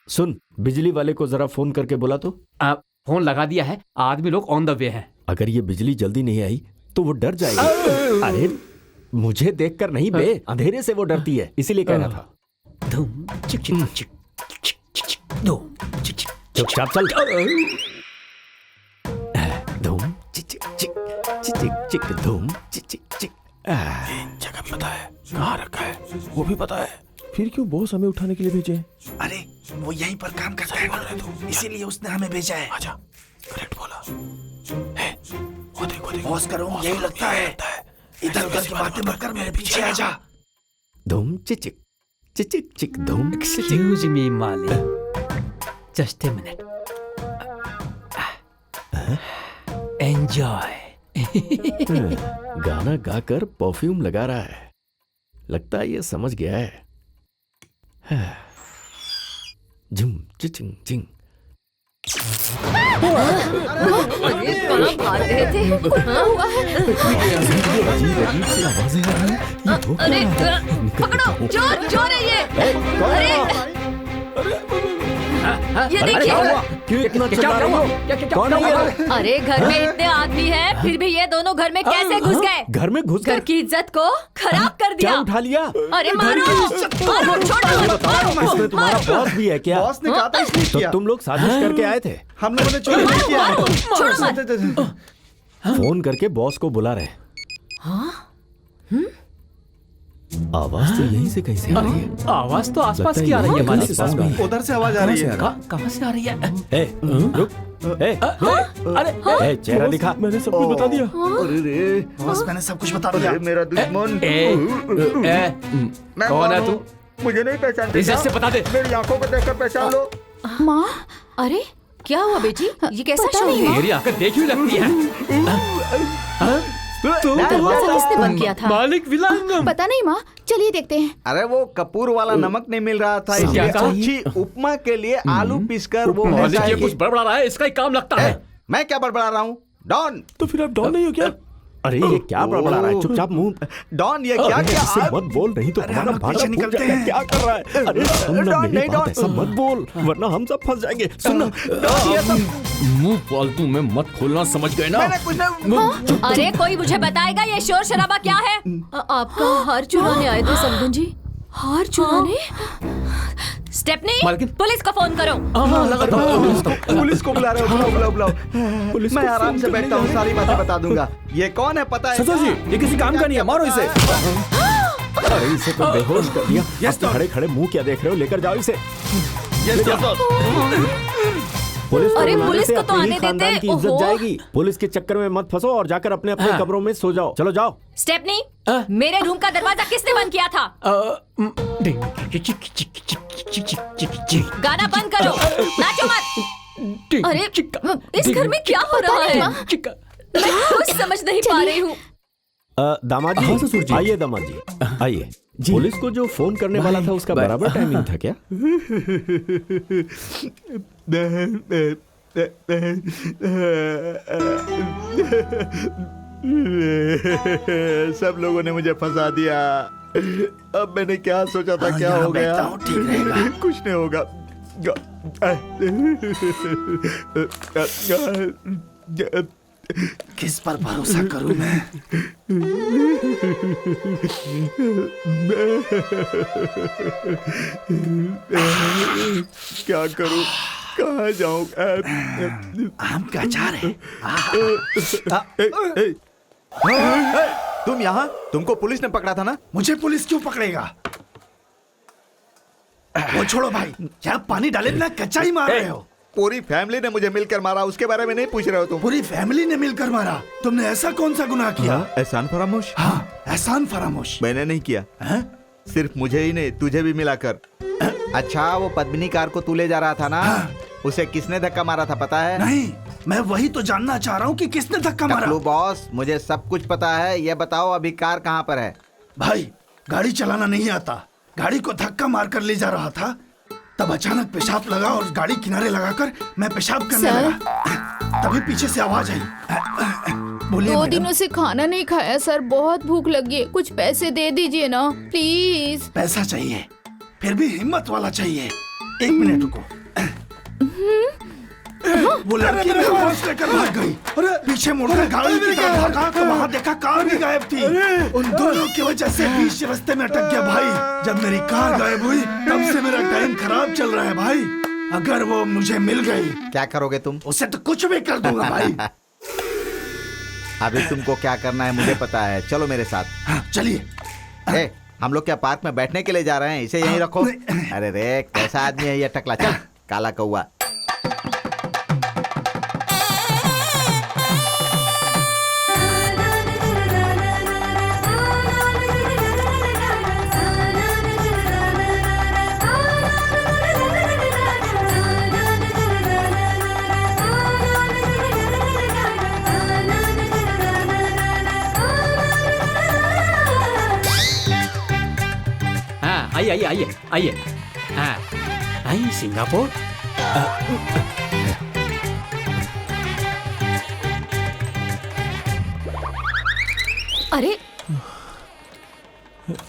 सुन, बिजली वाले को जरा फोन करके बोला तो। फोन लगा दिया है, आदमी लोग ऑन द वे हैं। अगर ये बिजली जल्दी नहीं आई तो वो डर जाएगी। अरे मुझे देखकर नहीं बे, अंधेरे से वो डरती है, इसीलिए कह रहा था। धूम चिक चिक चिक चिक चिक धूम चिक चिक। चुपचाप चल। धूम चिक चिक चिक चिक चिक धूम चिक चिक चिक। जगह पता है, कहाँ रखा है वो भी पता है। फिर क्यों बॉस हमें उठाने के लिए भेजे? अरे वो यहीं पर काम करता है ना, इसीलिए उसने हमें भेजा है। आजा, करेक्ट बोला। वो देखो बॉस का रूम यही लगता है। इधर उधर की बातें मत कर, मेरे पीछे आ जा। धूम चिक चिक चिक चिक चिक धूम। एक्सक्यूज मी मालिक, जस्ट ए मिनट। एंजॉय। गाना गाकर परफ्यूम लगा रहा है। लगता है ये समझ गया है। झुम चिचिंग चिंग। कहाँ भाग रहे थे? क्या हुआ है? अजीब सी आवाजें आ रही हैं। अरे पकड़ो, चोर है ये। अरे ये देखिए। क्यों इतना चिल्ला रही हो? कौन है ये? अरे घर में इतने आदमी हैं, फिर भी ये दोनों घर में कैसे घुस गए? घर में घुस गए? घर की इज्जत को खराब कर दिया। क्या उठा लिया? अरे मारो, इसमें तुम्हारा बॉस भी है क्या? बॉस ने कहा था इसलिए किया। तो तुम लोग साजिश करके आए थे? हम लोगों ने चोरी नहीं किया। फोन करके बॉस को बुला रहे। आवाज तो यहीं से कहीं से आ रही है। आवाज तो आसपास की आ रही है मालिक। उधर से आवाज आ रही है। कहाँ से आ रही है? रुक। अरे चेहरा दिखा। मैंने सब कुछ बता दिया। अरे रे, बस मैंने सब कुछ बता दिया। मेरा दुश्मन। कौन है तू? मुझे नहीं पहचानते? इज्जत से बता दे। मेरी आंखों को देखकर पहचान लो। माँ, अरे क्या हुआ बेटी? ये कैसा शो है? मेरी आंखें देखी हुई लगती है। दरवाजा किसने बंद किया था? मालिक विलांगम। पता नहीं माँ, चलिए देखते हैं। अरे वो कपूर वाला नमक नहीं मिल रहा था, इसलिए अच्छी उपमा के लिए आलू पीसकर वो मालिक ये कुछ बड़बड़ा रहा है, इसका ही काम लगता है। मैं क्या बड़बड़ा रहा हूँ? डॉन। तो फिर आप डॉन नहीं हो क्या? अरे ये क्या बड़बड़ा रहा है? चुपचाप मुंह। डॉन ये क्या किया? मत बोल, नहीं तो हमारा भाड़ा निकलते हैं। क्या कर रहा है? अरे सुनना, मेरी बात ऐसा मत बोल, वरना हम सब फंस जाएंगे। सुनना, मुंह फालतू में मत खोलना, समझ गए ना? अरे कोई मुझे बताएगा ये शोर शराबा क्या है? आपका हार चुराने आए थे समधन जी। हार चुराने? स्टेपनी, पुलिस को फोन करो। पुलिस को बुला रहे हो? बुलाओ। मैं आराम से बैठता हूँ, सारी बातें बता दूंगा। ये कौन है पता है? ससुर जी, ये किसी काम का नहीं है, मारो इसे। अरे इसे तो बेहोश कर दिया। खड़े खड़े मुंह क्या देख रहे हो? लेकर जाओ इसे। पुलिस अरे, बुलाने पुलिस से को तो अपने ही आने देते। खानदान की इज्जत ओहो। जाएगी। पुलिस के चक्कर में मत फंसो और जाकर अपने अपने कमरों में सो जाओ। चलो जाओ। स्टेपनी, मेरे रूम का दरवाजा किसने बंद किया था? गाना बंद करो, नाचो मत। अरे, इस घर में क्या हो रहा है? मैं कुछ समझ नहीं पा रही हूँ। दामाद जी, आइए दामाद जी, आइए। पुलिस को जो फोन करने वाला था उसका बराबर टाइमिंग था क्या? सब लोगों ने मुझे फंसा दिया। अब मैंने क्या सोचा था, क्या हो गया? ठीक रहेगा। कुछ नहीं होगा। किस पर भरोसा करूं मैं? क्या करूं, कहाँ जाऊं? आम का अचार है। तुम यहाँ? तुमको पुलिस ने पकड़ा था ना? मुझे पुलिस क्यों पकड़ेगा? वो छोड़ो भाई, क्या पानी डाले बिना कच्चा ही मार रहे हो? पूरी फैमिली ने मुझे मिलकर मारा, उसके बारे में नहीं पूछ रहे हो तुम? पूरी फैमिली ने मिलकर मारा? तुमने ऐसा कौन सा गुनाह किया? एहसान फरामोश? हाँ, एहसान फरामोश। मैंने नहीं किया। सिर्फ मुझे ही नहीं, तुझे भी मिलाकर। अच्छा, वो पद्मिनी कार को तू ले जा रहा था ना? उसे किसने धक्का मारा था पता है? नहीं, मैं वही तो जानना चाह रहा हूँ कि किसने धक्का मारा। टकलू बॉस, मुझे सब कुछ पता है। ये बताओ अभी कार कहाँ पर है? भाई, गाड़ी चलाना नहीं आता। गाड़ी को धक्का मारकर ले जा रहा था, तब अचानक पेशाब लगा और गाड़ी किनारे लगाकर मैं पेशाब करने लगा। तभी पीछे से आवाज आई। बोलिए 2 दिनों से खाना नहीं खाया सर, बहुत भूख लगी है, कुछ पैसे दे दीजिए ना प्लीज। पैसा चाहिए? फिर भी हिम्मत वाला चाहिए। 1 मिनट रुको। वो लड़की मेरे पास लेकर भाग गई। पीछे मुड़कर गाड़ी की तरफ भागा तो वहाँ देखा कार भी गायब थी। उन दोनों की वजह से बीच रास्ते में अटक गया भाई। जब मेरी कार गायब हुई तब से मेरा टाइम खराब चल रहा है भाई। अगर वो मुझे मिल गई, क्या करोगे तुम? उसे तो कुछ भी कर दूंगा भाई। अभी तुमको क्या करना है मुझे पता है, चलो मेरे साथ। चलिए। हम लोग क्या पार्क में बैठने के लिए जा रहे हैं? इसे यहीं रखो। अरे रे, कैसा आदमी है ये टकला। चल काला कौआ। आइए आइए आइए आइए। हाँ, आइए सिंगापुर। अरे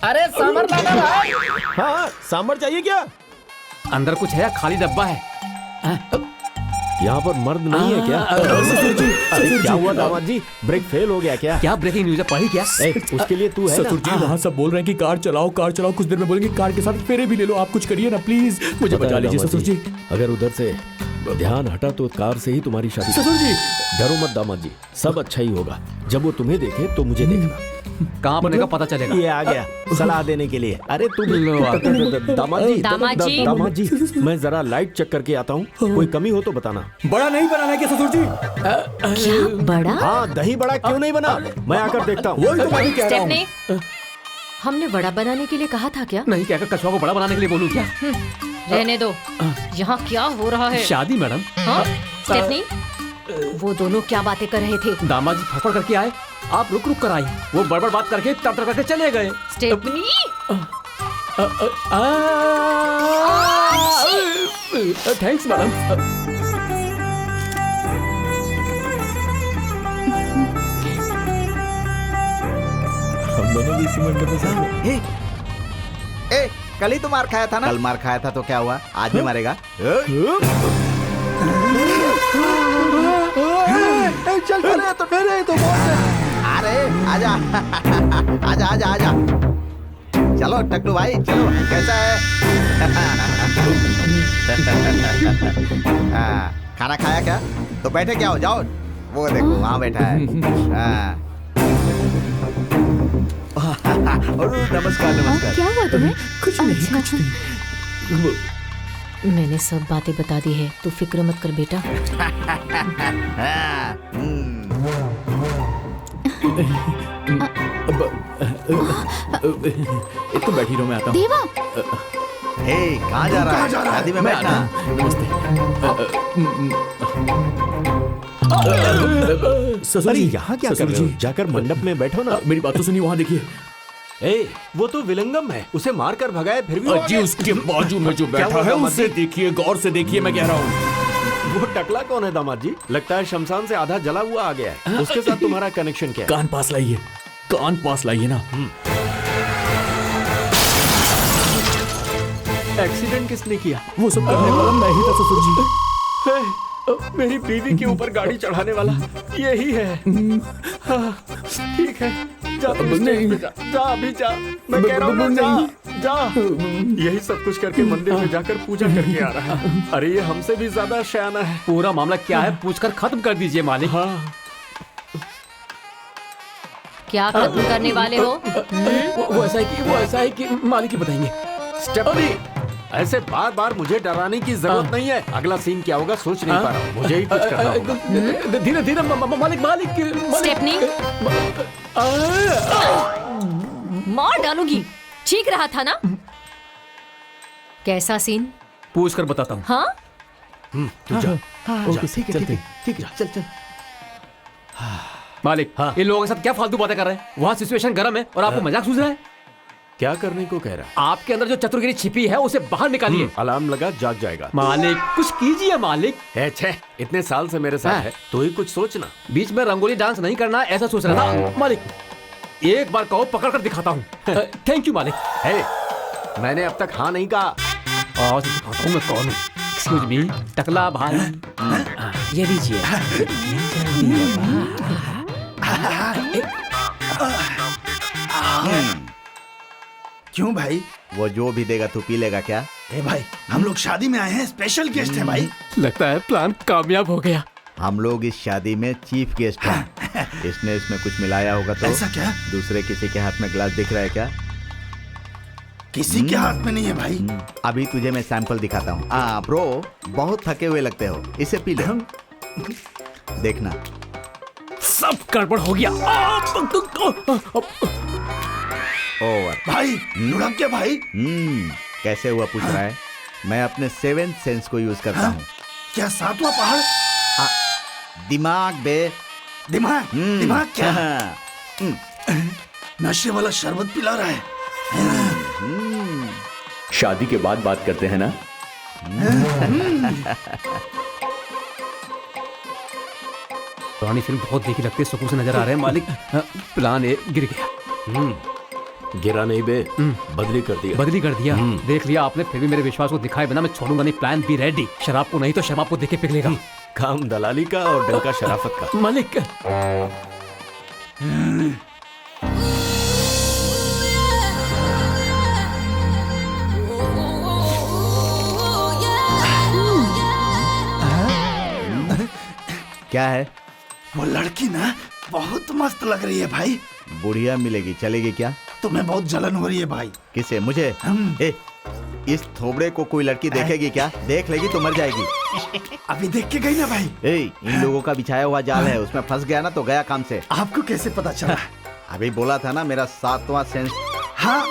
अरे सांभर लाना भाई। हाँ, सांभर चाहिए क्या? अंदर कुछ है या खाली डब्बा है? यहाँ पर मर्द नहीं है क्या? अरे क्या हुआ दामाद जी, ब्रेक फेल हो गया क्या? क्या ब्रेकिंग न्यूज है, पढ़ी क्या? उसके लिए तू है ना? ससुर जी वहाँ सब बोल रहे हैं कि कार चलाओ कार चलाओ, कुछ देर में बोलेंगे कार के साथ फेरे भी ले लो। आप कुछ करिए ना प्लीज, मुझे बचा लीजिए ससुर जी। अगर उधर से ध्यान हटा तो कार से ही तुम्हारी शादी। ससुर जी डरो मत दामाद जी, सब अच्छा ही होगा। जब वो तुम्हें देखे तो मुझे देखना। कहाँ बनेगा पता चलेगा। ये आ गया सलाह देने के लिए। अरे तुम दामाद जी, मैं जरा लाइट चेक करके आता हूँ, कोई कमी हो तो बताना। बड़ा नहीं बनाना है क्या ससुर जी? क्या बड़ा? हाँ, दही बड़ा क्यों नहीं बना? मैं आकर देखता हूँ। वही तो मैं भी कह रहा हूँ। स्टेपनी, हमने बड़ा बनाने के लिए कहा था क्या? नहीं, क्या कछुआ को बड़ा बनाने के लिए बोलूं क्या? रहने दो। यहाँ क्या हो रहा है? शादी मैडम। हाँ? स्टेपनी, वो दोनों क्या बातें कर रहे थे? दामाद जी फटफट करके आए, आप रुक रुक कर आई। वो बड़बड़ बात करके तर करके चले गए। Stepney, thanks madam. हम दोनों भी इसी मंडप में साथ। ए, कल ही तो मार खाया था ना? कल मार खाया था तो क्या हुआ? आज भी मारेगा? चल तो मेरे तो अरे आजा आजा आजा आजा। चलो टकलू भाई चलो, कैसा है? खाना खाया क्या? तो बैठे क्या हो, जाओ। वो देखो वहाँ बैठा है। नमस्कार नमस्कार। क्या हुआ तुम्हें? कुछ नहीं। मैंने सब बातें बता दी है, तू फिक्र मत कर बेटा। तुम बैठी रहो, मैं आता हूँ। देवा, कहाँ जा रहा है? शादी में बैठना। नमस्ते। ससुर जी, यहाँ क्या कर रहे हो? जाकर मंडप में बैठो ना। मेरी बात तो सुनिए, वहाँ देखिए। वो तो विलंगम है, उसे मारकर भगाए फिर भी जी उसके बाजू में जो बैठा है उसे देखिए, गौर से देखिए, मैं कह रहा हूँ। वो टकला कौन है दामाद जी? लगता है शमशान से आधा जला हुआ आ गया है। उसके साथ तुम्हारा कनेक्शन क्या है? कान पास लाइए, कान पास लाइए ना। एक्सीडेंट किसने किया? वो सब करने वाला मैं ही था ससुर जी। मेरी बीवी के ऊपर गाड़ी चढ़ाने वाला यही है। ठीक है, जा तुम स्टेज पे जा, जा अभी जा, मैं कह रहा हूँ ना, जा जा। यही सब कुछ करके मंदिर में जाकर पूजा करके आ रहा है। अरे ये हमसे भी ज्यादा शयाना है। पूरा मामला क्या है पूछकर खत्म कर दीजिए मालिक। हाँ, क्या खत्म करने वाले हो? वो ऐसा है कि मालिक ही बताएंगे। स्टेफनी, ऐसे बार बार मुझे डराने की जरूरत नहीं है। अगला सीन क्या होगा सोच नहीं पा रहा हूँ। मुझे ही कुछ करना होगा। धीरे धीरे मालिक। स्टेफनी, मार डालूंगी। ठीक रहा था ना? कैसा सीन? पूछ कर बताता हूँ। हाँ, तू जा। ठीक है, चल। मालिक, इन लोगों के साथ क्या फालतू बातें कर रहे हैं? वहाँ सिचुएशन गर्म है और आपको मजाक सूझ रहा है। क्या करने को कह रहा है? आपके अंदर जो चतुरगिरी छिपी है उसे बाहर निकालिए। अलार्म लगा, जाग जाएगा। मालिक, कुछ कीजिए मालिक। छे, इतने साल से मेरे साथ है, तो ही कुछ सोचना। बीच में रंगोली डांस नहीं करना, ऐसा सोच रहा था। मालिक, एक बार कहो, पकड़ कर दिखाता हूँ। थैंक यू मालिक। मैंने अब तक हाँ नहीं कहा। और दिखाता हूँ मैं कौन हूँ। एक्सक्यूज मी, टकला भाई, ये लीजिए। क्यों भाई? वो जो भी देगा तू पी लेगा क्या? भाई, हम लोग शादी में आए हैं, स्पेशल गेस्ट हैं भाई। लगता है प्लान कामयाब हो गया। हम लोग इस शादी में चीफ गेस्ट हैं। इसने इसमें कुछ मिलाया होगा तो? ऐसा क्या? दूसरे किसी के हाथ में ग्लास दिख रहा है क्या? किसी के हाथ में नहीं है भाई। अभी तुझे मैं सैंपल दिखाता हूँ। ब्रो, बहुत थके हुए लगते हो, इसे पी ले। देखना, सब गड़बड़ हो गया। ओवर। भाई, लुढ़क गया भाई। कैसे हुआ पूछ रहा है? मैं अपने 7th सेंस को यूज करता हूँ। क्या 7वां पहाड़? दिमाग बे। दिमाग क्या? नशे वाला शरबत पिला रहा है। शादी के बाद बात करते हैं ना। पुरानी फिल्म बहुत देखी लगती है, सुकून से नजर आ रहे हैं मालिक। प्लान ए गिर गया। गिरा नहीं बे, बदली कर दिया। देख लिया आपने, फिर भी मेरे विश्वास को दिखाए बिना मैं छोड़ूंगा नहीं। Plan be ready. शराब को नहीं तो शबाब को देख के पिघलेगा। काम दलाली का और डंका शराफत का। मालिक, क्या है? वो लड़की ना बहुत मस्त लग रही है भाई। बुढ़िया मिलेगी, चलेगी क्या? तुम्हें बहुत जलन हो रही है भाई। किसे? मुझे? इस थोबड़े को कोई लड़की देखेगी क्या? देख लेगी तो मर जाएगी। अभी देख के गई ना भाई। इन लोगों का बिछाया हुआ जाल है, उसमें फंस गया ना तो गया काम से। आपको कैसे पता चला? अभी बोला था ना, मेरा 7वां सेंस। हाँ।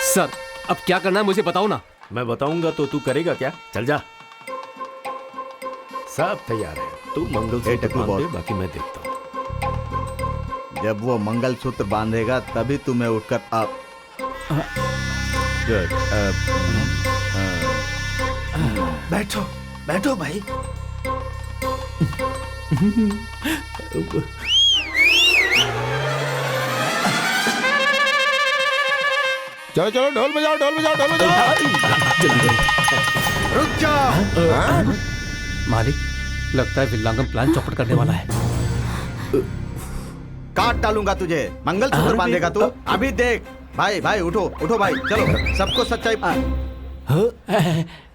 सर, अब क्या करना है मुझे बताओ ना। मैं बताऊंगा तो तू करेगा क्या? चल जा। सब तैयार है, तू मंगलसूत्र बांध दे, बाकी मैं देखता हूँ। जब वो मंगलसूत्र बांधेगा तभी तुम्हें उठकर आप बैठो बैठो भाई। चलो चलो, ढोल बजाओ ढोल बजाओ ढोल बजाओ। रुक जाओ। मालिक, लगता है विलांगम प्लान चौपट करने वाला है। काट डालूंगा तुझे। मंगलसूत्र बांधेगा तू? अभी देख। भाई भाई उठो उठो भाई, चलो सबको सच्चाई।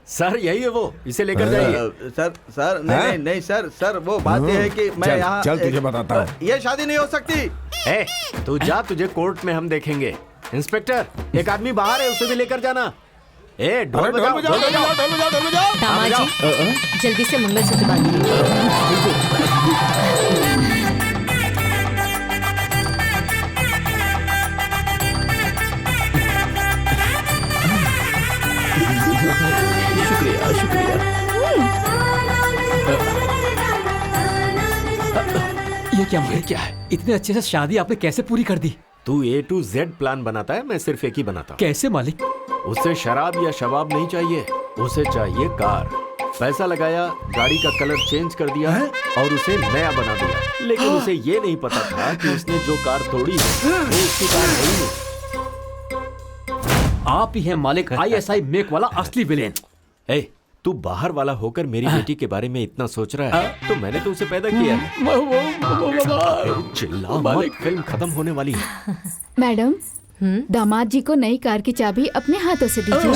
सर यही है वो, इसे लेकर जाइए। सर नहीं सर सर वो बात ये है कि मैं यहाँ चल तुझे बताता हूँ। ये शादी नहीं हो सकती। ए, तू जा, तुझे कोर्ट में हम देखेंगे। इंस्पेक्टर, एक आदमी बाहर है, उसे भी लेकर जाना। ए, ढोल बजाओ, ढोल बजाओ। दामाद जी जल्दी से मंगलसूत्र बांधिए। शुक्रिया शुक्रिया। ये क्या है? इतने अच्छे से शादी आपने कैसे पूरी कर दी? तू A to Z प्लान बनाता है, मैं सिर्फ एक ही बनाता हूँ। कैसे मालिक? उसे शराब या शबाब नहीं चाहिए, उसे चाहिए कार। पैसा लगाया, गाड़ी का कलर चेंज कर दिया है और उसे नया बना दिया। लेकिन उसे ये नहीं पता था कि उसने जो कार तोड़ी है वो उसकी कार नहीं है। आप ही हैं मालिक ISI मेक वाला असली विलेन। ए, तू बाहर वाला होकर मेरी बेटी के बारे में इतना सोच रहा है, तो मैंने तो उसे पैदा किया है। चिल्ला मत, फिल्म खत्म होने वाली है। मैडम, दामाद जी को नई कार की चाबी अपने हाथों से दीजिए।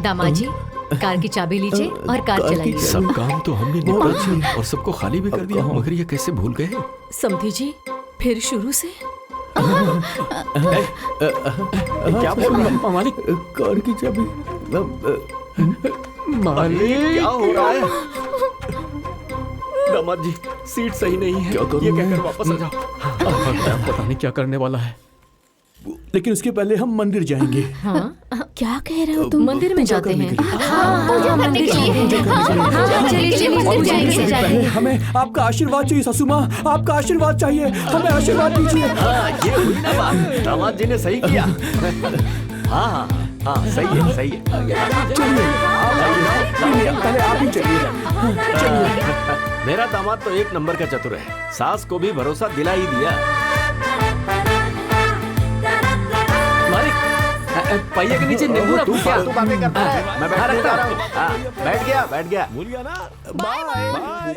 दामाद जी कार की चाबी लीजिए और कार चलाइए। सब काम तो हमने निपटा दिए और सबको खाली भी कर दिया, मगर ये कैसे भूल गए? समधी जी फिर शुरू से। क्या बोल रहा है मालिक? कार की चाबी। मालिक क्या हो रहा है? दामाद जी सीट सही नहीं है, ये कहकर वापस आ जाओ। पता नहीं क्या करने वाला है। लेकिन उसके पहले हम मंदिर जाएंगे। हाँ क्या कह रहे हो तुम? मंदिर में जाते हैं। पूजा करने के लिए। चलिए मंदिर जाएंगे। हमें आपका आशीर्वाद चाहिए ससुर माँ, आपका आशीर्वाद चाहिए, हमें आशीर्वाद दीजिए। ये हुई ना बात, दामाद जी ने सही किया। हाँ, सही है, सही है। चलिए पहले आप ही चलिए। मेरा दामाद तो एक नंबर का चतुर है, सास को भी भरोसा दिला ही दिया। पहिए के नीचे नींबू रखूं क्या? तू बातें करता है, मैं बैठ रहा हूँ। बैठ गया। भूल गया ना। बाय।